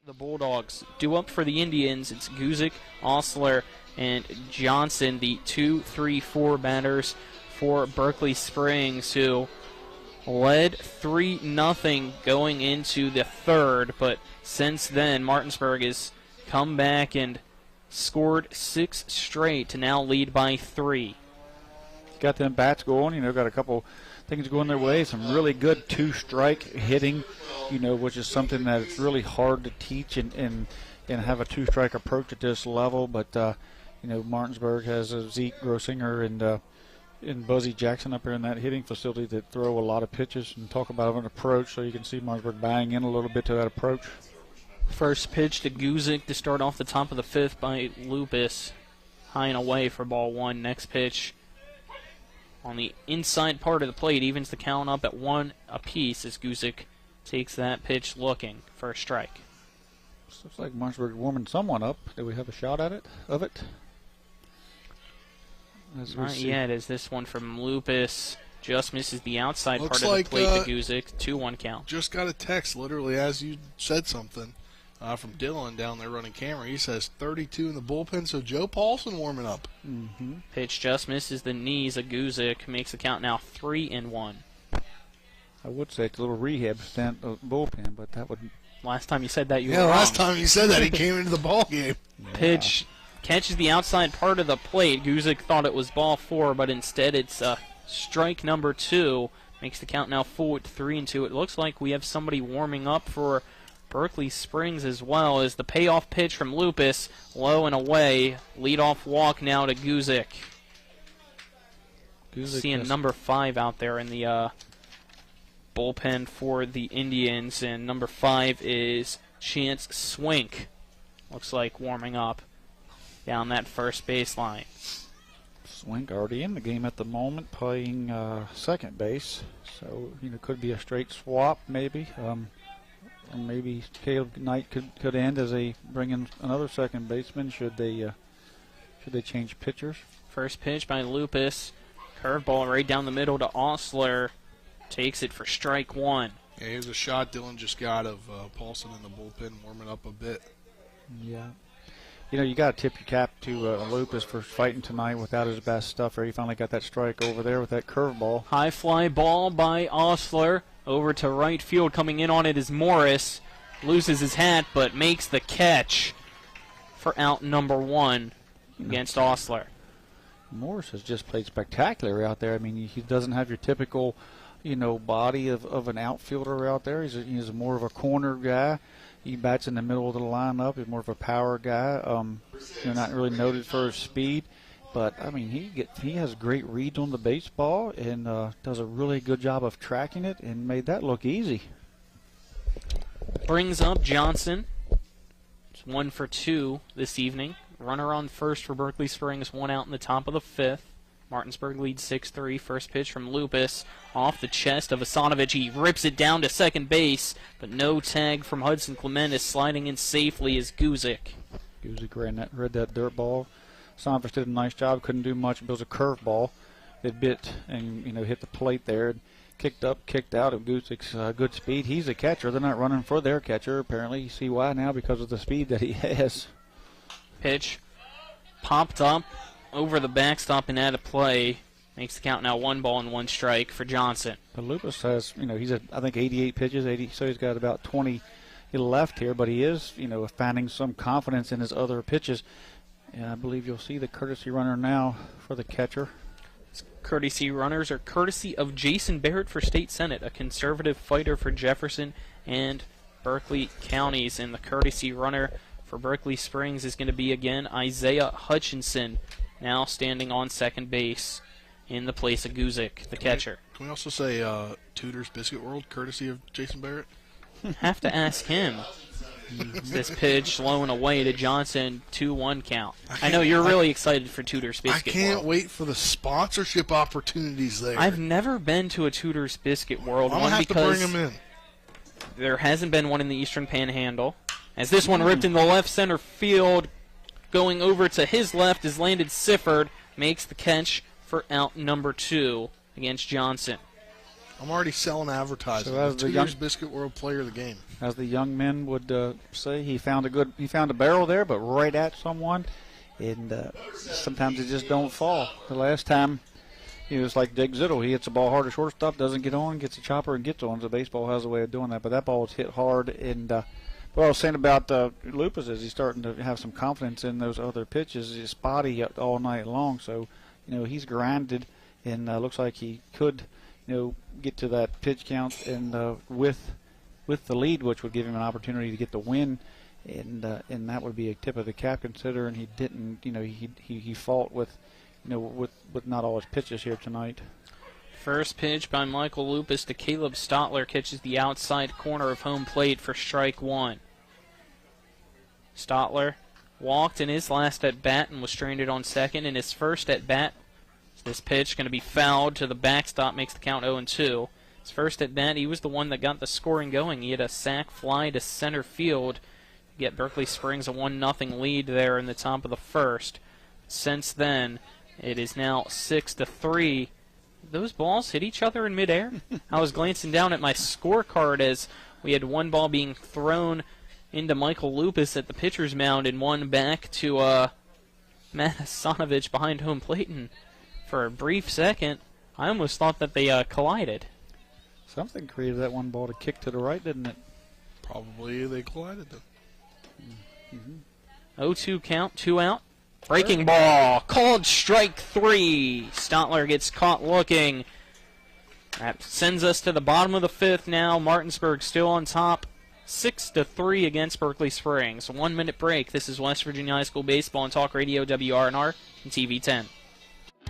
The Bulldogs due up for the Indians. It's Guzik, Osler, and Johnson, the 2, 3, 4 batters for Berkeley Springs, who led 3-0 going into the 3rd, but since then Martinsburg has come back and scored 6 straight to now lead by 3. Got them bats going, got a couple things going their way. Some really good 2-strike hitting, which is something that it's really hard to teach and have a 2-strike approach at this level. But, Martinsburg has Zeke Grossinger and Buzzy Jackson up here in that hitting facility that throw a lot of pitches and talk about an approach, so you can see Martinsburg buying in a little bit to that approach. First pitch to Guzik to start off the top of the 5th by Lupus. High and away for ball 1. Next pitch on the inside part of the plate, evens the count up at 1 apiece as Guzik takes that pitch looking for a strike. Looks like Martinsburg warming someone up. Do we have a shot at it? Not yet, as this one from Lupus just misses the outside part of the plate to Guzik. 2-1 count. Just got a text literally as you said something. from Dylan down there running camera. He says 32 in the bullpen, so Joe Paulson warming up. Pitch just misses the knees of Guzik. Makes the count now 3-1. I would say it's a little rehab stint of bullpen, but that would. Last time you said that, you were Yeah, wrong. last time you said that, he came into the ball game. Pitch catches the outside part of the plate. Guzik thought it was ball 4, but instead it's strike number 2. Makes the count now full at 3-2. It looks like we have somebody warming up for Berkeley Springs as well, as the payoff pitch from Lupus, low and away. Leadoff walk now to Guzik. Seeing number 5 out there in the bullpen for the Indians, and number 5 is Chance Swink. Looks like warming up down that first baseline. Swink already in the game at the moment, playing second base, so could be a straight swap maybe. And maybe Caleb Knight could end as they bring in another second baseman. Should they change pitchers? First pitch by Lupus, curveball right down the middle to Osler. Takes it for strike 1. Yeah, here's a shot Dylan just got of Paulson in the bullpen warming up a bit. Yeah. You got to tip your cap to Lupus for fighting tonight without his best stuff. He finally got that strike over there with that curveball. High fly ball by Osler. Over to right field. Coming in on it is Morris. Loses his hat, but makes the catch for out number 1 against Osler. Morris has just played spectacular out there. I mean, he doesn't have your typical, body of an outfielder out there. He's more of a corner guy. He bats in the middle of the lineup. He's more of a power guy. Not really noted for his speed, but I mean he has great reads on the baseball and does a really good job of tracking it and made that look easy. Brings up Johnson. It's 1 for 2 this evening. Runner on first for Berkeley Springs. 1 out in the top of the 5th. Martinsburg leads 6-3. First pitch from Lupus. Off the chest of Asanovich. He rips it down to second base, but no tag from Hudson Clement is sliding in safely as Guzik. Guzik read that dirt ball. Asanovich did a nice job. Couldn't do much. It was a curveball. It bit and hit the plate there. And kicked up, kicked out of Guzik's good speed. He's a catcher. They're not running for their catcher. Apparently, you see why now, because of the speed that he has. Pitch popped up over the backstop and out of play. Makes the count now 1 ball and 1 strike for Johnson. But Lupus has, he's at, I think, 88 pitches, so he's got about 20 left here, but he is, finding some confidence in his other pitches. And I believe you'll see the courtesy runner now for the catcher. Courtesy runners are courtesy of Jason Barrett for State Senate, a conservative fighter for Jefferson and Berkeley counties. And the courtesy runner for Berkeley Springs is going to be, again, Isaiah Hutchinson, now standing on second base in the place of Guzik, the catcher. Can we also say Tudor's Biscuit World, courtesy of Jason Barrett? Have to ask him. This pitch low and away to Johnson, 2-1 count. I know you're really excited for Tudor's Biscuit World. I can't wait for the sponsorship opportunities there. I've never been to a Tudor's Biscuit World. I'm going to have to bring them in. There hasn't been one in the Eastern Panhandle. As this one ripped in the left center field, going over to his left is landed Sifford, makes the catch for out number 2 against Johnson. I'm already selling advertising. So as the Tudor's Biscuit World player of the game. As the young men would say, he found a barrel there, but right at someone, and sometimes it just don't fall. The last time, it was like Dick Zittel. He hits the ball hard to shortstop, doesn't get on, gets a chopper and gets on. So baseball has a way of doing that, but that ball was hit hard. And what I was saying about Lupus is he's starting to have some confidence in those other pitches. He's spotty all night long, so he's grinded, and looks like he could get to that pitch count and with the lead, which would give him an opportunity to get the win, and that would be a tip of the cap, considering he didn't, he fought with not all his pitches here tonight. First pitch by Michael Lupus to Caleb Stotler, catches the outside corner of home plate for strike 1. Stotler walked in his last at bat and was stranded on second in his first at bat. This pitch going to be fouled to the backstop, makes the count 0-2. His first at bat, he was the one that got the scoring going. He had a sac fly to center field to get Berkeley Springs a 1-0 lead there in the top of the first. Since then, it is now 6-3. Those balls hit each other in midair. I was glancing down at my scorecard as we had one ball being thrown into Michael Lupus at the pitcher's mound and one back to Matt Hasanovich behind home plate. And for a brief second, I almost thought that they collided. Something created that one ball to kick to the right, didn't it? Probably they collided them. 0-2 count, 2 out. Breaking ball, called strike 3. Stotler gets caught looking. That sends us to the bottom of the 5th now. Martinsburg still on top, 6-3 against Berkeley Springs. 1 minute break. This is West Virginia High School Baseball on Talk Radio WRNR and TV 10.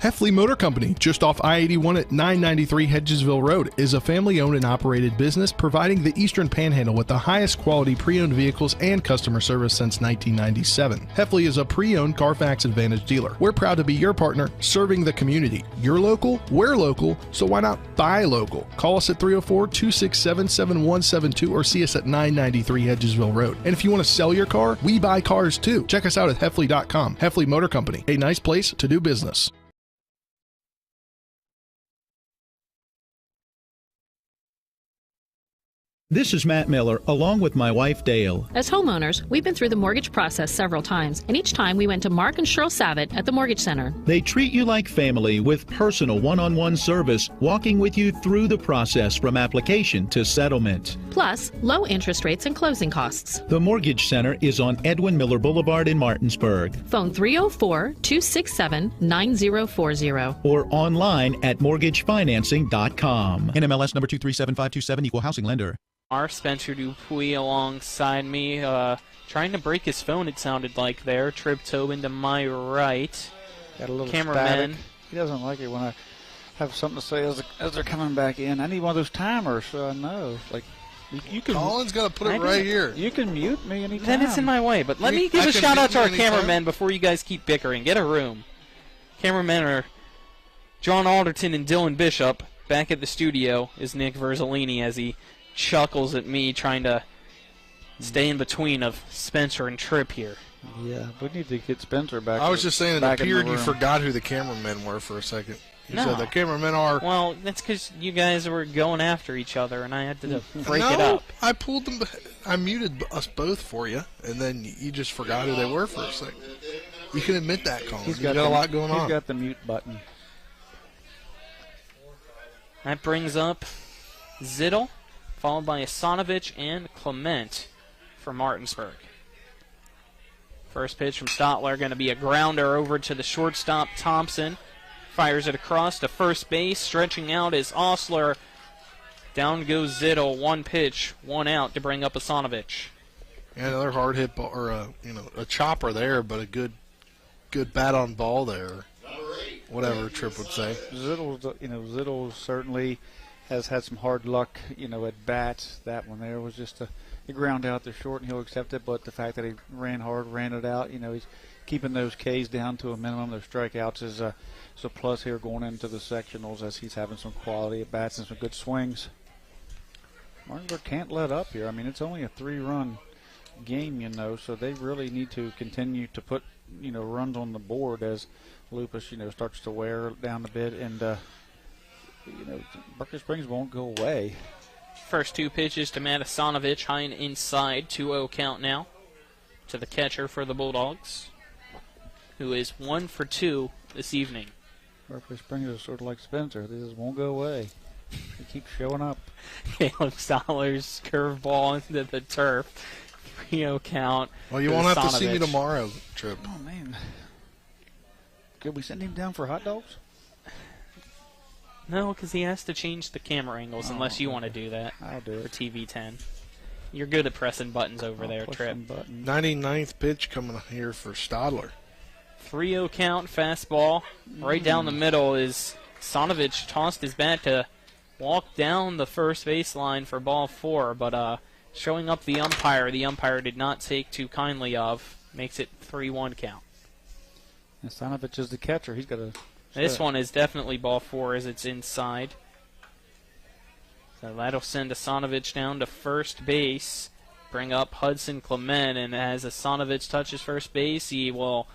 Heffley Motor Company, just off I-81 at 993 Hedgesville Road, is a family-owned and operated business providing the Eastern Panhandle with the highest quality pre-owned vehicles and customer service since 1997. Heffley is a pre-owned Carfax Advantage dealer. We're proud to be your partner, serving the community. You're local, we're local, so why not buy local? Call us at 304-267-7172 or see us at 993 Hedgesville Road. And if you want to sell your car, we buy cars too. Check us out at Heffley.com. Heffley Motor Company, a nice place to do business. This is Matt Miller, along with my wife, Dale. As homeowners, we've been through the mortgage process several times, and each time we went to Mark and Cheryl Savitt at the Mortgage Center. They treat you like family with personal one-on-one service, walking with you through the process from application to settlement. Plus, low interest rates and closing costs. The Mortgage Center is on Edwin Miller Boulevard in Martinsburg. Phone 304-267-9040. Or online at mortgagefinancing.com. NMLS number 237527, equal housing lender. Our Spencer Dupuis alongside me, trying to break his phone, it sounded like there. Trip Tobin to my right. Got a little cameraman. static. He doesn't like it when I have something to say as they're coming back in. I need one of those timers so I know. Like, you can. Colin's got to put it right here. You can mute me anytime. Then it's in my way. But let me give a shout out to our cameramen before you guys keep bickering. Get a room. Cameramen are John Alderton and Dylan Bishop. Back at the studio is Nick Verzolini as he chuckles at me trying to stay in between of Spencer and Tripp here. Yeah, we need to get Spencer back. I was just saying it appeared you forgot who the cameramen were for a second. You said the cameramen are... Well, that's because you guys were going after each other, and I had to break it up. I pulled them... I muted us both for you, and then you just forgot who they were for a second. You can admit that, Colin. He's got a lot going on. He's got the mute button. That brings up Zittel, followed by Hasanovich and Clement for Martinsburg. First pitch from Stotler going to be a grounder over to the shortstop, Thompson. Fires it across to first base. Stretching out is Osler. Down goes Zittel. One pitch, one out to bring up Hasanovich. Yeah, another hard hit ball, or a chopper there, but a good bat on ball there. Whatever Tripp would say. Zittel certainly has had some hard luck, at bats. That one there was just a ground out there short, and he'll accept it. But the fact that he ran hard, ran it out, he's keeping those Ks down to a minimum. Those strikeouts is a plus here going into the sectionals as he's having some quality at bats and some good swings. Martinsburg can't let up here. I mean, it's only a 3-run game, so they really need to continue to put, runs on the board as Lupus, starts to wear down a bit, and Berkeley Springs won't go away. First two pitches to Matt Hasanovich, high and inside, 2-0 count now to the catcher for the Bulldogs, who is 1 for 2 this evening. Berkeley Springs is sort of like Spencer. They just won't go away. They keep showing up. Caleb Stoller's curveball into the turf. 3-0 count. Well, you won't have to see me tomorrow, Tripp. Oh, man. Could we send him down for hot dogs? No, because he has to change the camera angles unless you want to do that. I'll do it. For TV 10. You're good at pressing buttons over there, Tripp. 99th pitch coming here for Stadler. 3-0 count, fastball. Right down the middle is Hasanovich tossed his bat to walk down the first baseline for ball 4, but showing up the umpire did not take too kindly of. Makes it 3-1 count. Hasanovich is the catcher. He's got a... This one is definitely ball 4 as it's inside. So that'll send Hasanovich down to first base. Bring up Hudson Clement, and as Hasanovich touches first base, he will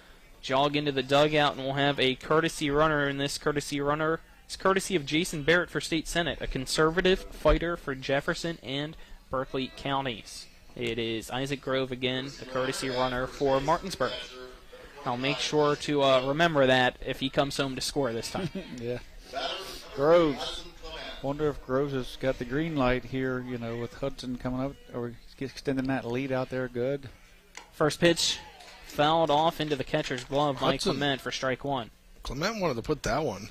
jog into the dugout, and we'll have a courtesy runner. And this courtesy runner is courtesy of Jason Barrett for State Senate, a conservative fighter for Jefferson and Berkeley counties. It is Isaac Grove again, the courtesy runner for Martinsburg. I'll make sure to remember that if he comes home to score this time. Yeah. Groves. Wonder if Groves has got the green light here, with Hudson coming up, or extending that lead out there good. First pitch fouled off into the catcher's glove by Hudson. Clement for strike one. Clement wanted to put that one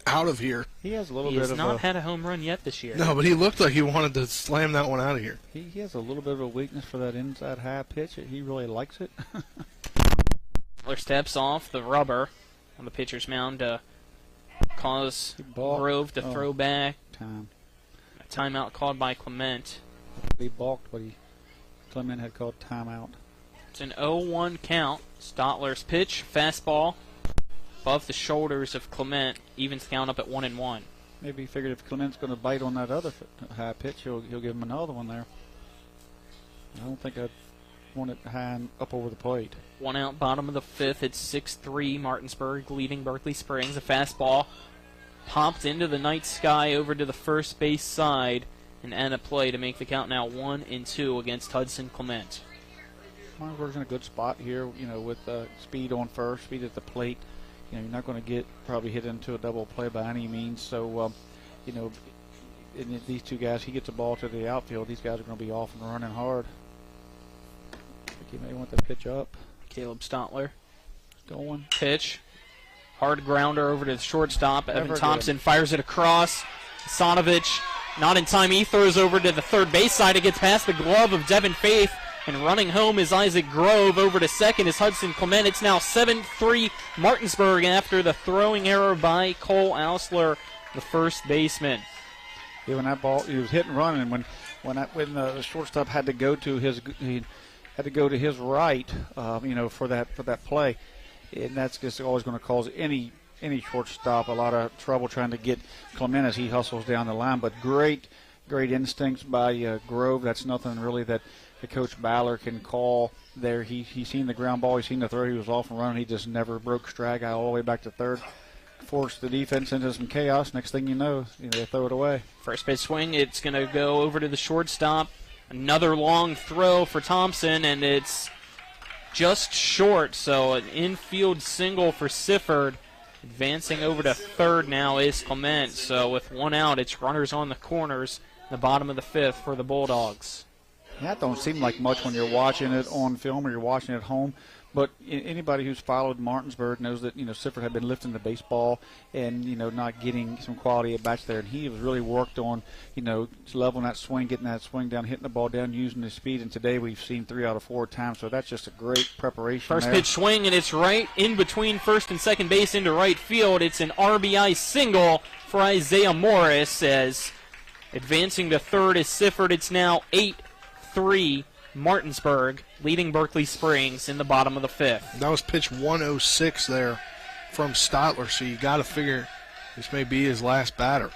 out of here. He has a little He bit has of not had a home run yet this year. No, but he looked like he wanted to slam that one out of here. He has a little bit of a weakness for that inside high pitch. He really likes it. Miller steps off the rubber on the pitcher's mound to cause Grove to throw back. A timeout called by Clement. He balked, but Clement had called timeout. It's an 0-1 count. Stotler's pitch, fastball, above the shoulders of Clement, evens the count up at 1-1. Maybe he figured if Clement's going to bite on that other high pitch, he'll give him another one there. I don't think I'd want it high and up over the plate. One out, bottom of the fifth. It's 6-3. Martinsburg leading Berkeley Springs. A fastball popped into the night sky over to the first base side and at a play to make the count now 1-2 against Hudson Clement. Martinsburg's in a good spot here, with speed on first, speed at the plate. You're not going to get probably hit into a double play by any means. So, and these two guys, he gets the ball to the outfield. These guys are going to be off and running hard. I think he may want to pitch up. Caleb Stotler. Going. Pitch. Hard grounder over to the shortstop. Never Evan good. Thompson fires it across. Sonovich, not in time. He throws over to the third base side. It gets past the glove of Devin Faith. And running home is Isaac Grove. Over to second is Hudson Clement. It's now 7-3 Martinsburg after the throwing error by Cole Ausler, the first baseman. Yeah, when that ball, he was hit and run, and when the shortstop had to go to his right, for that play, and that's just always going to cause any shortstop a lot of trouble trying to get Clement as he hustles down the line. But great instincts by Grove. That's nothing really that the Coach Baller can call there. He's seen the ground ball, he's seen the throw, he was off and running, he just never broke strike out all the way back to third. Forced the defense into some chaos. Next thing you know, they throw it away. First pitch swing, it's going to go over to the shortstop. Another long throw for Thompson, and it's just short, so an infield single for Sifford. Advancing over to third now is Clement, so with one out, it's runners on the corners, the bottom of the fifth for the Bulldogs. That don't seem like much when you're watching it on film or you're watching it at home. But anybody who's followed Martinsburg knows that, Sifford had been lifting the baseball and, not getting some quality at bats there. And he was really worked on, leveling that swing, getting that swing down, hitting the ball down, using his speed. And today we've seen 3 out of 4 times. So that's just a great preparation. First pitch swing, and it's right in between first and second base into right field. It's an RBI single for Isaiah Morris as advancing to third is Sifford. It's now 8-3 Martinsburg, leading Berkeley Springs in the bottom of the fifth. That was pitch 106 there from Stotler, so you got to figure this may be his last batter.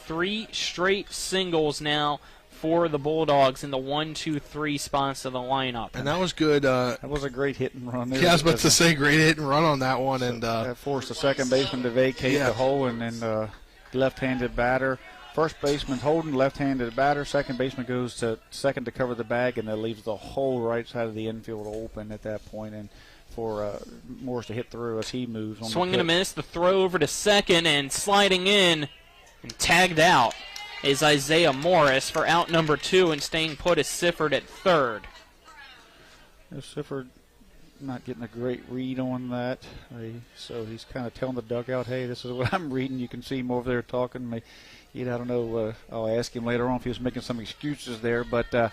3 straight singles now for the Bulldogs in the 1-2-3 spots of the lineup. And that was good. That was a great hit and run there. Yeah, I was about to say great hit and run on that one. And that forced the second baseman to vacate the hole, and then left-handed batter. First baseman holding, left-handed batter. Second baseman goes to second to cover the bag, and that leaves the whole right side of the infield open at that point, and for Morris to hit through as he moves on. Swing and a miss. The throw over to second, and sliding in and tagged out is Isaiah Morris for out number 2, and staying put is Sifford at third. Sifford not getting a great read on that, so he's kind of telling the dugout, hey, this is what I'm reading. You can see him over there talking to me. I don't know. I'll ask him later on if he was making some excuses there, but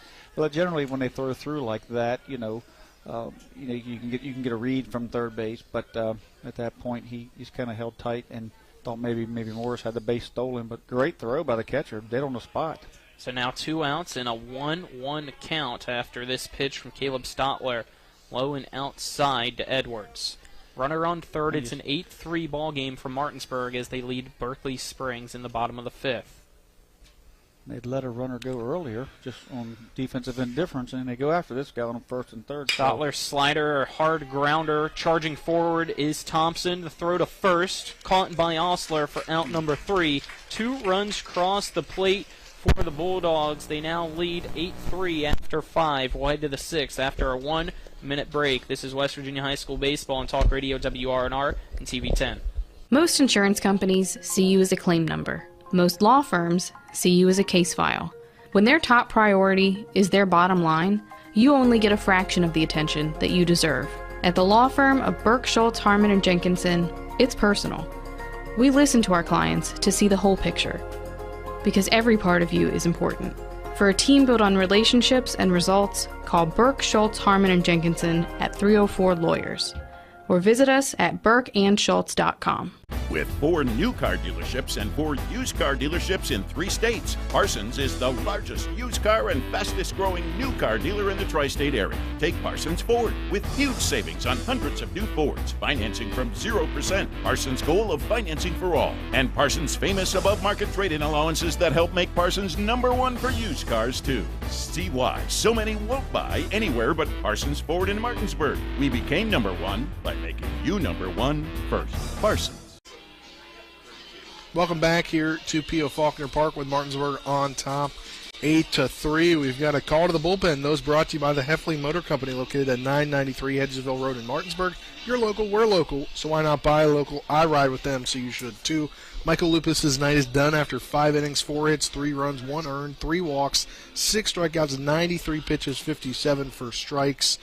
generally when they throw through like that, you can get a read from third base. But at that point, he's kind of held tight and thought maybe Morris had the base stolen. But great throw by the catcher, dead on the spot. So now 2 outs and a 1-1 count after this pitch from Caleb Stotler, low and outside to Edwards. Runner on third. It's an 8-3 ball game for Martinsburg as they lead Berkeley Springs in the bottom of the fifth. They'd let a runner go earlier just on defensive indifference, and they go after this guy on first and third. Stotler slider, hard grounder. Charging forward is Thompson. The throw to first, caught by Osler for out number 3. 2 runs cross the plate for the Bulldogs. They now lead 8-3 after 5. We'll head to the 6th after a 1-minute break. This is West Virginia High School Baseball on Talk Radio WRNR and TV 10. Most insurance companies see you as a claim number. Most law firms see you as a case file. When their top priority is their bottom line, you only get a fraction of the attention that you deserve. At the law firm of Burke, Schultz, Harmon, and Jenkinson, it's personal. We listen to our clients to see the whole picture, because every part of you is important. For a team built on relationships and results, call Burke, Schultz, Harmon, and Jenkinson at 304 Lawyers, or visit us at burkeandschultz.com. With 4 new car dealerships and 4 used car dealerships in 3 states, Parsons is the largest used car and fastest growing new car dealer in the tri-state area. Take Parsons Ford with huge savings on hundreds of new Fords, financing from 0%. Parsons' goal of financing for all, and Parsons' famous above-market trade-in allowances that help make Parsons #1 for used cars too. See why so many won't buy anywhere but Parsons Ford in Martinsburg. We became #1 by making you #1 first. Parsons. Welcome back here to P.O. Faulkner Park with Martinsburg on top, 8-3. We've got a call to the bullpen. Those brought to you by the Heffley Motor Company, located at 993 Hedgesville Road in Martinsburg. You're local, we're local, so why not buy local? I ride with them, so you should too. Michael Lupus's night is done after 5 innings, 4 hits, 3 runs, 1 earned, 3 walks, 6 strikeouts, 93 pitches, 57 for strikes,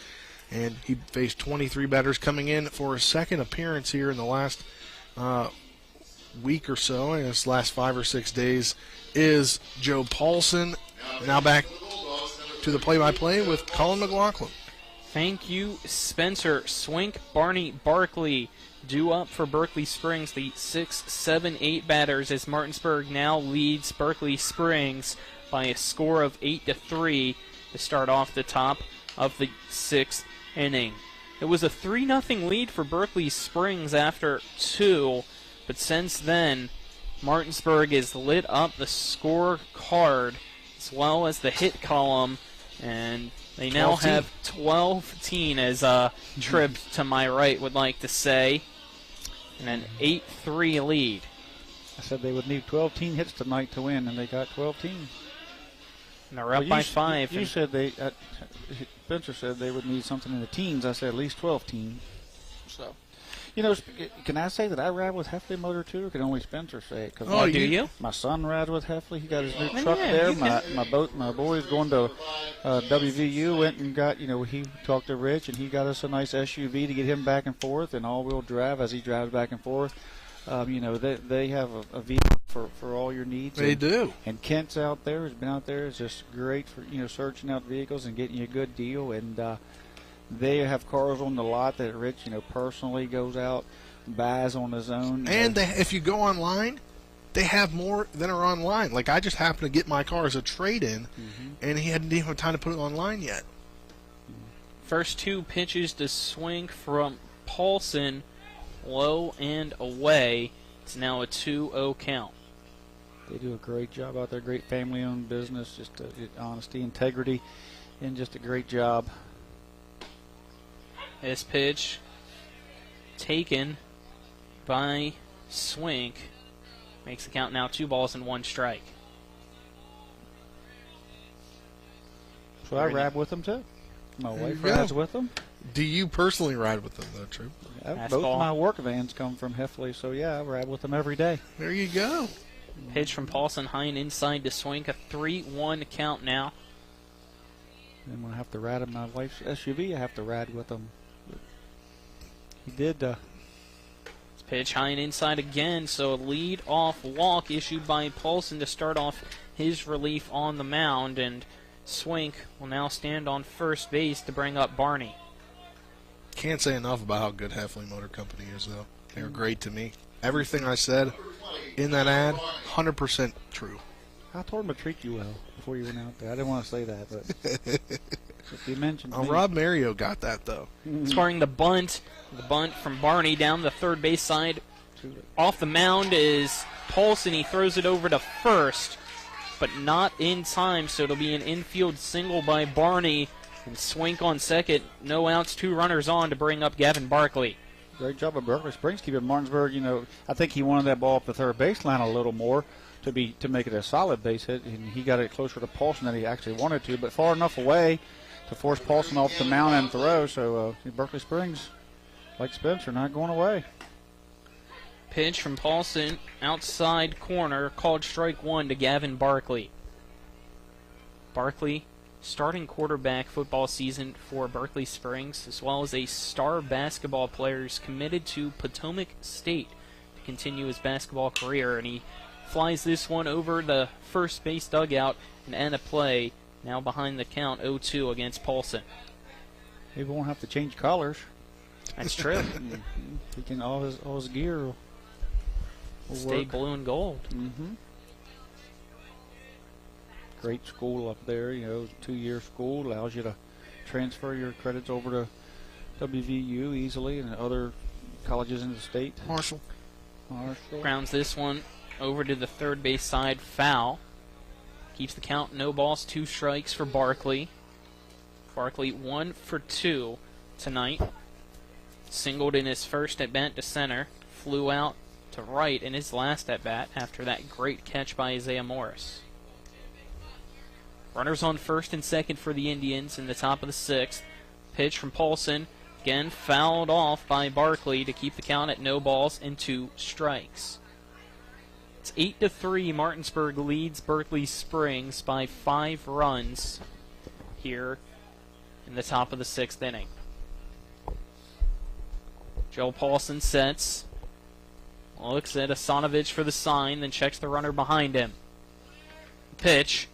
and he faced 23 batters coming in for his second appearance here in the last week or so, I guess last 5 or 6 days, is Joe Paulson. Now back to the play-by-play with Colin McLaughlin. Thank you, Spencer. Swink, Barney, Barkley due up for Berkeley Springs, the 6, 7, 8 batters, as Martinsburg now leads Berkeley Springs by a score of 8-3 to start off the top of the 6th inning. It was a 3-0 lead for Berkeley Springs after 2. But since then, Martinsburg has lit up the score card as well as the hit column, and they now have 12-team, as Tripp to my right would like to say, and an 8-3 lead. I said they would need 12-team hits tonight to win, and they got 12-team. And they're up by 5. You said they, Spencer said they would need something in the teens. I said at least 12-team. So. You know, can I say that I ride with Heffley Motor too, or can only Spencer say it? Oh, do you? My son rides with Heffley. He got his new truck there. My boy's going to WVU. Went and got, he talked to Rich, and he got us a nice SUV to get him back and forth, and all-wheel drive as he drives back and forth. They have a vehicle for all your needs. They do. And Kent's out there. Has been out there. It's just great for searching out vehicles and getting you a good deal. And they have cars on the lot that Rich, personally goes out, buys on his own. And if you go online, they have more than are online. Like, I just happened to get my car as a trade-in, and he hadn't even had time to put it online yet. First 2 pitches to swing from Paulson, low and away. It's now a 2-0 count. They do a great job out there. Great family-owned business, just honesty, integrity, and just a great job. This pitch taken by Swink. Makes the count now 2 balls and 1 strike. So I ride with them too. My wife rides with them. Do you personally ride with them though, True? Both of my work vans come from Heffley, so yeah, I ride with them every day. There you go. Pitch from Paulson, high and inside to Swink. A 3-1 count now. And when I have to ride in my wife's SUV, I have to ride with them. He did. Pitch high and inside again, so a lead-off walk issued by Paulson to start off his relief on the mound, and Swink will now stand on first base to bring up Barney. Can't say enough about how good Heffley Motor Company is, though. They're great to me. Everything I said in that ad, 100% true. I told him to treat you well before you went out there. I didn't want to say that, but if you mentioned me. Rob Mario got that, though. Scoring the bunt from Barney down the third base side. Off the mound is Paulson. He throws it over to first, but not in time, so it'll be an infield single by Barney. And Swink on second. No outs, 2 runners on to bring up Gavin Barkley. Great job of Berkeley Springs keeping Martinsburg. I think he wanted that ball up the third baseline a little more. to make it a solid base hit, and he got it closer to Paulson than he actually wanted to, but far enough away to force Paulson off the mound and throw. So Berkeley Springs, like Spencer, not going away. Pitch from Paulson, outside corner, called strike one to Gavin Barkley. Barkley, starting quarterback football season for Berkeley Springs, as well as a star basketball player who's committed to Potomac State to continue his basketball career, and he flies this one over the first base dugout and end of play, now behind the count 0-2 against Paulson. He won't have to change colors. That's true. He can all his gear will stay work. blue and gold. Great school up there, 2-year school, allows you to transfer your credits over to WVU easily and other colleges in the state. Marshall. Grounds this one over to the third base side, foul. Keeps the count, no balls, 2 strikes for Barkley. Barkley 1 for 2 tonight. Singled in his first at bat to center, flew out to right in his last at bat after that great catch by Isaiah Morris. Runners on first and second for the Indians in the top of the 6th. Pitch from Paulson, again fouled off by Barkley to keep the count at no balls and 2 strikes. It's 8-3. Martinsburg leads Berkeley Springs by 5 runs here in the top of the 6th inning. Joe Paulson sets, looks at Asanovich for the sign, then checks the runner behind him. Pitch.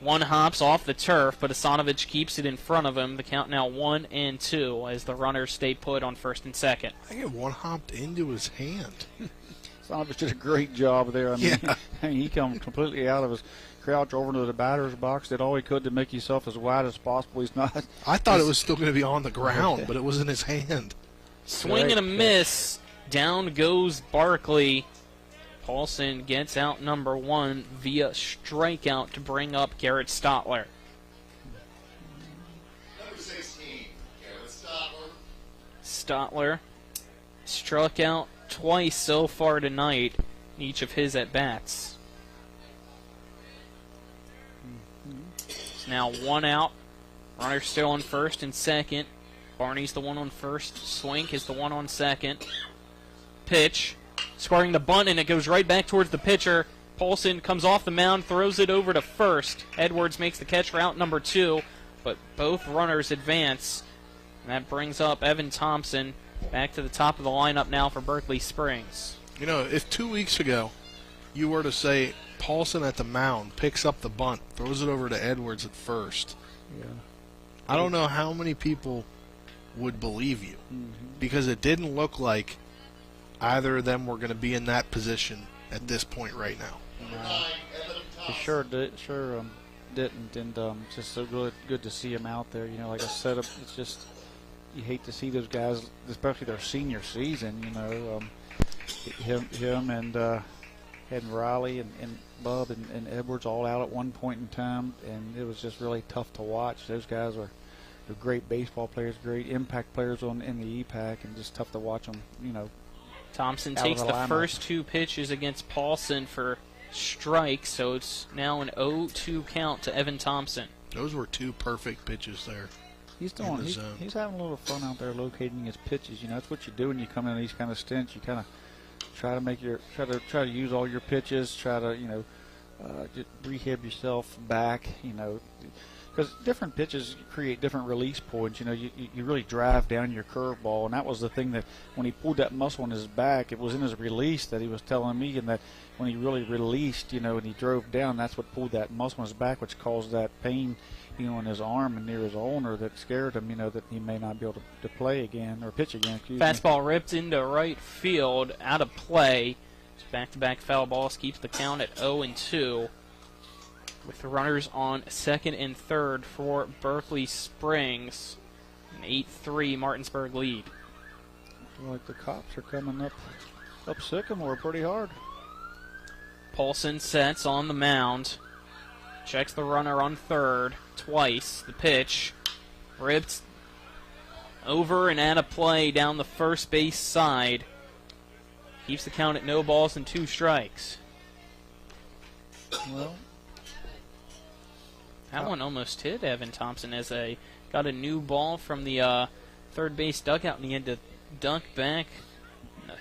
One hops off the turf, but Asanovich keeps it in front of him. The count now 1-2 as the runners stay put on first and second. I think one hopped into his hand. Asanovich did a great job there. He come completely out of his crouch over to the batter's box, did all he could to make himself as wide as possible. He's not. I thought it was still going to be on the ground, but it was in his hand. Swing and a miss. Down goes Barkley. Paulson gets out number 1 via strikeout to bring up Garrett Stotler. Number 16, Garrett Stotler. Stotler struck out twice so far tonight in each of his at-bats. It's now 1 out. Runner still on first and second. Barney's the one on first. Swink is the one on second. Pitch. Scoring the bunt, and it goes right back towards the pitcher. Paulson comes off the mound, throws it over to first. Edwards makes the catch for out number 2, but both runners advance. And that brings up Evan Thompson back to the top of the lineup now for Berkeley Springs. If 2 weeks ago you were to say Paulson at the mound picks up the bunt, throws it over to Edwards at first, I don't know how many people would believe you, because it didn't look like either of them were going to be in that position at this point right now. He sure didn't, and it's just so good to see him out there. Like I said, it's just you hate to see those guys, especially their senior season. Him and Riley and Bub and Edwards all out at one point in time, and it was just really tough to watch. Those guys are great baseball players, great impact players in the EPAC, and just tough to watch them. Thompson takes the first 2 pitches against Paulson for strikes, so it's now an 0-2 count to Evan Thompson. Those were 2 perfect pitches there. He's having a little fun out there locating his pitches. That's what you do when you come in these kind of stints. You kind of try to use all your pitches, try to just rehab yourself back. Because different pitches create different release points. You really drive down your curveball, and that was the thing that when he pulled that muscle in his back, it was in his release that he was telling me, and that when he really released, and he drove down, that's what pulled that muscle in his back, which caused that pain, in his arm and near his ulnar that scared him, that he may not be able to play again or pitch again. Fastball ripped into right field, out of play. Back-to-back foul balls keeps the count at 0-2. With the runners on second and third for Berkeley Springs. An 8-3 Martinsburg lead. I feel like the cops are coming up Sycamore pretty hard. Paulson sets on the mound. Checks the runner on third twice. The pitch ripped over and out of play down the first base side. Keeps the count at no balls and 2 strikes. Well, that one almost hit Evan Thompson as got a new ball from the third base dugout, and he had to dunk back.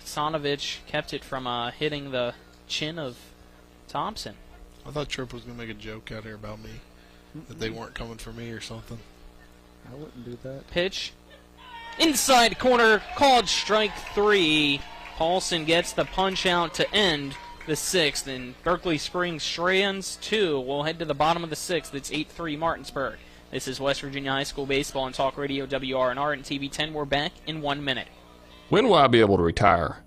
Sonovich kept it from hitting the chin of Thompson. I thought Tripp was going to make a joke out here about me, that they weren't coming for me or something. I wouldn't do that. Pitch. Inside corner, called strike 3. Paulson gets the punch out to end the 6th, and Berkeley Springs Strands 2 will head to the bottom of the 6th. It's 8-3 Martinsburg. This is West Virginia High School Baseball on Talk Radio WRNR and TV 10. We're back in 1 minute. When will I be able to retire?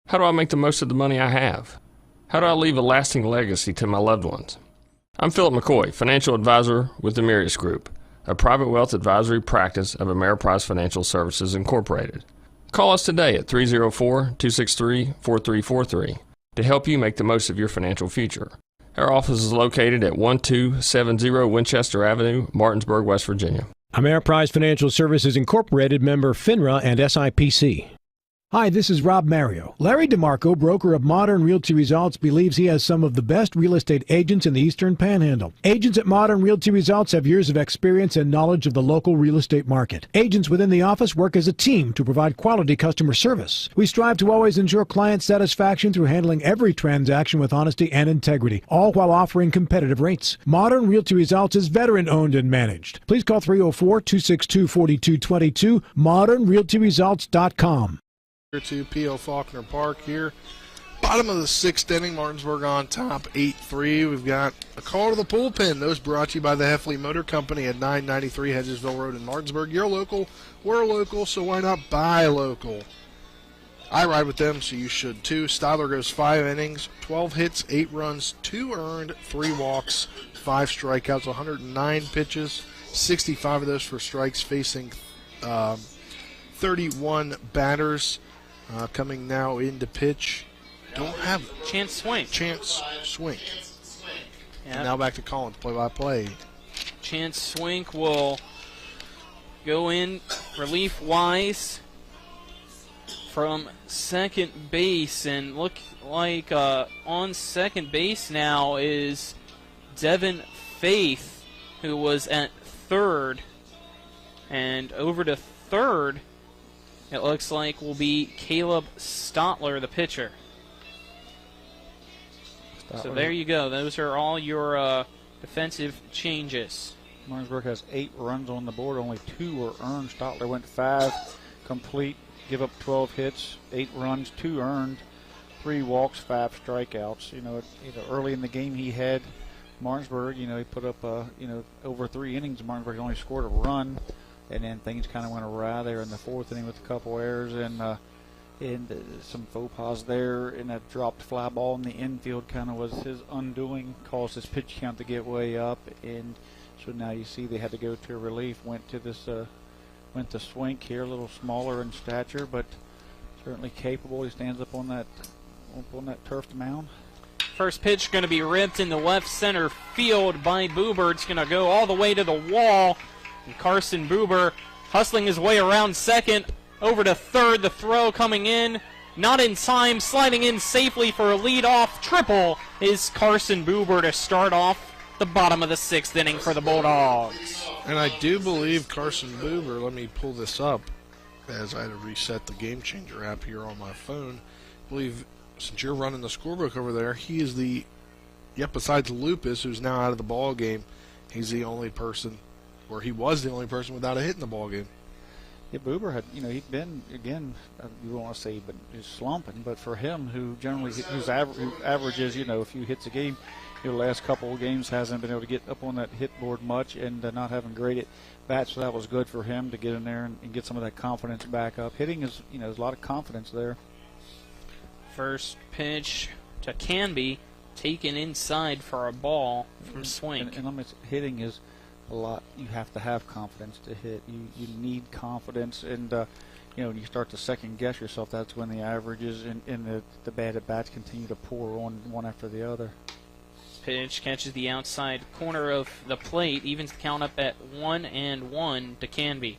How do I make the most of the money I have? How do I leave a lasting legacy to my loved ones? I'm Philip McCoy, financial advisor with the Mirius Group, a private wealth advisory practice of Ameriprise Financial Services Incorporated. Call us today at 304-263-4343 to help you make the most of your financial future. Our office is located at 1270 Winchester Avenue, Martinsburg, West Virginia. Ameriprise Financial Services Incorporated, member FINRA and SIPC. Hi, this is Rob Mario. Larry DeMarco, broker of Modern Realty Results, believes he has some of the best real estate agents in the Eastern Panhandle. Agents at Modern Realty Results have years of experience and knowledge of the local real estate market. Agents within the office work as a team to provide quality customer service. We strive to always ensure client satisfaction through handling every transaction with honesty and integrity, all while offering competitive rates. Modern Realty Results is veteran-owned and managed. Please call 304-262-4222, modernrealtyresults.com. To P.O. Faulkner Park here. Bottom of the 6th inning, Martinsburg on top, 8-3. We've got a call to the bullpen. Those brought to you by the Heffley Motor Company at 993 Hedgesville Road in Martinsburg. You're local, we're local, so why not buy local? I ride with them, so you should too. Styler goes 5 innings, 12 hits, 8 runs, 2 earned, 3 walks, 5 strikeouts, 109 pitches, 65 of those for strikes, facing 31 batters. Coming now into pitch. Don't have it. Chance Swink. Chance Swink. Yep. And now back to Collins, play-by-play. Chance Swink will go in relief-wise from second base, and look like on second base now is Devin Faith, who was at third, and over to third it looks like will be Caleb Stotler, the pitcher. So there you go. Those are all your defensive changes. Martinsburg has 8 runs on the board. Only 2 were earned. Stotler went 5 complete, give up 12 hits, 8 runs, 2 earned, 3 walks, 5 strikeouts. Early in the game he had Martinsburg, he put up, over 3 innings. Martinsburg only scored a run. And then things kind of went awry there in the 4th inning with a couple errors and some faux pas there. And that dropped fly ball in the infield kind of was his undoing, caused his pitch count to get way up. And so now you see they had to go to relief. Went to Swink here, a little smaller in stature, but certainly capable. He stands up on that turfed mound. First pitch going to be ripped in the left center field by Buber. It's going to go all the way to the wall. And Carson Buber hustling his way around second, over to third. The throw coming in, not in time, sliding in safely for a leadoff triple is Carson Buber to start off the bottom of the 6th inning for the Bulldogs. And I do believe Carson Buber, let me pull this up as I had to reset the Game Changer app here on my phone. I believe since you're running the scorebook over there, he is besides Lupus, who's now out of the ball game, he's the only person, or he was the only person without a hit in the ball game. Yeah, Buber had, he'd been, again, you don't want to say, but he's slumping, but for him, who generally, who averages, a few hits a game, the last couple of games hasn't been able to get up on that hit board much and not having great at bats, so that was good for him to get in there and get some of that confidence back up. Hitting is, there's a lot of confidence there. First pitch to Canby, taken inside for a ball from Swink. And hitting is a lot. You have to have confidence to hit. You need confidence, and when you start to second guess yourself, that's when the averages and the bad at bats continue to pour on one after the other. Pitch catches the outside corner of the plate, evens the count up at 1-1 to Canby.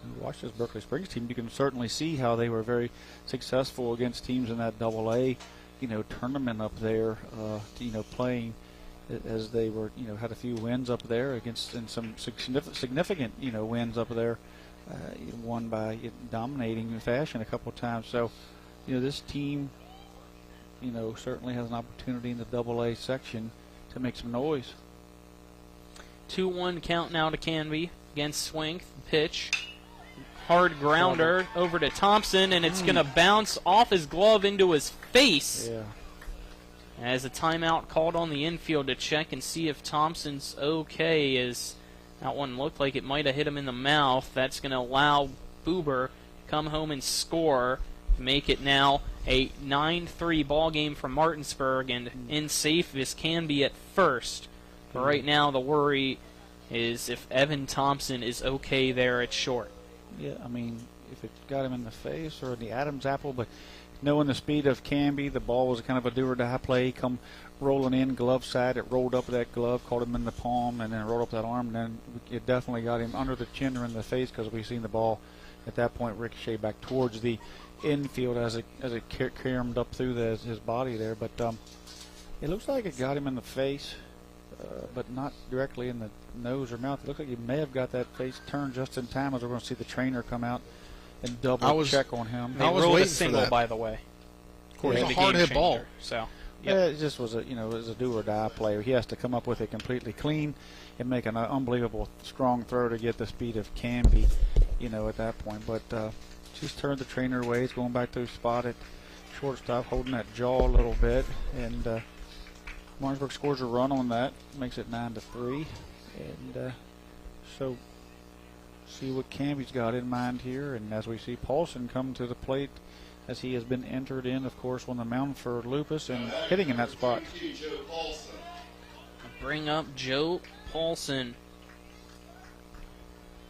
You watch this Berkeley Springs team, you can certainly see how they were very successful against teams in that Double-A tournament up there, playing as they were, had a few wins up there against, and some significant, wins up there, won by dominating fashion a couple of times. So, this team, certainly has an opportunity in the AA section to make some noise. 2-1 count now to Canby against Swink. Pitch. Hard grounder over to Thompson, and it's going to bounce off his glove into his face. Yeah. As a timeout called on the infield to check and see if Thompson's okay, as that one looked like it might have hit him in the mouth. That's going to allow Buber to come home and score, make it now a 9-3 ball game for Martinsburg, and in safe as can be at first. But right now the worry is if Evan Thompson is okay there at short. Yeah, I mean, if it got him in the face or in the Adam's apple, but knowing the speed of Canby, the ball was kind of a do-or-die play. Come rolling in, glove side, it rolled up that glove, caught him in the palm, and then rolled up that arm, and then it definitely got him under the chin or in the face, because we seen the ball at that point ricochet back towards the infield as it caromed up through his body there. But it looks like it got him in the face, but not directly in the nose or mouth. It looks like he may have got that face turned just in time, as we're going to see the trainer come out and double check on him. They ruled a single, by the way. Of course, it's a hard hit ball. So, yeah, it just was it was a do or die play. He has to come up with it completely clean and make an unbelievable strong throw to get the speed of Canby, at that point. But she's turned the trainer away. He's going back to his spot at shortstop, holding that jaw a little bit, and Martinsburg scores a run on that, makes it 9-3, and so see what Canby's got in mind here. And as we see Paulson come to the plate, as he has been entered in, of course, on the mound for Lupus and hitting in that spot. Bring up Joe Paulson,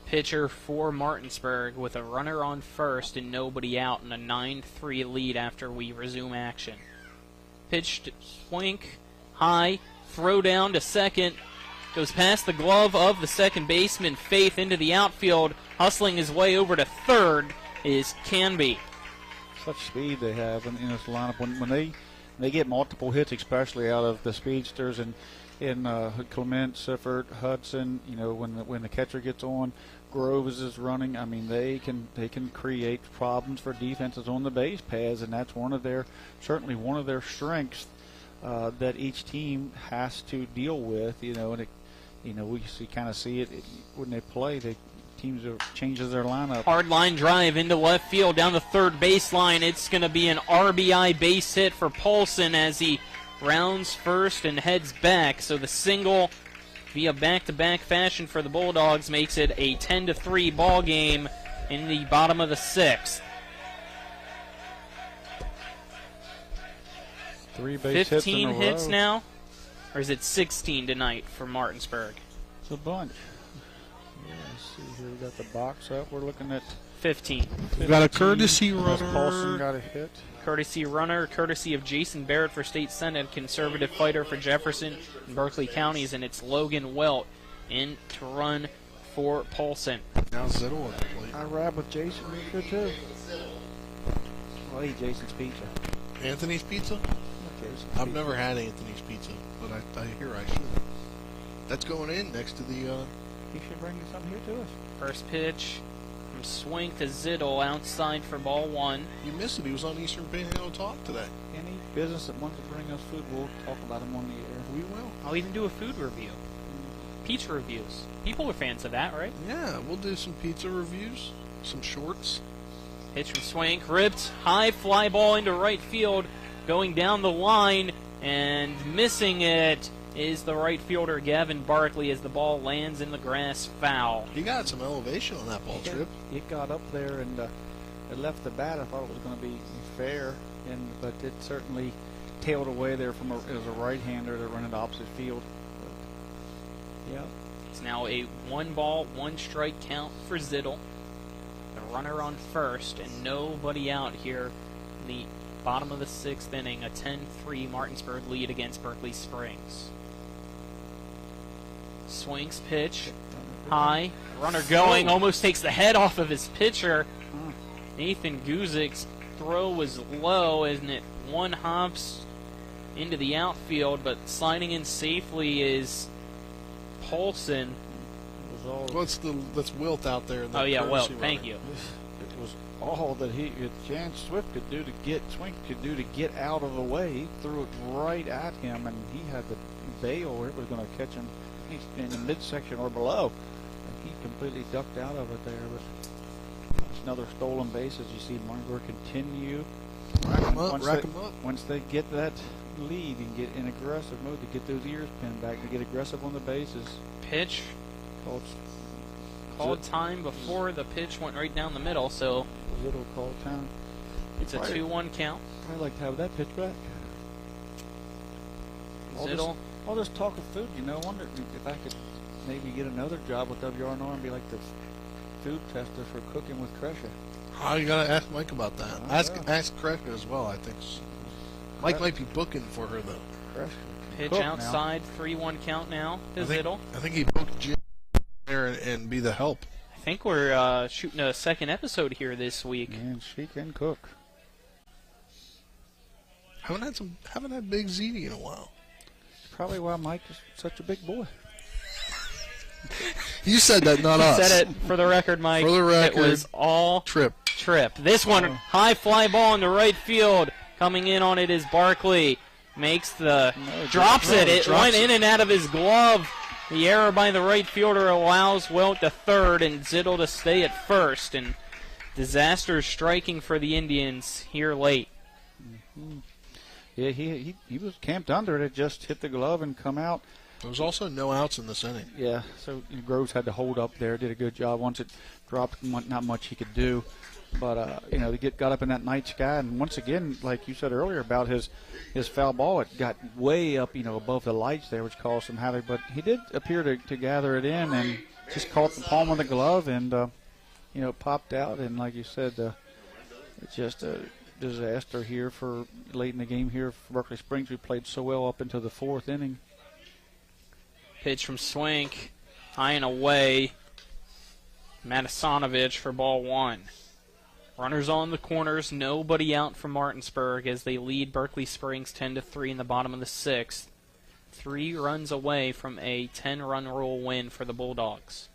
pitcher for Martinsburg, with a runner on first and nobody out, and a 9-3 lead after we resume action. Pitch to Swink, high, throw down to second, goes past the glove of the second baseman, Faith, into the outfield. Hustling his way over to third is Canby. Such speed they have in this lineup. When they get multiple hits, especially out of the speedsters and in Clement, Sifford, Hudson, when the catcher gets on, Groves is running. I mean, they can create problems for defenses on the base paths, and that's certainly one of their strengths that each team has to deal with. And we see it when they play. Teams changes their lineup. Hard line drive into left field down the third baseline. It's going to be an RBI base hit for Paulson as he rounds first and heads back. So the single via back-to-back fashion for the Bulldogs makes it a 10-3 ball game in the bottom of the sixth. 3 base 15 hits, hits now, or is it 16 tonight for Martinsburg? It's a bunch. Let's see here. We got the box up. We're looking at 15. We've got a courtesy runner. Paulson got a hit. Courtesy runner, courtesy of Jason Barrett for State Senate, conservative fighter for Jefferson and Berkeley counties, and it's Logan Welt in to run for Paulson. Now Zittle at the plate. I ride with Jason here too. I'll eat Jason's pizza. Anthony's Pizza? I've never had Anthony's Pizza, but I hear I should. That's going in next to the... He should bring you something here to us. First pitch from Swink to Zittle, outside for ball one. You missed it. He was on Eastern Panhandle Talk today. Any business that wants to bring us food, we'll talk about him on the air. We will. I'll even do a food review. Pizza reviews. People are fans of that, right? Yeah, we'll do some pizza reviews, some shorts. Pitch from Swank, ripped, high fly ball into right field, going down the line, and missing it is the right fielder Gavin Barkley as the ball lands in the grass foul. He got some elevation on that ball, Trip. It got up there and it left the bat. I thought it was going to be fair, but it certainly tailed away there from it was a right-hander that ran into opposite field. But, yeah. It's now a 1-ball, 1-strike count for Zittle. The runner on first, and nobody out here in the bottom of the sixth inning. A 10-3 Martinsburg lead against Berkeley Springs. Swink's pitch, high, runner going, almost takes the head off of his pitcher. Nathan Guzik's throw was low, and it one hops into the outfield, but sliding in safely is Paulson. That's Wilt out there. Oh yeah, Wilt. Thank you. It was all that Jan Swift could do to get out of the way. He threw it right at him, and he had to bail. It was going to catch him in the midsection or below. And he completely ducked out of it there. But it's another stolen base as you see Martinsburg continue. Rack 'em up. Once they get that lead and get in aggressive mode to get those ears pinned back, to get aggressive on the bases. Pitch. Called time before the pitch went right down the middle, so little call time. It's a 2-1 count. I'd like to have that pitch back. All this talk of food, I wonder if I could maybe get another job with WRNR and be like the food tester for cooking with Kresha. Oh, you gotta ask Mike about that. Ask Kresha as well. I think Mike might be booking for her though. Pitch outside, 3-1 count now to Zittel. I think he booked Jim there and be the help. I think we're shooting a second episode here this week. And she can cook. Haven't had Big ZD in a while. Probably why Mike is such a big boy. You said that, not us. You said it for the record, Mike. For the record, it was all Trip. This one, high fly ball in the right field. Coming in on it is Berkeley. Drops it. It went in and out of his glove. The error by the right fielder allows Wilt to third and Zittel to stay at first. And disaster striking for the Indians here late. Mm-hmm. Yeah, he was camped under it. It just hit the glove and come out. There was also no outs in this inning. Yeah, so Groves had to hold up there. Did a good job. Once it dropped, not much he could do. But, they got up in that night sky. And once again, like you said earlier about his foul ball, it got way up, above the lights there, which caused some havoc. But he did appear to gather it in and just caught the palm of the glove and, popped out. And like you said, it's just a disaster here for late in the game here for Berkeley Springs. We played so well up into the fourth inning. Pitch from Swank, high and away. Matisanovich for ball one. Runners on the corners, nobody out from Martinsburg as they lead Berkeley Springs 10-3 in the bottom of the sixth. 3 runs away from a 10-run rule win for the Bulldogs.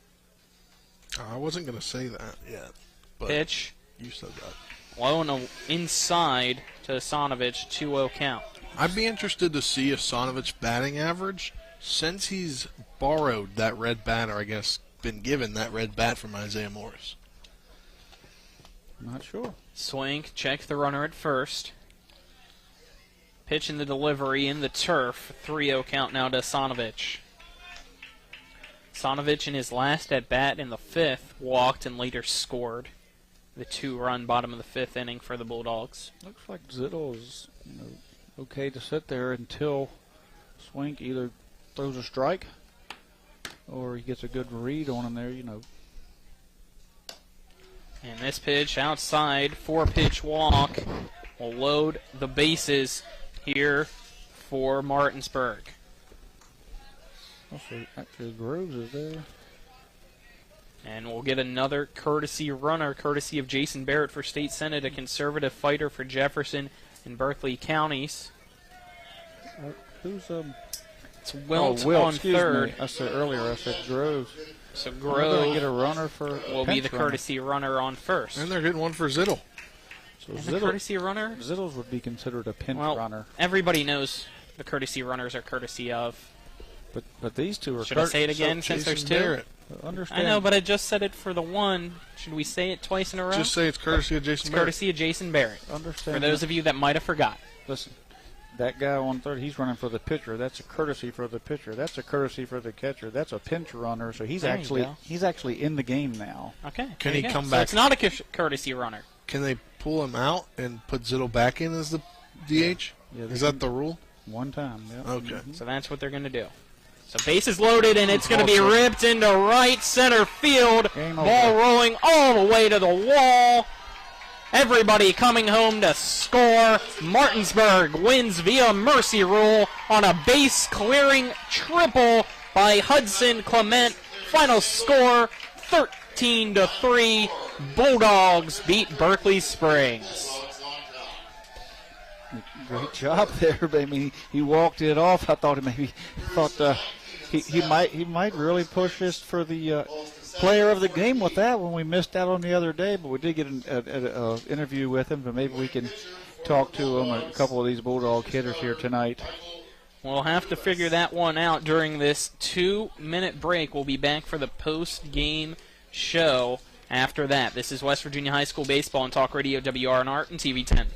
I wasn't going to say that yet. But pitch. You said that. Low and inside to Asanovich, 2-0 count. I'd be interested to see Asanovich's batting average since he's borrowed that red bat, or I guess been given that red bat from Isaiah Morris. Not sure. Swank checks the runner at first. Pitch in the delivery in the turf. 3-0 count now to Asanovich. Asanovich in his last at bat in the fifth walked and later scored the 2-run bottom of the fifth inning for the Bulldogs. Looks like Zittel is okay to sit there until Swank either throws a strike or he gets a good read on him there, And this pitch outside, 4-pitch walk will load the bases here for Martinsburg. Actually, Groves is there. And we'll get another courtesy runner, courtesy of Jason Barrett for State Senate, a conservative fighter for Jefferson and Berkeley counties. Who's It's Wilt on third. I said Groves. So Groves Grove get a runner for will be the courtesy runner on first. And they're getting one for Zittel. So the courtesy runner? Zittles would be considered a pinch runner. Everybody knows the courtesy runners are courtesy of. But these two are. Should I say it again since there's two? Barrett. Understand. I know, but I just said it for the one. Should we say it twice in a row? Just say it's courtesy of Jason Barrett. Courtesy of Jason Barrett. Understand. For those of you that might have forgot. Listen, that guy on third, he's running for the pitcher. That's a courtesy for the pitcher. That's a courtesy for the catcher. That's a pinch runner. So he's actually in the game now. Okay. Can he come so back? It's not a courtesy runner. Can they pull him out and put Zittel back in as the DH? Yeah, is that the rule? One time, yeah. Okay. Mm-hmm. So that's what they're going to do. So bases loaded, and it's going to be ripped into right center field. Ball rolling all the way to the wall. Everybody coming home to score. Martinsburg wins via mercy rule on a base-clearing triple by Hudson Clement. Final score, 13-3. Bulldogs beat Berkeley Springs. Great job there. I mean, he walked it off. I thought he might really push this for the player of the game with that when we missed out on the other day. But we did get an interview with him, but maybe we can talk to him, a couple of these Bulldog hitters here tonight. We'll have to figure that one out during this 2-minute break. We'll be back for the post-game show after that. This is West Virginia High School Baseball on Talk Radio WRNR and TV 10.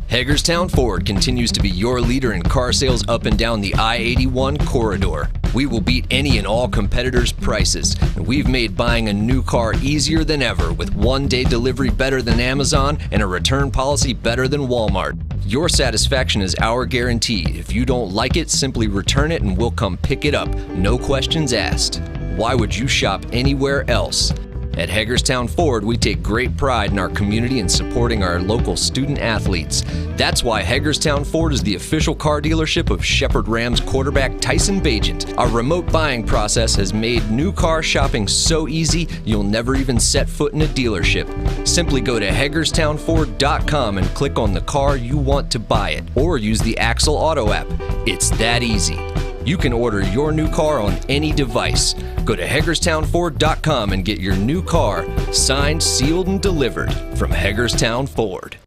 Hagerstown Ford continues to be your leader in car sales up and down the I-81 corridor. We will beat any and all competitors' prices, and we've made buying a new car easier than ever with one-day delivery better than Amazon and a return policy better than Walmart. Your satisfaction is our guarantee. If you don't like it, simply return it and we'll come pick it up. No questions asked. Why would you shop anywhere else? At Hagerstown Ford, we take great pride in our community and supporting our local student athletes. That's why Hagerstown Ford is the official car dealership of Shepherd Rams quarterback Tyson Bagent. Our remote buying process has made new car shopping so easy, you'll never even set foot in a dealership. Simply go to HagerstownFord.com and click on the car you want to buy it, or use the Axle Auto app. It's that easy. You can order your new car on any device. Go to HagerstownFord.com and get your new car signed, sealed, and delivered from Hagerstown Ford.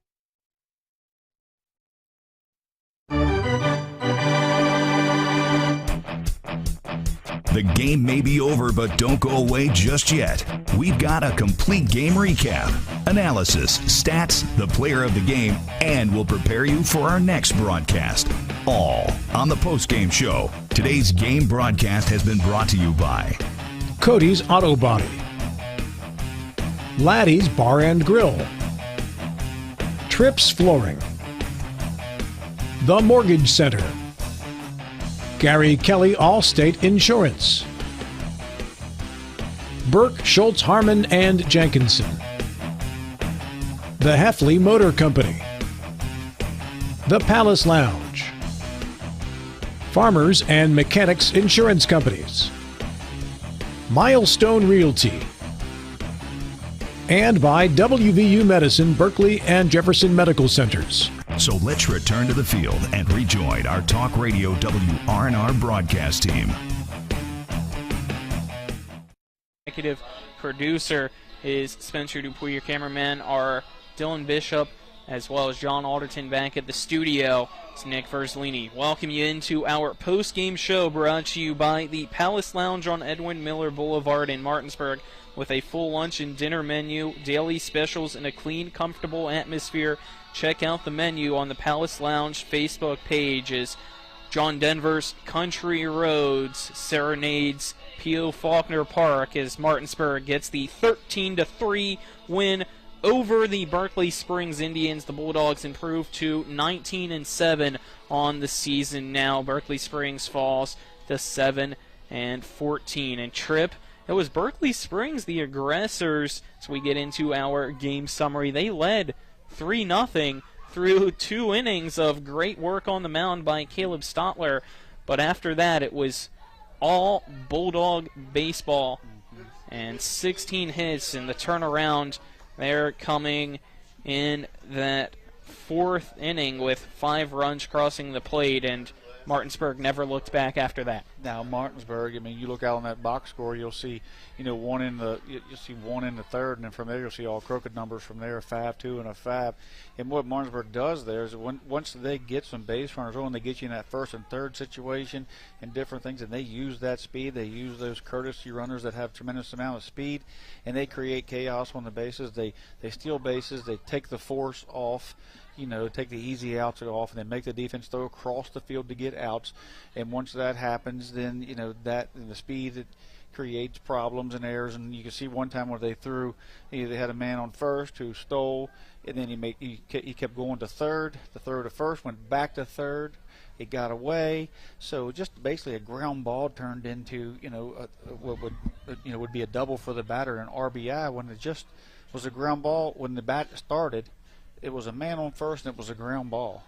The game may be over, but don't go away just yet. We've got a complete game recap, analysis, stats, the player of the game, and we'll prepare you for our next broadcast. All on the Postgame Show. Today's game broadcast has been brought to you by Cody's Auto Body, Laddie's Bar and Grill, Trips Flooring, The Mortgage Center, Gary Kelly Allstate Insurance, Burke, Schultz, Harmon, and Jenkinson, the Heffley Motor Company, the Palace Lounge, Farmers and Mechanics Insurance Companies, Milestone Realty, and by WVU Medicine, Berkeley, and Jefferson Medical Centers. So let's return to the field and rejoin our Talk Radio WRNR broadcast team. Executive producer is Spencer Dupuy. Your cameramen are Dylan Bishop, as well as John Alderton back at the studio. It's Nick Verzolini. Welcome you into our post-game show brought to you by the Palace Lounge on Edwin Miller Boulevard in Martinsburg, with a full lunch and dinner menu, daily specials, and a clean, comfortable atmosphere. Check out the menu on the Palace Lounge Facebook page as John Denver's Country Roads serenades P.O. Faulkner Park as Martinsburg gets the 13-3 win over the Berkeley Springs Indians. The Bulldogs improve to 19-7 on the season now. Berkeley Springs falls to 7-14. And Tripp, it was Berkeley Springs, the aggressors, as we get into our game summary. They led 3-0 through 2 innings of great work on the mound by Caleb Stotler. But after that, it was all Bulldog baseball and 16 hits in the turnaround. They're coming in that 4th inning with 5 runs crossing the plate, and Martinsburg never looked back after that. Now Martinsburg, I mean, you look out on that box score, you'll see, one in the 3rd, and then from there you'll see all crooked numbers from there, 5-2 and a 5. And what Martinsburg does there is once they get some base runners on, they get you in that 1st and 3rd situation and different things, and they use that speed. They use those courtesy runners that have tremendous amount of speed, and they create chaos on the bases. They steal bases. They take the force off. Take the easy outs off, and then make the defense throw across the field to get outs. And once that happens, then that and the speed it creates problems and errors. And you can see one time where they they had a man on first who stole, and then he kept going to third. The throw to first went back to third. It got away. So just basically a ground ball turned into what would be a double for the batter, an RBI, when it just was a ground ball when the bat started. It was a man on first, and it was a ground ball,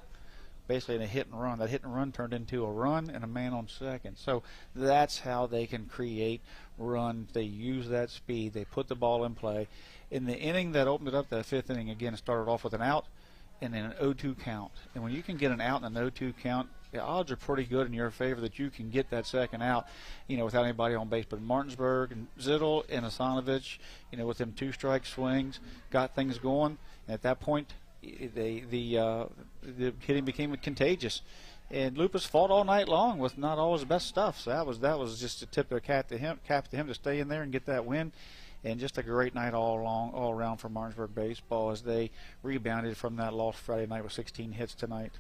basically in a hit and run. That hit and run turned into a run and a man on second. So that's how they can create runs. They use that speed. They put the ball in play. In the inning that opened it up, that 5th inning, again, started off with an out, and then an 0-2 count. And when you can get an out and an 0-2 count, the odds are pretty good in your favor that you can get that second out, without anybody on base. But Martinsburg and Zittel and Asanovich, with them 2-strike swings, got things going. And at that point, the hitting became contagious. And Lupus fought all night long with not always the best stuff. So that was just a tip of the cap to him to stay in there and get that win. And just a great night all around for Martinsburg baseball as they rebounded from that loss Friday night with 16 hits tonight.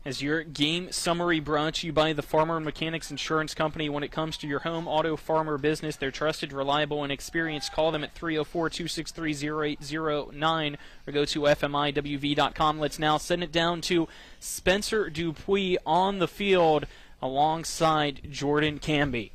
As your game summary brought to you by the Farmer and Mechanics Insurance Company. When it comes to your home, auto, farm, or business, they're trusted, reliable, and experienced. Call them at 304-263-0809 or go to fmiwv.com. Let's now send it down to Spencer Dupuis on the field alongside Jordan Camby.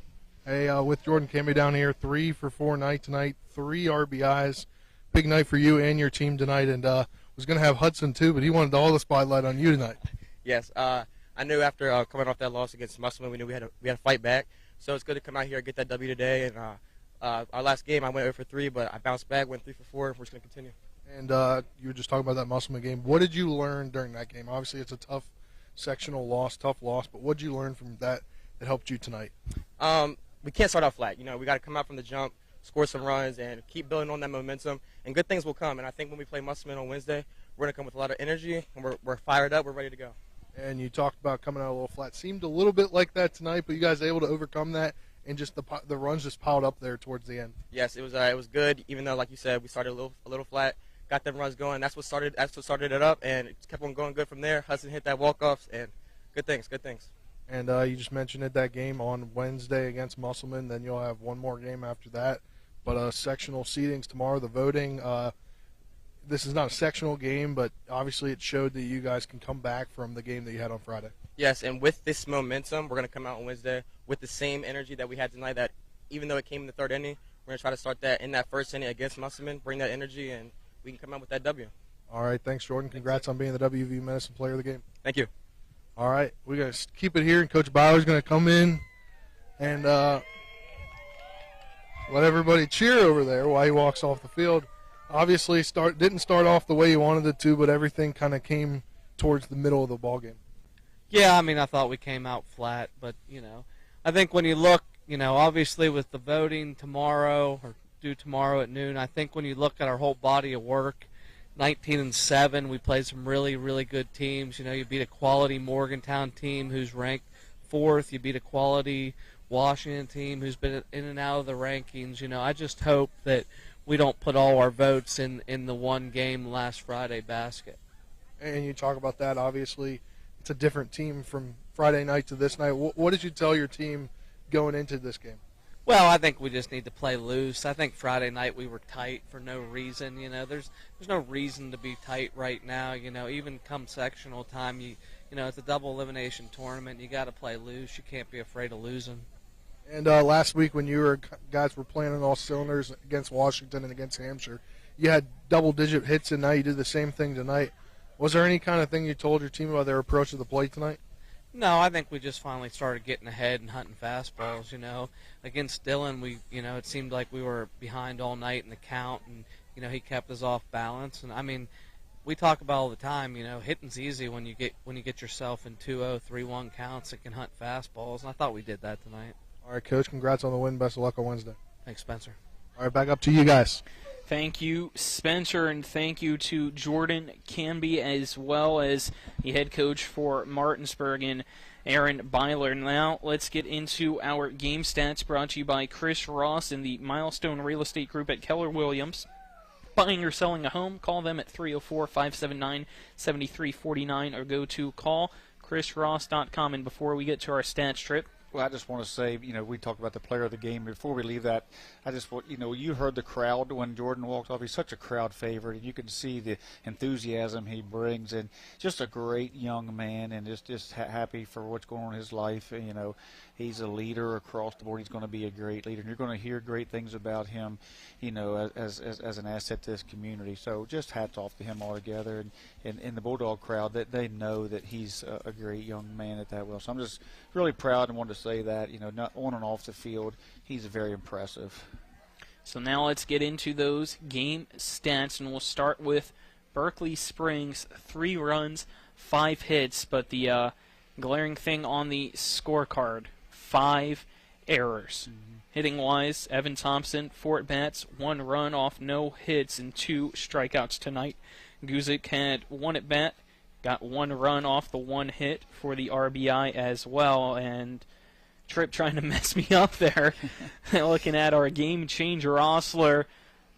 Hey, with Jordan Camby down here, 3 for 4 night tonight, 3 RBIs. Big night for you and your team tonight, and was going to have Hudson too, but he wanted all the spotlight on you tonight. Yes, I knew after coming off that loss against Musselman, we knew we had to fight back. So it's good to come out here and get that W today. And our last game, I went 0 for 3, but I bounced back, went 3 for 4. We're just going to continue. And you were just talking about that Musselman game. What did you learn during that game? Obviously, it's a tough sectional loss, tough loss. But what did you learn from that helped you tonight? We can't start out flat. We got to come out from the jump, score some runs, and keep building on that momentum. And good things will come. And I think when we play Musselman on Wednesday, we're going to come with a lot of energy, and we're fired up. We're ready to go. And you talked about coming out a little flat. Seemed a little bit like that tonight, but you guys able to overcome that, and just the runs just piled up there towards the end. Yes, it was good. Even though, like you said, we started a little flat, got them runs going. That's what started it up, and it kept on going good from there. Hudson hit that walk-offs, and good things. And you just mentioned it, that game on Wednesday against Musselman. Then you'll have one more game after that. But sectional seedings tomorrow, the voting. This is not a sectional game, but obviously it showed that you guys can come back from the game that you had on Friday. Yes, and with this momentum, we're going to come out on Wednesday with the same energy that we had tonight, that even though it came in the third inning, we're going to try to start that in that first inning against Musselman, bring that energy, and we can come out with that W. All right, thanks, Jordan. Congrats on being the WV Medicine Player of the Game. Thank you. All right, we're going to keep it here, and Coach Bauer's going to come in and let everybody cheer over there while he walks off the field. Obviously, didn't start off the way you wanted it to, but everything kind of came towards the middle of the ball game. Yeah, I thought we came out flat, but I think when you look, obviously with the voting tomorrow or due tomorrow at noon, I think when you look at our whole body of work, 19-7, we played some really, really good teams. You beat a quality Morgantown team who's ranked 4th. You beat a quality Washington team who's been in and out of the rankings. I just hope that we don't put all our votes in the one game last Friday basket. And you talk about that, obviously it's a different team from Friday night to this night. What did you tell your team going into this game? Well, I think we just need to play loose. I think Friday night we were tight for no reason. There's no reason to be tight right now. Even come sectional time, it's a double elimination tournament. You got to play loose. You can't be afraid of losing. And last week when you guys were playing on all cylinders against Washington and against Hampshire, you had double-digit hits, and now you did the same thing tonight. Was there any kind of thing you told your team about their approach to the plate tonight? No, I think we just finally started getting ahead and hunting fastballs. Against Dillon, it seemed like we were behind all night in the count, and he kept us off balance. And we talk about all the time. Hitting's easy when you get yourself in 2-0, 3-1 counts that can hunt fastballs, and I thought we did that tonight. All right, Coach, congrats on the win. Best of luck on Wednesday. Thanks, Spencer. All right, back up to you guys. Thank you, Spencer, and thank you to Jordan Camby as well as the head coach for Martinsburg and Aaron Byler. Now let's get into our game stats brought to you by Chris Ross and the Milestone Real Estate Group at Keller Williams. Buying or selling a home, call them at 304-579-7349 or go to callchrisross.com. And before we get to our stats trip, well, I just want to say, we talked about the player of the game. Before we leave that, I just want, you heard the crowd when Jordan walked off. He's such a crowd favorite, and you can see the enthusiasm he brings, and just a great young man, and just happy for what's going on in his life. He's a leader across the board. He's going to be a great leader, and you're going to hear great things about him, as an asset to this community. So just hats off to him altogether, and the Bulldog crowd, that they know that he's a great young man at that well. So I'm just really proud and wanted to say that, not on and off the field, he's very impressive. So now let's get into those game stats, and we'll start with Berkeley Springs, 3 runs, 5 hits, but the glaring thing on the scorecard, 5 errors. Hitting-wise, Evan Thompson, 4 at-bats, 1 run off no hits, and 2 strikeouts tonight. Guzik had 1 at-bat, got 1 run off the 1 hit for the RBI as well, and Tripp trying to mess me up there. Looking at our game changer, Osler,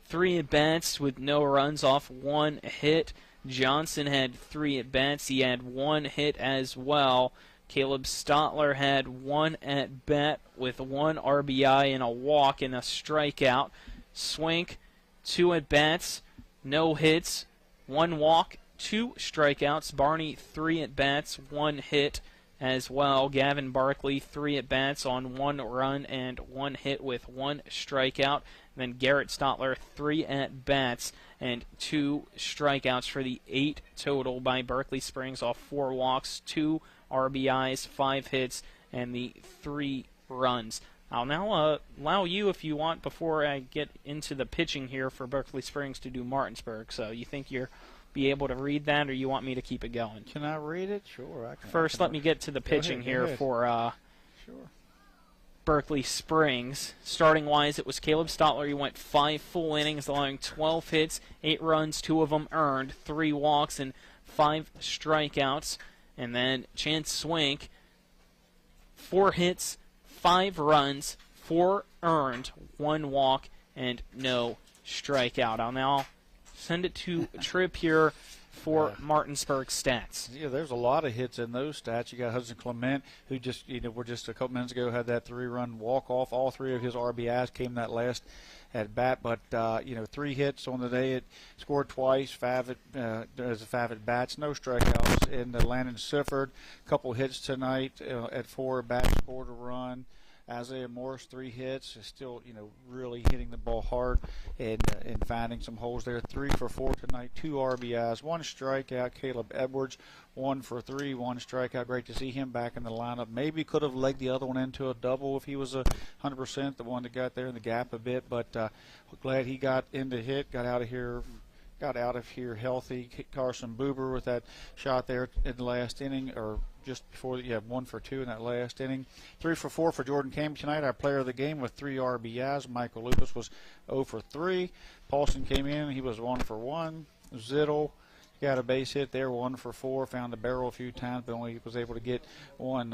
3 at-bats with no runs off 1 hit. Johnson had 3 at-bats. He had 1 hit as well. Caleb Stotler had 1 at-bat with 1 RBI and a walk and a strikeout. Swink, 2 at-bats, no hits, 1 walk, 2 strikeouts. Barney, 3 at-bats, 1 hit as well. Gavin Barkley, 3 at-bats on 1 run and 1 hit with 1 strikeout. And then Garrett Stotler, 3 at-bats and 2 strikeouts for the 8 total by Berkeley Springs off 4 walks, 2 RBIs, 5 hits, and the 3 runs. I'll now allow you, if you want, before I get into the pitching here for Berkeley Springs, to do Martinsburg. So you think you'll be able to read that, or you want me to keep it going? Can I read it? Sure. I can. First, let me get to the pitching here for Berkeley Springs. Starting-wise, it was Caleb Stotler. He went 5 full innings, allowing 12 hits, 8 runs, 2 of them earned, 3 walks, and 5 strikeouts. And then Chance Swink, 4 hits, 5 runs, 4 earned, 1 walk, and no strikeout. I'll now send it to Tripp here for Martinsburg stats. Yeah, there's a lot of hits in those stats. You got Hudson Clement, who just a couple minutes ago had that 3-run walk-off. All 3 of his RBIs came that last at bat, but 3 hits on the day. It scored twice, 5 at bats, no strikeouts. And Landon Sifford, a couple hits tonight at 4 at bats, scored a run. Isaiah Morris, 3 hits, is still really hitting the ball hard and finding some holes there. 3 for 4 tonight, 2 RBIs, 1 strikeout. Caleb Edwards, 1 for 3, 1 strikeout. Great to see him back in the lineup. Maybe could have legged the other one into a double if he was 100%, the one that got there in the gap a bit. But glad he got in the hit, got out of here healthy. Carson Buber with that shot there in the last inning, or just before, 1 for 2 in that last inning. 3 for 4 for Jordan Camp tonight, our player of the game with 3 RBIs. Michael Lucas was 0 for 3. Paulson came in, he was 1 for 1. Zittel got a base hit there, 1 for 4. Found the barrel a few times, but only was able to get 1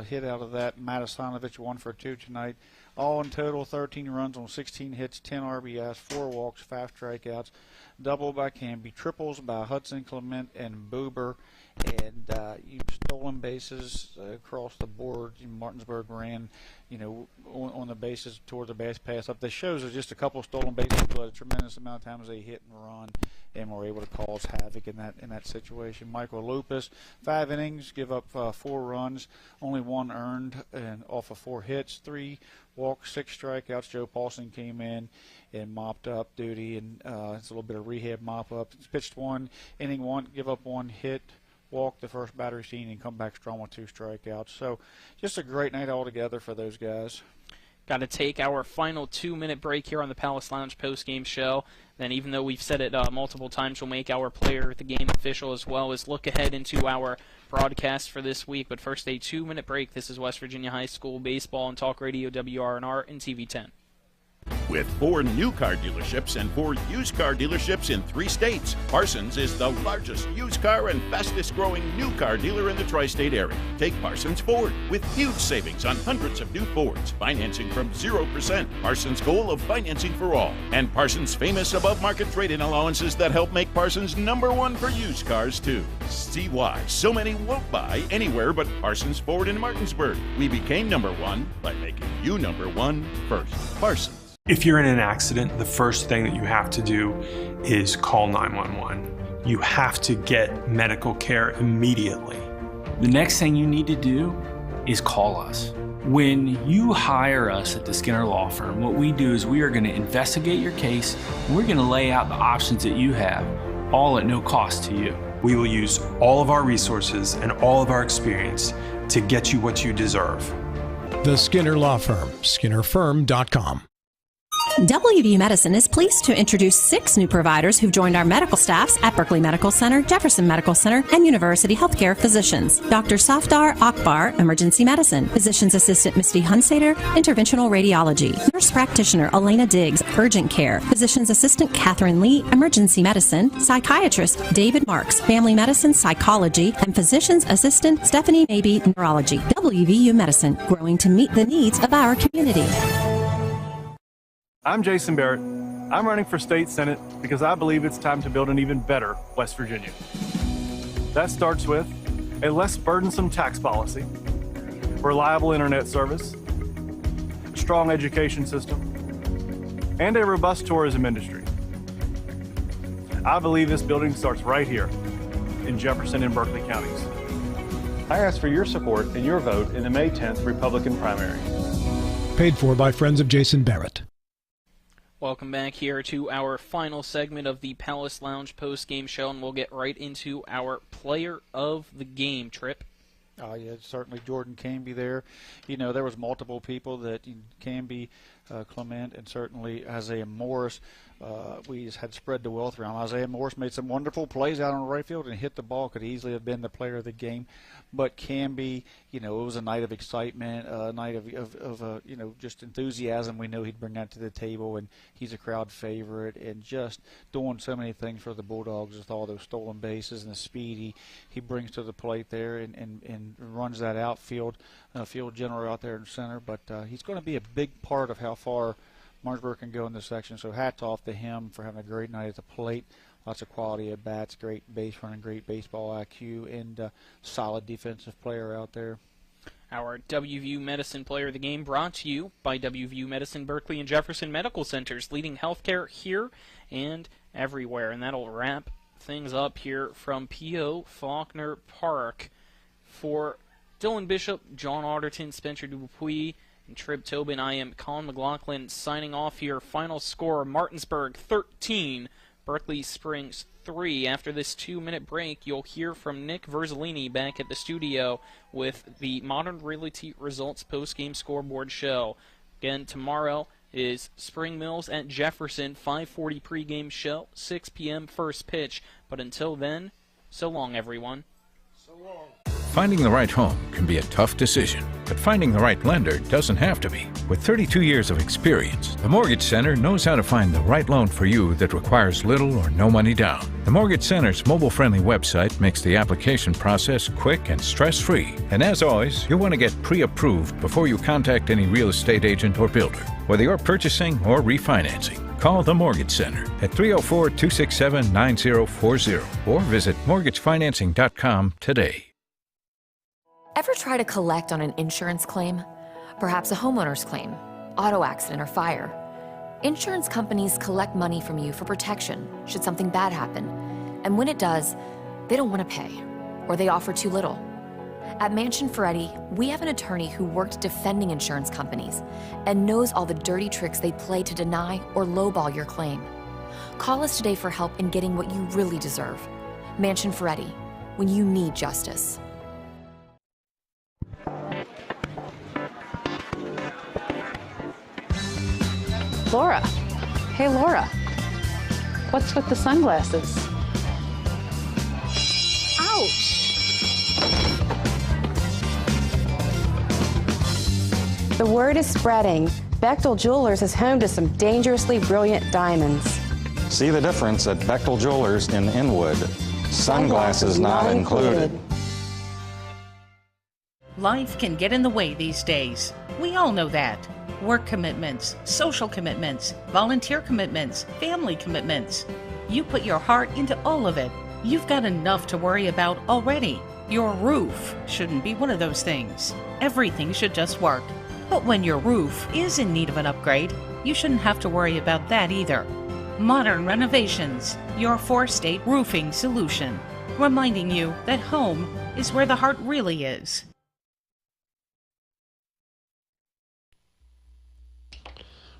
hit out of that. Matasanovich, 1 for 2 tonight. All in total, 13 runs on 16 hits, 10 RBIs, 4 walks, 5 strikeouts. Double by Canby, triples by Hudson Clement and Buber, and stolen bases across the board. Martinsburg ran, on the bases toward the base pass up. This shows us just a couple stolen bases, but a tremendous amount of times they hit and run, and were able to cause havoc in that situation. Michael Lupus, 5 innings, give up 4 runs, only 1 earned, and off of 4 hits, 3 walks, 6 strikeouts. Joe Paulson came in and mopped up duty, and it's a little bit of rehab mop up. Pitched 1 inning, 1, give up 1 hit, walk the first batter scene, and come back strong with 2 strikeouts. So just a great night altogether for those guys. Got to take our final 2-minute break here on the Palace Lounge postgame show. Then, even though we've said it multiple times, we'll make our player of the game official, as well as look ahead into our broadcast for this week. But first, a 2-minute break. This is West Virginia High School baseball on Talk Radio WRNR and TV 10. With 4 new car dealerships and 4 used car dealerships in 3 states, Parsons is the largest used car and fastest growing new car dealer in the tri-state area. Take Parsons Ford with huge savings on hundreds of new Fords, financing from 0%, Parsons' goal of financing for all, and Parsons' famous above-market trade-in allowances that help make Parsons #1 for used cars too. See why so many won't buy anywhere but Parsons Ford in Martinsburg. We became #1 by making you #1 first. Parsons. If you're in an accident, the first thing that you have to do is call 911. You have to get medical care immediately. The next thing you need to do is call us. When you hire us at the Skinner Law Firm, what we do is we are going to investigate your case, and we're going to lay out the options that you have, all at no cost to you. We will use all of our resources and all of our experience to get you what you deserve. The Skinner Law Firm, SkinnerFirm.com. WVU Medicine is pleased to introduce 6 new providers who've joined our medical staffs at Berkeley Medical Center, Jefferson Medical Center, and University Healthcare Physicians. Dr. Safdar Akbar, Emergency Medicine. Physician's Assistant Misty Hunsader, Interventional Radiology. Nurse Practitioner Elena Diggs, Urgent Care. Physician's Assistant Catherine Lee, Emergency Medicine. Psychiatrist David Marks, Family Medicine, Psychology. And Physician's Assistant Stephanie Mabey, Neurology. WVU Medicine, growing to meet the needs of our community. I'm Jason Barrett. I'm running for state senate because I believe it's time to build an even better West Virginia. That starts with a less burdensome tax policy, reliable internet service, strong education system, and a robust tourism industry. I believe this building starts right here in Jefferson and Berkeley counties. I ask for your support and your vote in the May 10th Republican primary. Paid for by Friends of Jason Barrett. Welcome back here to our final segment of the Palace Lounge post-game show, and we'll get right into our player of the game, Trip. Oh, yeah, certainly Jordan Canby there. You know, there was multiple people that Canby, Clement, and certainly Isaiah Morris. We just had spread the wealth around. Isaiah Morris made some wonderful plays out on the right field and hit the ball. Could easily have been the player of the game. But Canby, you know, it was a night of excitement, a night of you know, just enthusiasm. We know he'd bring that to the table, and he's a crowd favorite, and just doing so many things for the Bulldogs with all those stolen bases and the speed he brings to the plate there, and runs that outfield, field general out there in center. But he's going to be a big part of how far Martinsburg can go in this section. So hats off to him for having a great night at the plate. Lots of quality at bats, great base running, great baseball IQ, and solid defensive player out there. Our WVU Medicine Player of the Game brought to you by WVU Medicine, Berkeley, and Jefferson Medical Centers, leading healthcare here and everywhere. And that'll wrap things up here from P.O. Faulkner Park. For Dylan Bishop, John Arterton, Spencer Dupuis, and Trib Tobin, I am Colin McLaughlin signing off here. Final score, Martinsburg 13, Berkeley Springs 3. After this 2-minute break, you'll hear from Nick Verzolini back at the studio with the Modern Realty Results post-game scoreboard show. Again, tomorrow is Spring Mills at Jefferson, 5:40 pregame show, 6 p.m. first pitch. But until then, so long, everyone. So long. Finding the right home can be a tough decision, but finding the right lender doesn't have to be. With 32 years of experience, the Mortgage Center knows how to find the right loan for you that requires little or no money down. The Mortgage Center's mobile-friendly website makes the application process quick and stress-free. And as always, you'll want to get pre-approved before you contact any real estate agent or builder. Whether you're purchasing or refinancing, call the Mortgage Center at 304-267-9040 or visit mortgagefinancing.com today. Ever try to collect on an insurance claim? Perhaps a homeowner's claim, auto accident, or fire. Insurance companies collect money from you for protection should something bad happen. And when it does, they don't want to pay, or they offer too little. At Mansion Ferretti, we have an attorney who worked defending insurance companies and knows all the dirty tricks they play to deny or lowball your claim. Call us today for help in getting what you really deserve. Mansion Ferretti, when you need justice. Laura. Hey, Laura. What's with the sunglasses? Ouch! The word is spreading. Bechtel Jewelers is home to some dangerously brilliant diamonds. See the difference at Bechtel Jewelers in Inwood. Sunglasses not included. Life can get in the way these days. We all know that. Work commitments, social commitments, volunteer commitments, family commitments. You put your heart into all of it. You've got enough to worry about already. Your roof shouldn't be one of those things. Everything should just work. But when your roof is in need of an upgrade, you shouldn't have to worry about that either. Modern Renovations, your 4-state roofing solution. Reminding you that home is where the heart really is.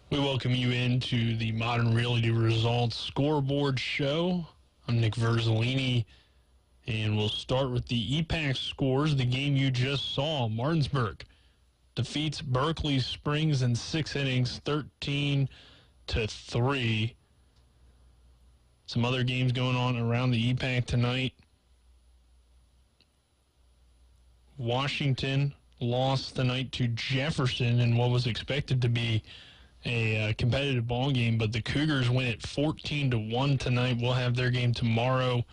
We welcome you into the Modern Realty Results Scoreboard Show. I'm Nick Verzolini, and we'll start with the EPAC scores. The game you just saw, Martinsburg defeats Berkeley Springs in 6 innings, 13-2. 5-3. Some other games going on around the EPAC tonight. Washington lost tonight to Jefferson in what was expected to be a competitive ball game, but the Cougars win it 14-1 tonight. We'll have their game tomorrow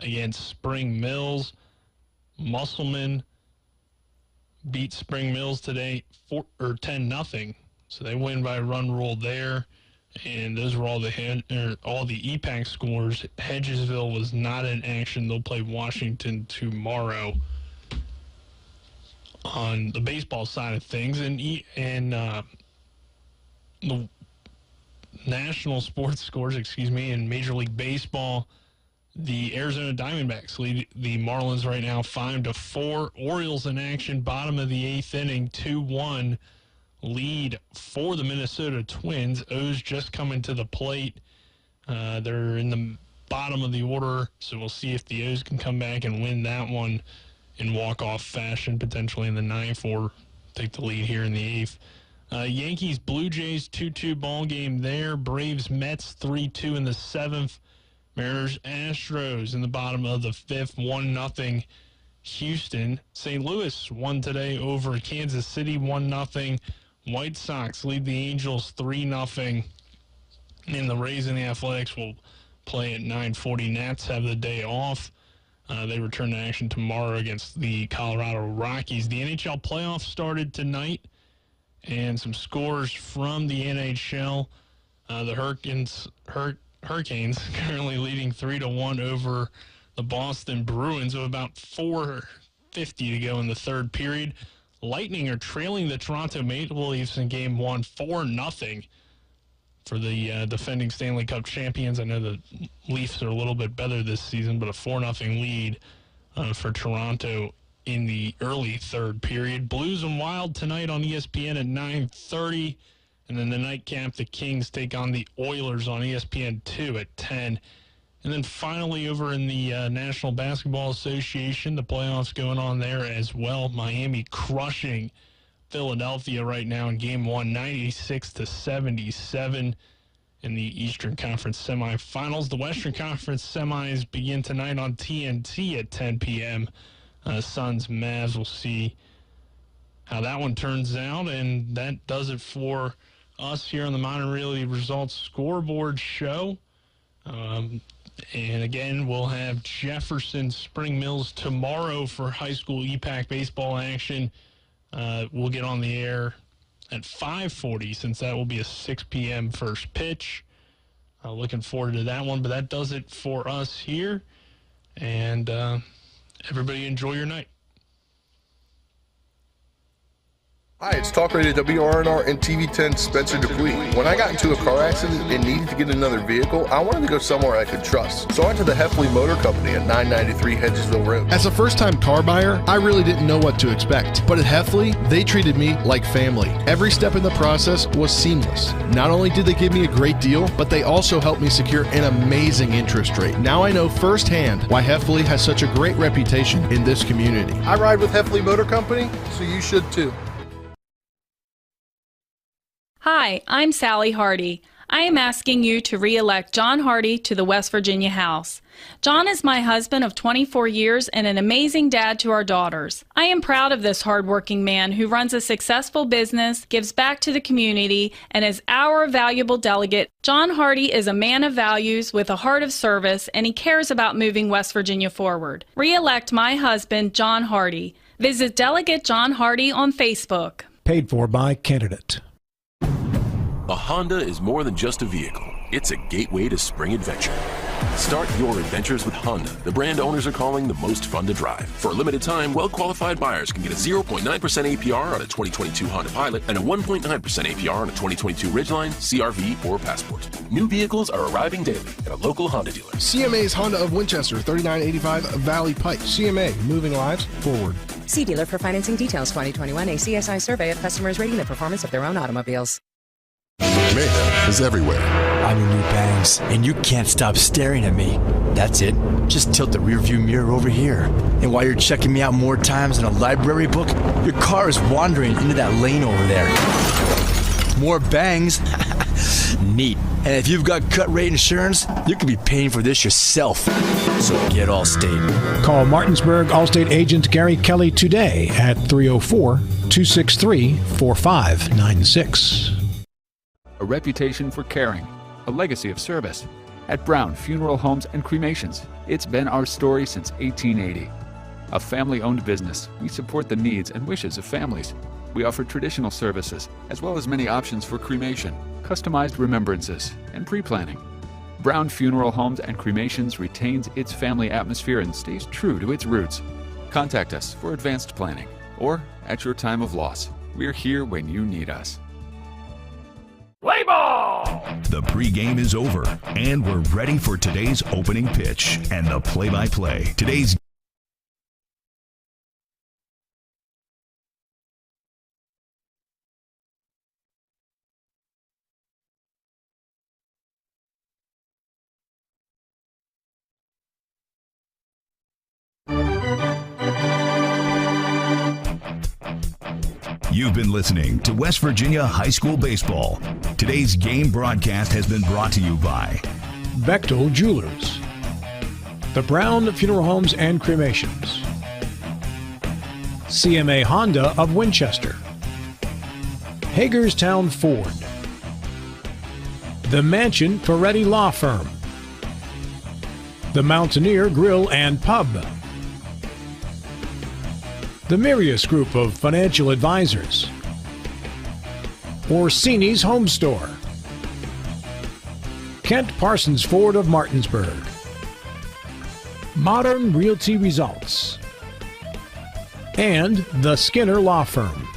against Spring Mills. Musselman beat Spring Mills today 10-0, so they win by run rule there. And those were all the EPAC scores. Hedgesville was not in action. They'll play Washington tomorrow. On the baseball side of things, and the national sports scores, in Major League Baseball, the Arizona Diamondbacks lead the Marlins right now 5-4. Orioles in action, bottom of the 8th inning, 2-1 lead for the Minnesota Twins. O's just coming to the plate. They're in the bottom of the order, so we'll see if the O's can come back and win that one in walk-off fashion, potentially in the 9th, or take the lead here in the 8th. Yankees, Blue Jays, 2-2 ball game there. Braves, Mets, 3-2 in the 7th. Mariners, Astros in the bottom of the 5th, 1-0. Houston, St. Louis won today over Kansas City, 1-0. White Sox lead the Angels 3-0. And the Rays and the Athletics will play at 9:40. Nats have the day off. They return to action tomorrow against the Colorado Rockies. The NHL playoffs started tonight, and some scores from the NHL. The Hurricanes currently leading 3-1 over the Boston Bruins with about 4:50 to go in the third period. Lightning are trailing the Toronto Maple Leafs in Game 1, 4-0 for the defending Stanley Cup champions. I know the Leafs are a little bit better this season, but a 4-0 lead for Toronto in the early third period. Blues and Wild tonight on ESPN at 9:30. And then the nightcap, the Kings take on the Oilers on ESPN2 at 10. And then finally over in the National Basketball Association, the playoffs going on there as well. Miami crushing Philadelphia right now in Game 1, 96-77 in the Eastern Conference semifinals. The Western Conference semis begin tonight on TNT at 10 p.m. Suns, Mavs, we'll see how that one turns out. And that does it for us here on the Modern Reality Results Scoreboard Show. And again, we'll have Jefferson Spring Mills tomorrow for high school EPAC baseball action. We'll get on the air at 5:40 since that will be a 6 p.m. first pitch. Looking forward to that one, but that does it for us here. And everybody enjoy your night. Hi, it's Talk Radio WRNR and TV10 Spencer Dupuis. When I got into a car accident and needed to get another vehicle, I wanted to go somewhere I could trust. So I went to the Heffley Motor Company at 993 Hedgesville Road. As a first-time car buyer, I really didn't know what to expect. But at Heffley, they treated me like family. Every step in the process was seamless. Not only did they give me a great deal, but they also helped me secure an amazing interest rate. Now I know firsthand why Heffley has such a great reputation in this community. I ride with Heffley Motor Company, so you should too. Hi, I'm Sally Hardy. I am asking you to re-elect John Hardy to the West Virginia House. John is my husband of 24 years and an amazing dad to our daughters. I am proud of this hardworking man who runs a successful business, gives back to the community, and is our valuable delegate. John Hardy is a man of values with a heart of service, and he cares about moving West Virginia forward. Re-elect my husband, John Hardy. Visit Delegate John Hardy on Facebook. Paid for by candidate. A Honda is more than just a vehicle. It's a gateway to spring adventure. Start your adventures with Honda, the brand owners are calling the most fun to drive. For a limited time, well-qualified buyers can get a 0.9% APR on a 2022 Honda Pilot and a 1.9% APR on a 2022 Ridgeline, CR-V, or Passport. New vehicles are arriving daily at a local Honda dealer. CMA's Honda of Winchester, 3985 Valley Pike. CMA, moving lives forward. See dealer for financing details. 2021 ACSI survey of customers rating the performance of their own automobiles. Mayhem is everywhere. I'm your new bangs, and you can't stop staring at me. That's it. Just tilt the rearview mirror over here. And while you're checking me out more times than a library book, your car is wandering into that lane over there. More bangs. Neat. And if you've got cut rate insurance, you could be paying for this yourself. So get Allstate. Call Martinsburg Allstate agent Gary Kelly today at 304-263-4596. A reputation for caring, a legacy of service. At Brown Funeral Homes and Cremations, it's been our story since 1880. A family-owned business, we support the needs and wishes of families. We offer traditional services, as well as many options for cremation, customized remembrances, and pre-planning. Brown Funeral Homes and Cremations retains its family atmosphere and stays true to its roots. Contact us for advanced planning, or at your time of loss. We're here when you need us. Play ball! The pregame is over, and we're ready for today's opening pitch and the play-by-play. Today's You've been listening to West Virginia High School Baseball. Today's game broadcast has been brought to you by Bechtel Jewelers, the Brown Funeral Homes and Cremations, CMA Honda of Winchester, Hagerstown Ford, the Mansion Ferretti Law Firm, the Mountaineer Grill and Pub, the Mirius Group of Financial Advisors, Orsini's Home Store, Kent Parsons Ford of Martinsburg, Modern Realty Results, and the Skinner Law Firm.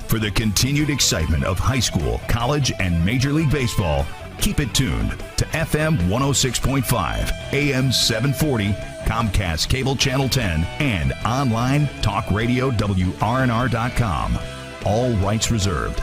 For the continued excitement of high school, college, and Major League Baseball, keep it tuned to FM 106.5, AM 740, Comcast Cable Channel 10, and online talk radio WRNR.com. All rights reserved.